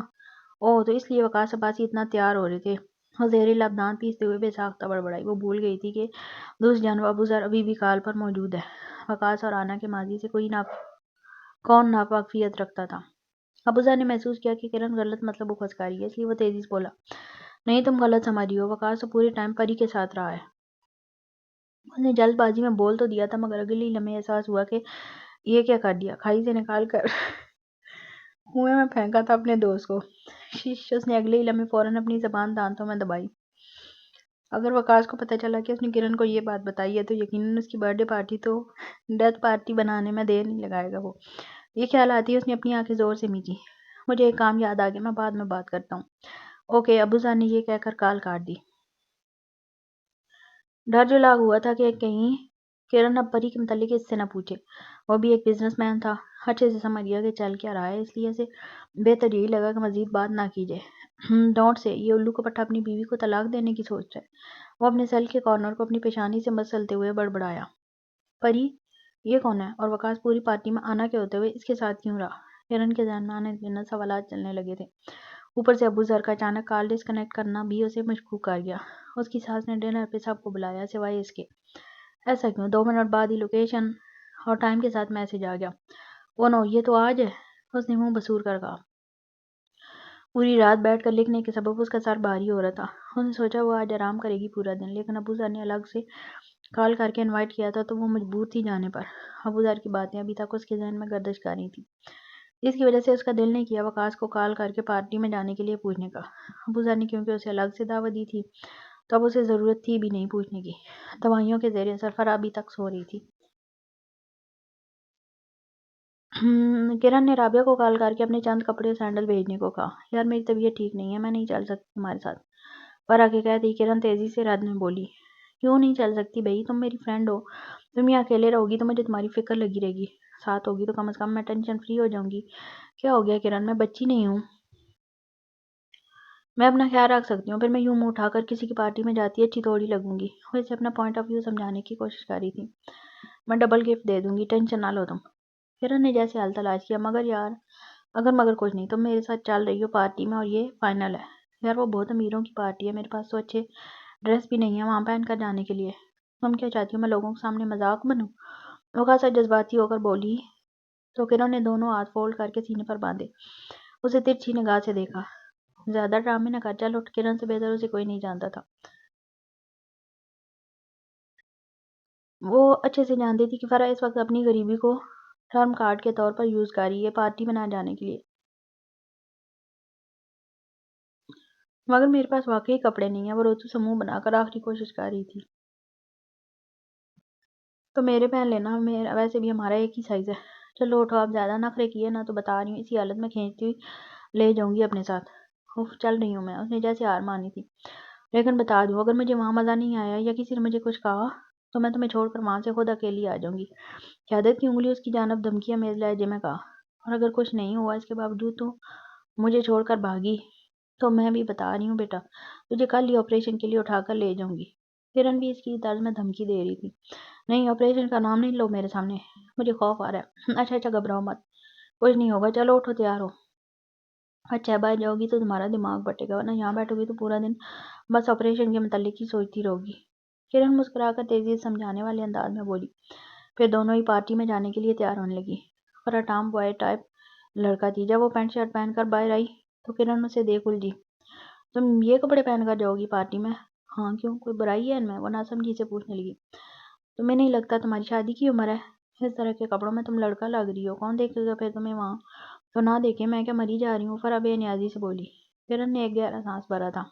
اوہ، تو اس لیے وقاص عباسی اتنا تیار ہو رہے تھے۔ وہ زہری لب دانت پیستے ہوئے بے ساختہ بڑبڑائی۔ وہ بھول گئی تھی کہ دوسری جانب ابو ذر ابھی بھی کال پر موجود ہے۔ وقاص اور آنا کے ماضی سے کون ناواقفیت رکھتا تھا؟ ابو ذر نے محسوس کیا کہ کرن غلط مطلب اخذ کر رہی ہے، اس لیے وہ تیزی سے بولا، نہیں، تم غلط سمجھ رہی ہو، وقاص تو پورے ٹائم پری کے ساتھ رہا ہے۔ اس نے جلد بازی میں بول تو دیا تھا، مگر اگلے ہی لمحے احساس ہوا کہ یہ کیا کر دیا، کھائی سے نکال کر کنویں میں پھینکا تھا اپنے دوست کو۔ شش، اس نے اگلے ہی لمحے فوراً اپنی زبان دانتوں میں دبائی۔ اگر وقاص کو پتہ چلا کہ اس نے کرن کو یہ بات بتائی ہے تو یقیناً اس کی برتھ ڈے پارٹی تو ڈیتھ پارٹی بنانے میں دیر نہیں لگائے گا وہ۔ یہ خیال آتی اس نے اپنی آنکھیں زور سے میچی۔ مجھے ایک کام یاد آ گیا، میں بعد میں بات کرتا ہوں۔ اوکے، ابو ذر نے یہ کہہ کر کال کاٹ دی۔ ڈر جو لاغ ہوا تھا کہ کہیں کرن اب پری کے متعلق اس سے نہ پوچھے۔ وہ بھی ایک بزنس مین تھا، اچھے سے سمجھ گیا کہ چل کیا رہا ہے، اس لیے اسے بہتر یہی لگا کہ مزید بات نہ کی جائے۔ ڈونٹ سے، یہ الو کا پٹھا اپنی بیوی کو طلاق دینے کی سوچ ہے۔ وہ اپنے سیل کے کارنر کو اپنی پیشانی سے مسلتے ہوئے بڑبڑایا، پری، یہ کون ہے؟ اور وقاص پوری پارٹی میں آنا کے ہوتے ہوئے اس کے ساتھ کیوں رہا؟ کرن کے ذہن میں آنے گنت سوالات چلنے لگے تھے۔ اوپر سے ابو ذر کا اچانک کال ڈسکنیکٹ کرنا بھی اسے مشکوک کر گیا۔ اس کی ساس نے ڈنر پہ سب کو بلایا سوائے اس کے۔ ایسا کیوں؟ 2 منٹ بعد ہی لوکیشن اور ٹائم کے ساتھ میسج آ گیا۔ او نو، یہ تو آج ہے، اس نے منہ بسور کر کہا۔ پوری رات بیٹھ کر لکھنے کے سبب اس کا سر بھاری ہو رہا تھا۔ اس نے سوچا وہ آج آرام کرے گی پورا دن، لیکن ابو ذر نے الگ سے کال کر کے انوائٹ کیا تھا تو وہ مجبور تھی جانے پر۔ ابو ذر کی باتیں ابھی تک اس کے ذہن میں گردش کر رہی تھیں، اس کی وجہ سے اس کا دل نہیں کیا وقاص کو کال کر کے پارٹی میں جانے کے لیے پوچھنے کا۔ ابو ذر نے کیونکہ اسے الگ سے دعوت دی تھی تو اب اسے ضرورت تھی بھی نہیں پوچھنے کی۔ دوائیوں کے زیر اثر فرح ابھی تک سو رہی تھی۔ کرن نے رابعہ کو کال کر کے اپنے چند کپڑے اور سینڈل بھیجنے کو کہا۔ یار، میری طبیعت ٹھیک نہیں ہے، میں نہیں چل سکتی تمہارے ساتھ۔ فرح کے کہتے ہی کرن تیزی سے رد میں بولی، کیوں نہیں چل سکتی بھائی؟ تم میری فرینڈ ہو، تم یہاں اکیلے رہو گی تو مجھے تمہاری فکر لگی رہے گی، ساتھ ہوگی تو کم از کم میں ٹینشن فری ہو جاؤں گی۔ کیا ہو گیا کرن؟ میں بچی نہیں ہوں، میں اپنا خیال رکھ سکتی ہوں، پھر میں یوں منہ اٹھا کر کسی کی پارٹی میں جاتی اچھی تھوڑی لگوں گی۔ وہ اسے اپنا پوائنٹ آف ویو سمجھانے کی کوشش کر رہی تھی۔ میں ڈبل گفٹ دے دوں گی، ٹینشن نہ لو تم۔ کرن نے جیسے حل تلاش کیا، مگر یار، مگر کچھ نہیں، تم میرے ساتھ چل رہی ہو پارٹی میں اور یہ فائنل ہے۔ یار، وہ بہت امیروں کی پارٹی ہے، میرے پاس تو اچھے ڈریس بھی نہیں ہے وہاں پہن کر جانے کے لیے۔ تم کیا چاہتی ہو میں لوگوں کے سامنے مذاق بنوں؟ وہ خاصا جذباتی ہو کر بولی تو کرن نے دونوں ہاتھ فولڈ کر کے سینے پر باندھے، اسے ترچھی نگاہ سے دیکھا۔ زیادہ ڈرامے نہ کر، چل اٹھ۔ کرن سے بہتر اسے کوئی نہیں جانتا تھا۔ وہ اچھے سے جانتی تھی کہ فرح اس وقت اپنی غریبی کو ٹرم کارڈ کے طور پر یوز کر رہی ہے پارٹی میں نہ جانے کے لیے۔ مگر میرے پاس واقعی کپڑے نہیں ہیں، وہ روتو سے منہ بنا کر آخری کوشش کر رہی تھی۔ تو میرے پہن لینا، ویسے بھی ہمارا ایک ہی سائز ہے۔ چلو اٹھو، آپ زیادہ نخرے کیے نا تو بتا رہی ہوں اسی حالت میں کھینچتی ہوئی لے جاؤں گی اپنے ساتھ۔ اوف، چل رہی ہوں میں، اس نے جیسے ہار مانی تھی۔ لیکن بتا دوں، اگر مجھے وہاں مزہ نہیں آیا یا کسی نے مجھے کچھ کہا تو میں تمہیں چھوڑ کر وہاں سے خود اکیلی آ جاؤں گی۔ قیادت کی انگلی اس کی جانب دھمکیاں میز لہجے میں کہا، اور اگر کچھ نہیں ہوا اس کے باوجود تو مجھے چھوڑ کر بھاگی تو میں بھی بتا رہی ہوں بیٹا، تجھے کل ہی آپریشن کے لیے اٹھا کر لے جاؤں گی۔ کرن بھی اس کی طرز میں دھمکی دے رہی تھی. نہیں، آپریشن کا نام نہیں لو میرے سامنے، مجھے خوف آ رہا ہے. اچھا گھبراؤ مت، کچھ نہیں ہوگا، چلو اٹھو، تیار ہو. اچھا باہر جاؤ گی تو تمہارا دماغ بٹے گا، ورنہ یہاں بیٹھو گی تو پورا دن بس آپریشن کے متعلق ہی سوچتی رہو گی. کرن مسکرا کر تیزی سے سمجھانے والے انداز میں بولی. پھر دونوں ہی پارٹی میں جانے کے لیے تیار ہونے لگی. فرا ٹام بوائے ٹائپ لڑکا تھی. جب وہ پینٹ شرٹ پہن کر باہر آئی تو کرن اسے دیکھ الجھی. تم یہ کپڑے پہن کر جاؤ گی پارٹی میں؟ ہاں کیوں، کوئی برائی ہے ان میں؟ وہ ناسمجھی سے پوچھنے لگی. تمہیں نہیں لگتا تمہاری شادی کی عمر ہے؟ اس طرح کے کپڑوں میں تم لڑکا لگ رہی ہو، کون دیکھے گا پھر تمہیں وہاں؟ تو نہ دیکھے، میں کیا مری جا رہی ہوں؟ فرا بے نیازی سے بولی. کرن نے ایک گہرا سانس بھرا تھا.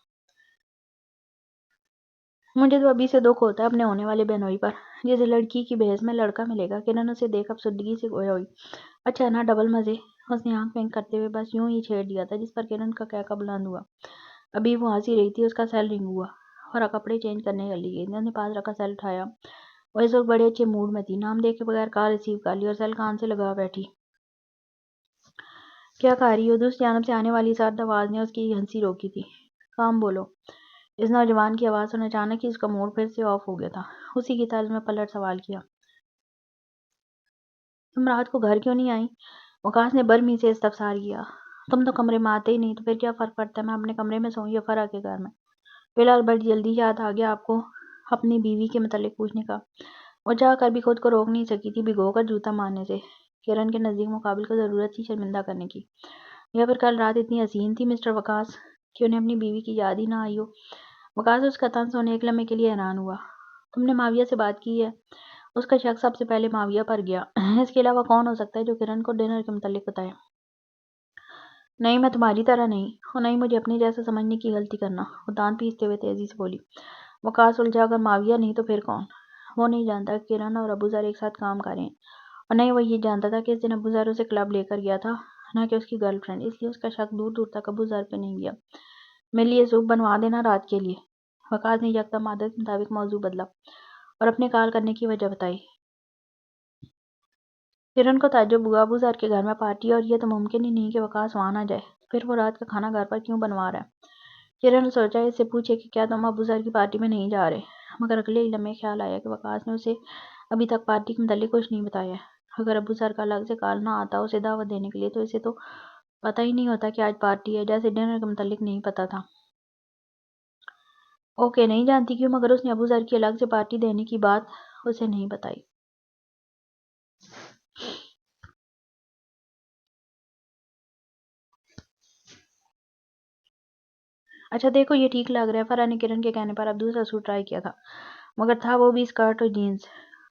مجھے تو ابھی سے دکھ ہوتا ہے اپنے ہونے والے بہنوئی پر، جسے لڑکی کی بحث میں لڑکا ملے گا. کرن اسے دیکھ افسردگی سے گویا ہوئی. اچھا نا، ڈبل مزے. اس نے آنکھ وینک کرتے ہوئے بس یوں ہی چھیڑ دیا تھا، جس پر کرن کا قہقہ بلند ہوا. ابھی وہ ہنسی رہی تھی، اس کا سیل رنگ ہوا. فرا کپڑے چینج کرنے چلی گئی. اس نے پاس رکھا سیل اٹھایا. وہ اس وقت بڑے اچھے موڈ میں تھی. نام دیکھے بغیر کال ریسیو کر لی اور سیل کان سے لگا بیٹھی. کیا کہہ رہی ہو؟ دوسری جانب سے آنے والی سرد آواز نے اس کی ہنسی روکی تھی. کام بولو. اس نوجوان کی آواز سن اچانک ہی اس کا موڈ پھر سے آف ہو گیا تھا. اسی کی طرز میں پلٹ سوال کیا. تم رات کو گھر کیوں نہیں آئی؟ وقاص نے برمی سے استفسار کیا. تم تو کمرے میں آتے ہی نہیں، تو پھر کیا فرق پڑتا ہے میں اپنے کمرے میں سوؤں یا فرا کے گھر میں؟ فی الحال بڑی جلدی یاد آ گیا آپ کو اپنی بیوی کے متعلق پوچھنے کا. وہ چاہ کر بھی خود کو روک نہیں سکی تھی بھگو کر جوتا مارنے سے، کرن کے نزدیک مقابل کو ضرورت تھی شرمندہ کرنے کی. یا پھر کل رات اتنی حسین تھی مسٹر وقاص کہ انہیں اپنی بیوی کی یاد ہی نہ آئی ہو. وقاص اس کا طنز سننے ایک لمحے کے لیے حیران ہوا. تم نے معاویہ سے بات کی ہے؟ اس کا شک سب سے پہلے معاویہ پر گیا. اس کے علاوہ کون ہو سکتا ہے جو کرن کو ڈنر کے متعلق بتائے؟ نہیں، میں تمہاری طرح نہیں، اور نہیں مجھے اپنے جیسا سمجھنے کی غلطی کرنا. وہ دانت پیستے ہوئے تیزی سے بولی. وقاص الجھا. اگر معاویہ نہیں تو پھر کون؟ وہ نہیں جانتا کہ کرن اور ابو ذر ایک ساتھ کام کر رہے ہیں، اور نہیں وہ یہ جانتا تھا کہ اس دن ابو ذر اسے کلب لے کر گیا تھا، نہ کہ اس کی گرل فرینڈ. اس لیے اس کا شک دور دور تک ابو ذر پہ نہیں گیا. میرے لیے سوپ بنوا دینا رات کے لیے. وقاص نے یکدم عادت کے مطابق موضوع بدلا اور اپنے کال کرنے کی وجہ بتائی. کرن کو تعجب ہوا. ابو ذر کے گھر میں پارٹی ہے اور یہ تو ممکن ہی نہیں کہ وقاص وہاں نہ جائے. پھر وہ رات کا کھانا گھر پر کیوں بنوا رہا ہے؟ کرن نے سوچا اس سے پوچھے کہ کیا تم ابو ذر کی پارٹی میں نہیں جا رہے، مگر اگلے ہی لمحے خیال آیا کہ وقاص نے اسے ابھی تک پارٹی کے متعلق کچھ نہیں بتایا. اگر ابو ذر کا الگ سے کال نہ آتا اسے دعوت دینے کے لیے، تو اسے تو پتہ ہی نہیں ہوتا کہ آج پارٹی ہے، جیسے ڈنر کے متعلق نہیں پتا تھا. اوکے، نہیں جانتی کیوں، مگر اس نے ابو ذر کی الگ سے پارٹی دینے کی بات اسے نہیں بتائی. اچھا دیکھو یہ ٹھیک لگ رہا ہے. فرا نے کرن کے کہنے پر اب دوسرا سوٹ ٹرائی کیا تھا، مگر تھا وہ بھی اسکرٹ اور جینز،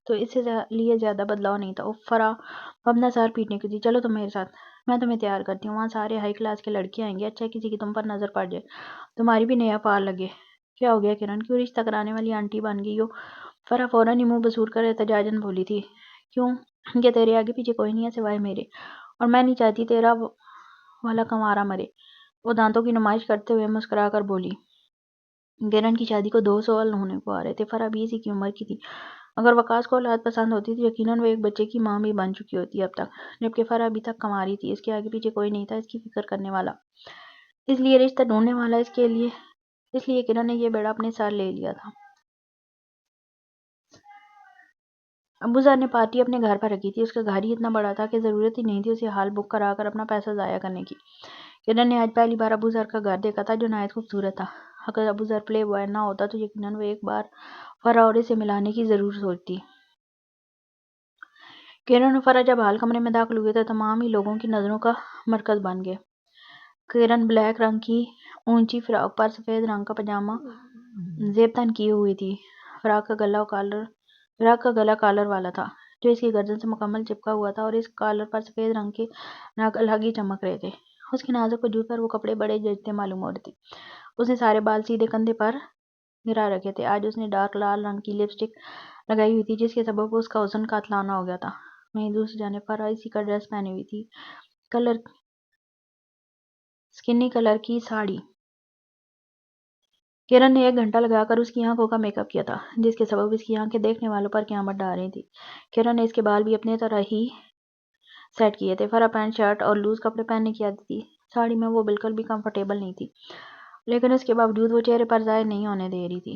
تو اس سے لیے زیادہ بدلاؤ نہیں تھا. فرا اپنا سر پیٹنے کی تھی. چلو تم میرے ساتھ، میں تمہیں تیار کرتی ہوں. وہاں سارے ہائی کلاس کے لڑکے آئیں گے. اچھا کسی کی تم پر نظر پڑ جائے، تمہاری بھی نیا پار لگے. کیا ہو گیا کرن، کیوں رشتہ کرانے والی آنٹی بن گئی ہو؟ فرا فوراً ہی منہ بسور کر احتجاجاً بولی تھی. کیوں کہ تیرے آگے پیچھے کوئی نہیں ہے سوائے میرے، اور میں نہیں چاہتی تیرا والا کنوارا مرے. وہ دانتوں کی نمائش کرتے ہوئے مسکرا کر بولی. کرن کی شادی کو 2 سال ہونے کو آ رہے تھے. فرا بھی اسی کی عمر کی تھی. اگر وقاص کو اولاد پسند ہوتی تو یقیناً وہ ایک بچے کی ماں بھی بن چکی ہوتی اب تک، جبکہ فرا ابھی تک کنواری تھی. اس کے آگے پیچھے کوئی نہیں تھا اس کی فکر کرنے والا، اس لیے رشتہ ڈھونڈنے والا. اس لیے کرن نے یہ بیڑا اپنے سر لے لیا تھا. ابو ذر نے پارٹی اپنے گھر پر رکھی تھی. اس کا گھر ہی اتنا بڑا تھا کہ ضرورت ہی نہیں تھی اسے ہال بک کرا کر اپنا پیسہ ضائع کرنے کی. کرن نے آج پہلی بار ابو ذر کا گھر دیکھا تھا، جو نہایت خوبصورت تھا. اگر ابو ذر پلے بوائے نہ ہوتا تو یقیناً وہ ایک بار فرا اور اسے ملانے کی ضرور سوچتی. کرن اور فرا جب ہال کمرے میں داخل ہوئے تو تمام ہی لوگوں کی نظروں کا مرکز بن گئے. کرن بلیک رنگ کی اونچی فراک پر سفید رنگ کا پاجامہ زیب تن کیے ہوئی تھی. فراک کا گلا کالر والا تھا، جو اس کی گردن سے مکمل چپکا ہوا تھا، اور اس کالر پر سفید رنگ کے نگ الگ ہی چمک رہے تھے. اس کے نازک وجود پر وہ کپڑے بڑے جچتے معلوم ہو رہے تھے. اس نے سارے بال سیدھے کندھے پر گرا رکھے تھے. آج اس نے ڈارک لال رنگ کی لپسٹک لگائی ہوئی تھی، جس کے سبب اس کا حسن قاتلانہ ہو گیا تھا. وہیں دوسری جانب فرا اسی کا ڈریس پہنی ہوئی تھی، سکنی کلر کی ساڑی. کرن نے 1 گھنٹہ لگا کر اس کی آنکھوں کا میک اپ کیا تھا، جس کے سبب اس کی آنکھیں دیکھنے والوں پر قیامت ڈال رہی تھی. کرن نے اس کے بال بھی اپنے طرح ہی سیٹ کیے تھے. فرا پینٹ شرٹ اور لوز کپڑے پہننے کی عادت تھی. ساڑی میں وہ بالکل بھی کمفرٹیبل نہیں تھی، لیکن اس کے باوجود وہ چہرے پر ظاہر نہیں ہونے دے رہی تھی.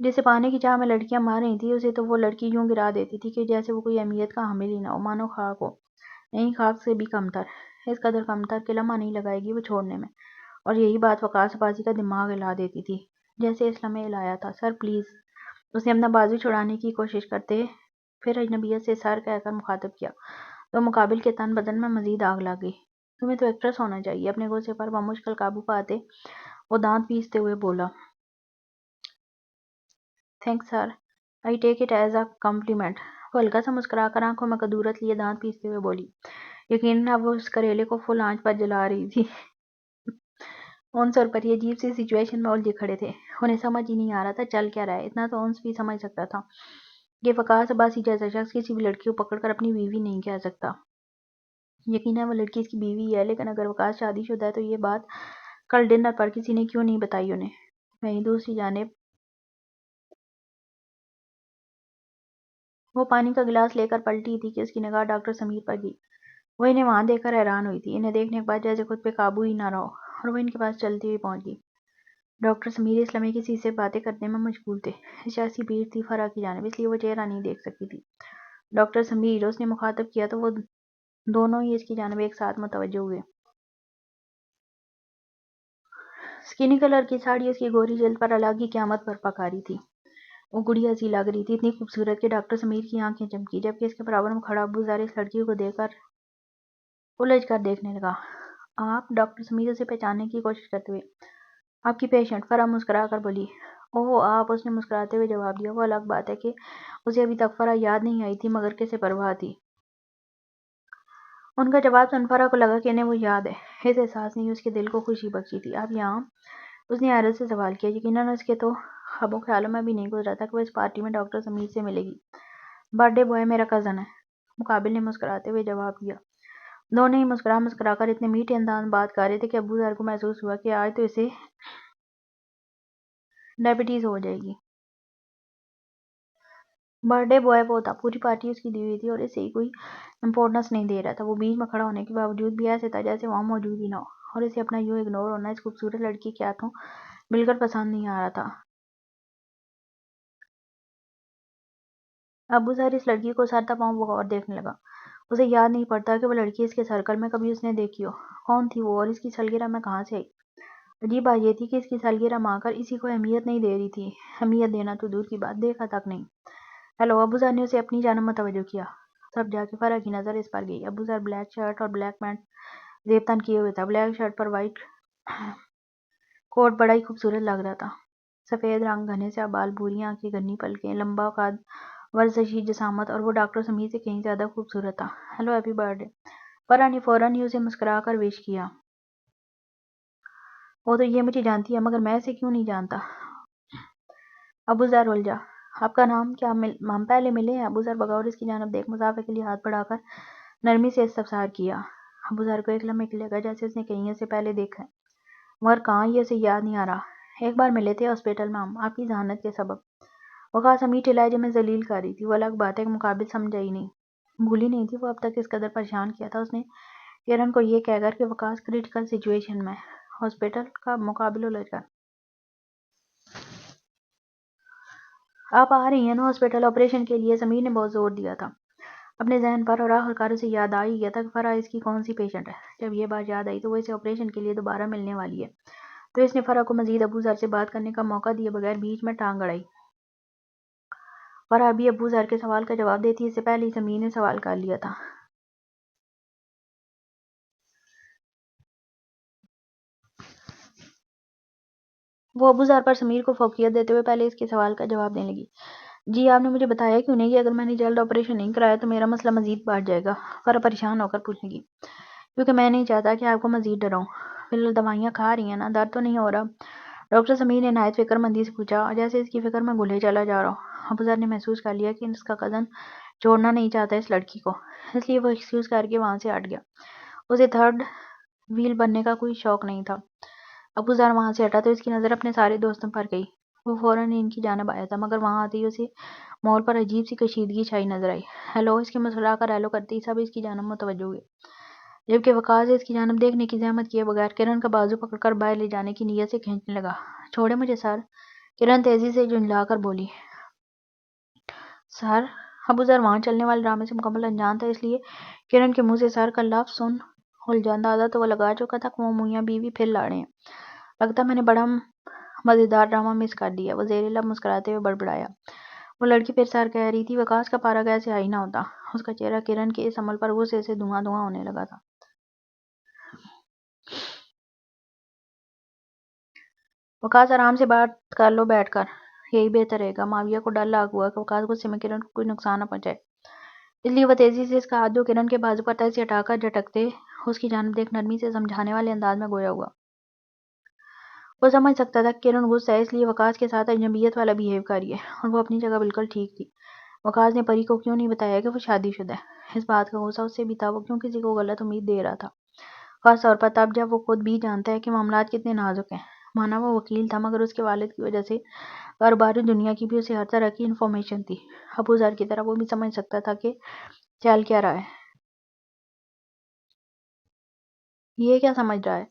جسے پانے کی چاہ میں لڑکیاں مار رہی تھی اسے تو وہ لڑکی یوں گرا دیتی تھی کہ جیسے وہ کوئی اہمیت کا حامل ہی نہ ہو، مانو خاک ہو، نہیں خاک سے بھی کمتر، اس قدر کمتر کہ لمحہ نہیں لگائے گی وہ چھوڑنے میں۔ اور یہی بات وقاص عباسی کا دماغ ہلا دیتی تھی، جیسے اس لمحے ہلایا تھا۔ سر پلیز، اس نے اپنا بازو چھڑانے کی کوشش کرتے پھر اجنبیت سے سر کہہ کر مخاطب کیا، تو مقابل کے تن بدن میں مزید آگ لگ گئی۔ تمہیں تو ایکٹریس ہونا چاہیے۔ اپنے غصے پر بمشکل قابو پاتے وہ دانت پیستے ہوئے بولا، thanks sir, I take it as a complement. وہ ہلکا سا مسکرا کر آنکھوں میں کدورت لیے دانت پیستے ہوئے بولی، یقیناً اب وہ اس کریلے کو فل آنچ پر جلا رہی تھی۔ انس اور پری عجیب سی سچویشن میں الجھے کھڑے تھے، انہیں سمجھ ہی نہیں آ رہا تھا چل کیا رہا ہے۔ اتنا تو انس بھی سمجھ سکتا تھا کہ وقاص عباسی جیسا شخص کسی بھی لڑکی کو پکڑ کر اپنی بیوی نہیں کہہ سکتا۔ یقیناً وہ لڑکی اس کی بیوی ہے، لیکن اگر وقاص شادی شدہ ہے تو یہ بات کل ڈنر پر کسی نے کیوں نہیں بتائی انہیں؟ وہیں دوسری جانب وہ پانی کا گلاس لے کر پلٹی تھی کہ اس کی نگاہ ڈاکٹر سمیر پر گئی۔ وہ انہیں وہاں دیکھ کر حیران ہوئی تھی، انہیں دیکھنے کے بعد جیسے خود پہ قابو ہی نہ رہا ہو، اور وہ ان کے پاس چلتی ہوئی پہنچ گئی۔ ڈاکٹر سمیر اس لمحے کسی سے باتیں کرنے میں مشغول تھے۔ سیاسی بھیڑ تھی فرح کی جانب، اس لیے وہ چہرہ نہیں دیکھ سکتی تھی۔ ڈاکٹر سمیر، اس نے مخاطب کیا تو وہ دونوں ہی اس کی جانب ایک ساتھ متوجہ ہوئے۔ سکنی کلر کی ساڑی اس کی گوری جلد پر الگ ہی قیامت برپا کاری تھی۔ وہ گڑیا سی لگ رہی تھی، اتنی خوبصورت کہ ڈاکٹر سمیر کی آنکھیں چمکی، جبکہ اس کے برابر میں کھڑا ابوذر اس لڑکی کو دیکھ کر الجھ کر دیکھنے لگا۔ آپ؟ ڈاکٹر سمیر اسے پہچاننے کی کوشش کرتے ہوئے، آپ کی پیشنٹ، فرح مسکرا کر بولی۔ اوہ آپ، اس نے مسکراتے ہوئے جواب دیا۔ وہ الگ بات ہے کہ اسے ابھی تک فرح یاد نہیں آئی تھی، مگر کسے پرواہ تھی۔ ان کا جواب سن فرح کو لگا کہ انہیں وہ یاد ہے۔ اس احساس نے اس کے دل کو خوشی بخشی تھی۔ آپ یہاں؟ اس نے حیرت سے سوال کیا۔ یقیناً اس کے تو خواب و خیالوں میں بھی نہیں گزرا تھا کہ وہ اس پارٹی میں ڈاکٹر سمیر سے ملے گی۔ برتھ ڈے بوائے میرا کزن ہے، مقابل نے مسکراتے ہوئے جواب دیا۔ دونوں ہی مسکرا مسکرا کر اتنے میٹھے انداز میں بات کر رہے تھے کہ ابوذر کو محسوس ہوا کہ آج تو اسے ڈائبٹیز ہو جائے گی۔ برتھ ڈے بوائے وہ تھا، پوری پارٹی اس کی دی ہوئی تھی اور اسے کوئی امپورٹنس نہیں دے رہا تھا۔ وہ بیچ میں کھڑا ہونے کے باوجود بھی ایسے تھا جیسے وہاں موجود ہی نہ ہو، اور اسے اپنا یوں اگنور ہونا اس خوبصورت لڑکی کے ہاتھوں بالکل پسند نہیں آ رہا تھا۔ ابوذر اس لڑکی کو سر تا پاؤں بغور دیکھنے لگا۔ اسے یاد نہیں پڑتا کہ وہ لڑکی اس کے سرکل میں کبھی اس نے دیکھی ہو۔ کون تھی وہ، اور اس کی سالگرہ میں کہاں سے آئی؟ عجیب بات یہ تھی کہ اس کی سالگرہ میں آ کر اسی کو اہمیت نہیں دے رہی تھی۔ اہمیت دینا تو دور کی بات، دیکھا تک نہیں۔ ہیلو، ابوذر نے اسے اپنی جانب متوجہ کیا۔ تب جا کے فرح کی نظر اس پر گئی۔ ابوذر بلیک شرٹ اور بلیک پینٹ زیب تن کیے ہوئے تھا، بلیک شرٹ پر وائٹ کوٹ بڑا ہی خوبصورت لگ رہا تھا۔ سفید رنگ، گھنے سے بال، بھوری آنکھیں، گھنی پلکیں، لمبا قد، ورزشی جسامت، اور وہ ڈاکٹر سمیر سے کہیں زیادہ خوبصورت تھا۔ Hello, happy birthday. Farah نے فوراً ہی اسے مسکرا کر وش کیا۔ وہ تو یہ مجھے جانتی ہے، مگر میں اسے کیوں نہیں جانتا؟ ابوذر الجھا۔ آپ کا نام کیا؟ ہم پہلے ملے ہیں؟ ابوذر بغور اس کی جانب دیکھ مسافے کے لیے ہاتھ بڑھا کر نرمی سے استفسار کیا۔ ابوذر کو ایک لمحے کے لیے لگا جیسے اس نے کہیں اسے پہلے دیکھا ہے، مگر کہاں، یہ اسے یاد نہیں آ رہا۔ ایک بار ملے تھے ہاسپٹل میں ہم، آپ کی ذہانت کے سبب۔ وقاص میٹھے لہجے میں ذلیل کر رہی تھی۔ وہ الگ بات ہے کہ مقابل سمجھا ہی نہیں، بھولی نہیں تھی وہ اب تک اس قدر پریشان کیا تھا اس نے کرن کو یہ کہہ کر کہ وقاص کریٹیکل سچویشن میں ہاسپٹل کا مقابل الجھ کر۔ آپ آ رہی ہیں نا ہاسپٹل آپریشن کے لیے؟ سمیر نے بہت زور دیا تھا اپنے ذہن پر، اور آخرکار اسے یاد آ ہی گیا تھا کہ فرح اس کی کون سی پیشنٹ ہے۔ جب یہ بات یاد آئی تو وہ اسے آپریشن کے لیے دوبارہ ملنے والی ہے، تو اس نے فرح کو مزید ابوذر سے بات کرنے کا موقع دیے بغیر بیچ میں ٹانگ اڑائی۔ فرح ابھی ابوذر کے سوال کا جواب دیتی اس سے پہلے ہی سمیر نے سوال کر لیا تھا۔ وہ ابوذر پر سمیر کو فوقیت دیتے ہوئے پہلے اس کے سوال کا جواب دینے لگی۔ جی، آپ نے مجھے بتایا کیوں نہیں کہ اگر میں نے جلد آپریشن نہیں کرایا تو میرا مسئلہ مزید بڑھ جائے گا؟ فرح پریشان ہو کر پوچھنے لگی۔ کیونکہ میں نہیں چاہتا کہ آپ کو مزید ڈراؤں۔ فی الحال دوائیاں کھا رہی ہیں نا، درد تو نہیں ہو رہا؟ ڈاکٹر سمیر نے نہایت فکر مندی سے پوچھا، جیسے اس کی فکر میں گلے چلا جا رہا ہو۔ ابوذر نے محسوس کر لیا کہ اس کا کزن چھوڑنا نہیں چاہتا اس لڑکی کو، اس لیے وہ ایکسکیوز کر کے وہاں سے ہٹ گیا۔ اسے تھرڈ ویل بننے کا کوئی شوق نہیں تھا۔ ابوذر وہاں سے ہٹا تو اس کی نظر اپنے سارے دوستوں پر گئی۔ وہ فوراً ان کی جانب آیا تھا، مگر وہاں آتے ہی اسے ماحول پر عجیب سی کشیدگی چھائی نظر آئی۔ ہیلو، اس کے مسکرا کر ہیلو کرتے ہی سب اس کی جانب متوجہ ہوئے، جبکہ وقاص اس کی جانب دیکھنے کی زحمت کیے بغیر کرن کا بازو پکڑ کر باہر لے جانے کی نیت سے کھینچنے لگا۔ چھوڑیں مجھے سر، کرن تیزی سے جھنجلا کر بولی، سر؟ ابو ذر وہاں چلنے والے ڈرامے سے مکمل انجان تھا، اس لیے کرن کے منہ سے سر کا لفظ سن الجھن آدھا تو وہ لگا چکا تھا کہ وہ میاں بیوی پھر لڑے ہیں۔ لگتا میں نے بڑا مزیدار ڈرامہ مس کر دیا، وہ زیر لب مسکراتے ہوئے بڑبڑایا۔ وہ لڑکی پھر سر کہہ رہی تھی، وقاص کا پارا کیسے آئی نہ ہوتا۔ اس کا چہرہ کرن کے اس عمل پر غصے سے دھواں دھواں ہونے لگا تھا۔ وقاص آرام سے بات کر لو بیٹھ کر، یہی بہتر رہے گا۔ معاویہ کو ڈر لاحق ہوا کہ وقاص غصے میں کرن کو کوئی نقصان نہ پہنچائے، اس لیے وہ تیزی سے اس کا ہاتھ جو کرن کے بازو پر تھا اسے ہٹا کر جھٹکتے اس کی جانب دیکھ نرمی سے سمجھانے والے انداز میں گویا ہوا۔ وہ سمجھ سکتا تھا کہ کرن غصہ ہے، اس لیے وقاص کے ساتھ اجنبیت والا بیہیو کر رہی ہے، اور وہ اپنی جگہ بالکل ٹھیک تھی۔ وقاص نے پری کو کیوں نہیں بتایا کہ وہ شادی شدہ ہے؟ اس بات کا غصہ اس سے بھی تھا، وہ کیوں کسی کو غلط امید دے رہا تھا، خاص طور پر تب جب وہ خود بھی جانتا ہے کہ معاملات کتنے نازک ہیں۔ مانا وہ وکیل تھا، مگر اس کے والد کی وجہ سے کاروباری دنیا کی بھی اسے ہر طرح کی انفارمیشن تھی۔ ابو ذر کی طرح وہ بھی سمجھ سکتا تھا کہ چل کیا رہا ہے۔ یہ کیا سمجھ رہا ہے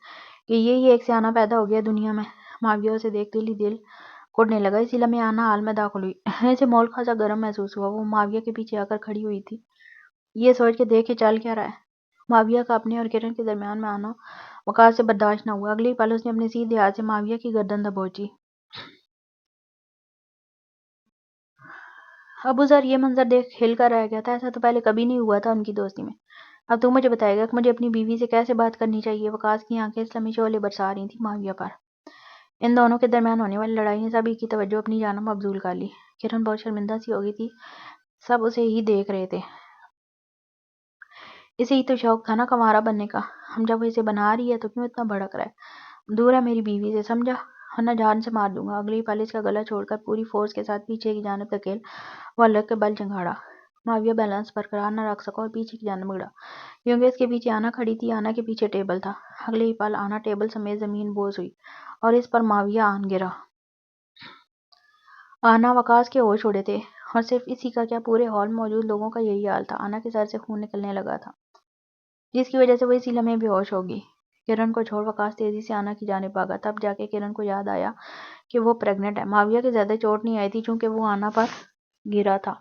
کہ یہ ایک سیانہ پیدا ہو گیا دنیا میں؟ معاویہ اسے دیکھتے ہی دل گھٹنے لگا۔ اسی لمحے آنا حال میں داخل ہوئی۔ اسے مول خاصا گرم محسوس ہوا۔ وہ معاویہ کے پیچھے آ کر کھڑی ہوئی تھی، یہ سوچ کے دیکھ کہ چل کیا رہا ہے۔ معاویہ کا اپنے اور کرن کے درمیان میں آنا وقاص سے برداشت نہ ہوا۔ اگلے ہی پل اس نے اپنے سیدھے ہاتھ سے معاویہ کی گردن دبوچی۔ ابو ذر یہ منظر دیکھ ہل کر رہ گیا تھا، ایسا تو پہلے کبھی نہیں ہوا تھا ان کی دوستی میں۔ اب تو مجھے بتائے گا کہ مجھے اپنی بیوی سے کیسے بات کرنی چاہیے؟ وقاص کی آنکھیں اسلامی شعلے برسا رہی تھیں معاویہ پر۔ ان دونوں کے درمیان ہونے والی لڑائی نے سبھی کی توجہ اپنی جانب مبذول کر لی۔ کرن بہت شرمندہ سی ہو گئی تھی، سب اسے ہی دیکھ رہے تھے۔ اسے ہی تو شوق تھا نا کنوارا بننے کا، ہم جب وہ اسے بنا رہی ہے تو کیوں اتنا بھڑک رہا ہے؟ دور ہے میری بیوی سے، سمجھا، ورنہ جان سے مار دوں گا۔ اگلے ہی پل اس کا گلا چھوڑ کر پوری فورس کے ساتھ پیچھے کی جانب دھکیل وہ الگ کے بل چنگاڑا۔ معاویہ بیلنس برقرار نہ رکھ سکا اور پیچھے کی جانب گڑا، کیونکہ اس کے پیچھے آنا کھڑی تھی۔ آنا کے پیچھے ٹیبل تھا۔ اگلے ہی پل آنا ٹیبل سمیت زمین بوس ہوئی اور اس پر معاویہ آن گرا۔ آنا وقاص کے ہوش اڑے تھے، اور صرف اسی کا کیا پورے ہال میں موجود لوگوں کا یہی حال تھا۔ آنا کے سر سے خون نکلنے لگا تھا، جس کی وجہ سے وہ اسی لمحے بے ہوش ہو گئی۔ کرن کو چھوڑ وقاص تیزی سے آنا کی جانب بھاگا، تب جا کے کرن کو یاد آیا کہ وہ پریگننٹ ہے۔ معاویہ کے زیادہ چوٹ نہیں آئی تھی چونکہ وہ آنا پر گرا تھا۔